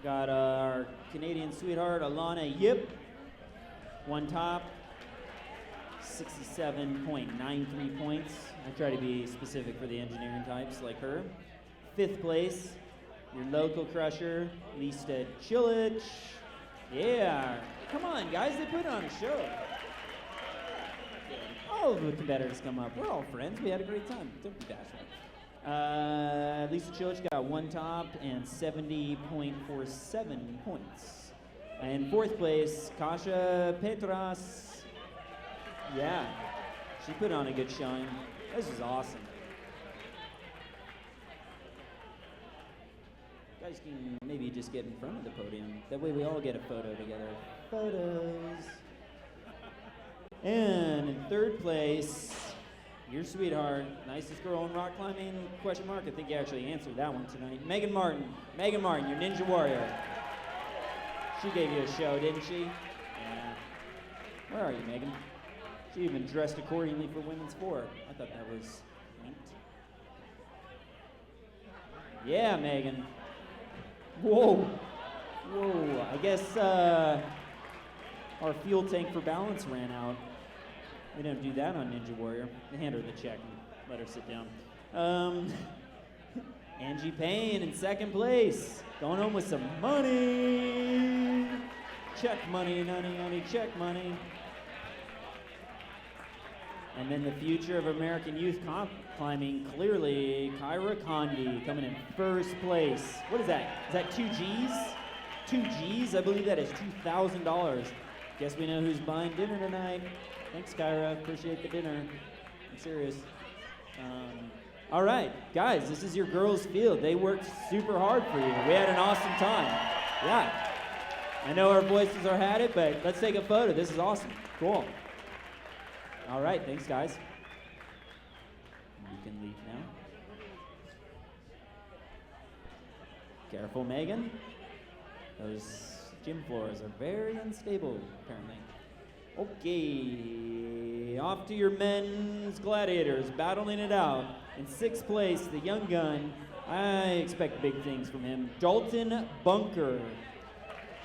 got our Canadian sweetheart, Alana Yip. One top, 67.93 points. I try to be specific for the engineering types like her. Fifth place, your local crusher, Lisa Chilich. Yeah, come on guys, they put on a show. All of the competitors come up. We're all friends, we had a great time. Don't be bashful. Lisa Chilich got one top and 70.47 points. And fourth place, Kasia Petras. Yeah, she put on a good showing. This is awesome. You guys can maybe just get in front of the podium. That way we all get a photo together. Photos. And in third place, your sweetheart, nicest girl in rock climbing, question mark. I think you actually answered that one tonight. Megan Martin. Megan Martin, your Ninja Warrior. She gave you a show, didn't she? Yeah. Where are you, Megan? She even dressed accordingly for women's sport. I thought that was neat. Yeah, Megan. Whoa. Whoa. I guess our fuel tank for balance ran out. We don't do that on Ninja Warrior. They hand her the check and let her sit down. Angie Payne in second place. Going home with some money. Check money, honey, check money. And then the future of American youth climbing, clearly, Kyra Condi coming in first place. What is that? Is that 2 G's? 2 G's? I believe that is $2,000. Guess we know who's buying dinner tonight. Thanks, Kyra. Appreciate the dinner. I'm serious. All right, guys, this is your girls' field. They worked super hard for you. We had an awesome time. Yeah. I know our voices are had it, but let's take a photo. This is awesome. Cool. All right, thanks, guys. You can leave now. Careful, Megan. Those gym floors are very unstable, apparently. Okay, off to your men's gladiators, battling it out. In sixth place, the young gun. I expect big things from him. Dalton Bunker.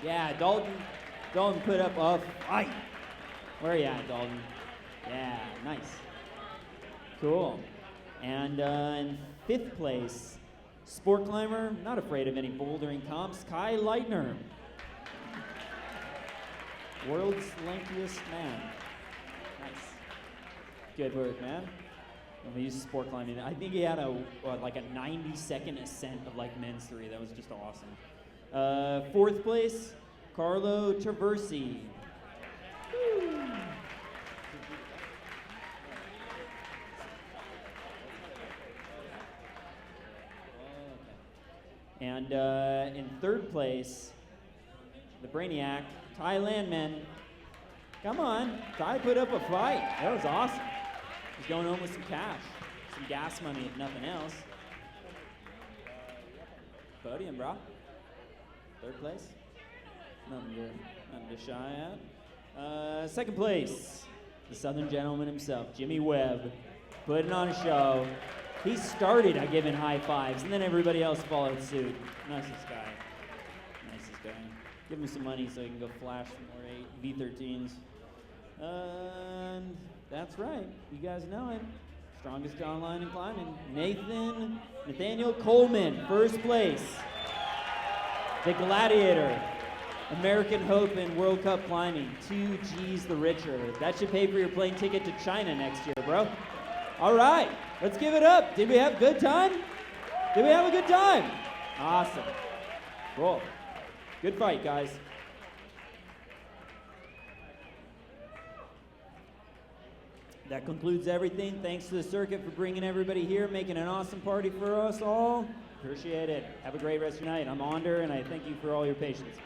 Yeah, Dalton put up a fight. Where are you at, Dalton? Yeah, nice. Cool. And in fifth place, sport climber, not afraid of any bouldering comps, Kai Lightner. World's lankiest man. Nice. Good work, man. When we used sport climbing, I think he had like a 90-second ascent of like men's 3. That was just awesome. Fourth place, Carlo Traversi. Woo. And in third place, the Brainiac, Ty Landman. Come on, Ty put up a fight. That was awesome. He's going home with some cash, some gas money if nothing else. Podium, bro. Third place. Nothing to shy at. Second place, the Southern gentleman himself, Jimmy Webb, putting on a show. He started by giving high fives, and then everybody else followed suit. Nicest guy. Nicest guy. Give him some money so he can go flash some more V13s. And that's right. You guys know it. Strongest online in climbing. Nathaniel Coleman, first place. The Gladiator. American Hope in World Cup climbing. 2 G's the richer. That should pay for your plane ticket to China next year, bro. All right, let's give it up. Did we have a good time? Did we have a good time? Awesome. Cool. Good fight, guys. That concludes everything. Thanks to the circuit for bringing everybody here, making an awesome party for us all. Appreciate it. Have a great rest of your night. I'm Onder, and I thank you for all your patience.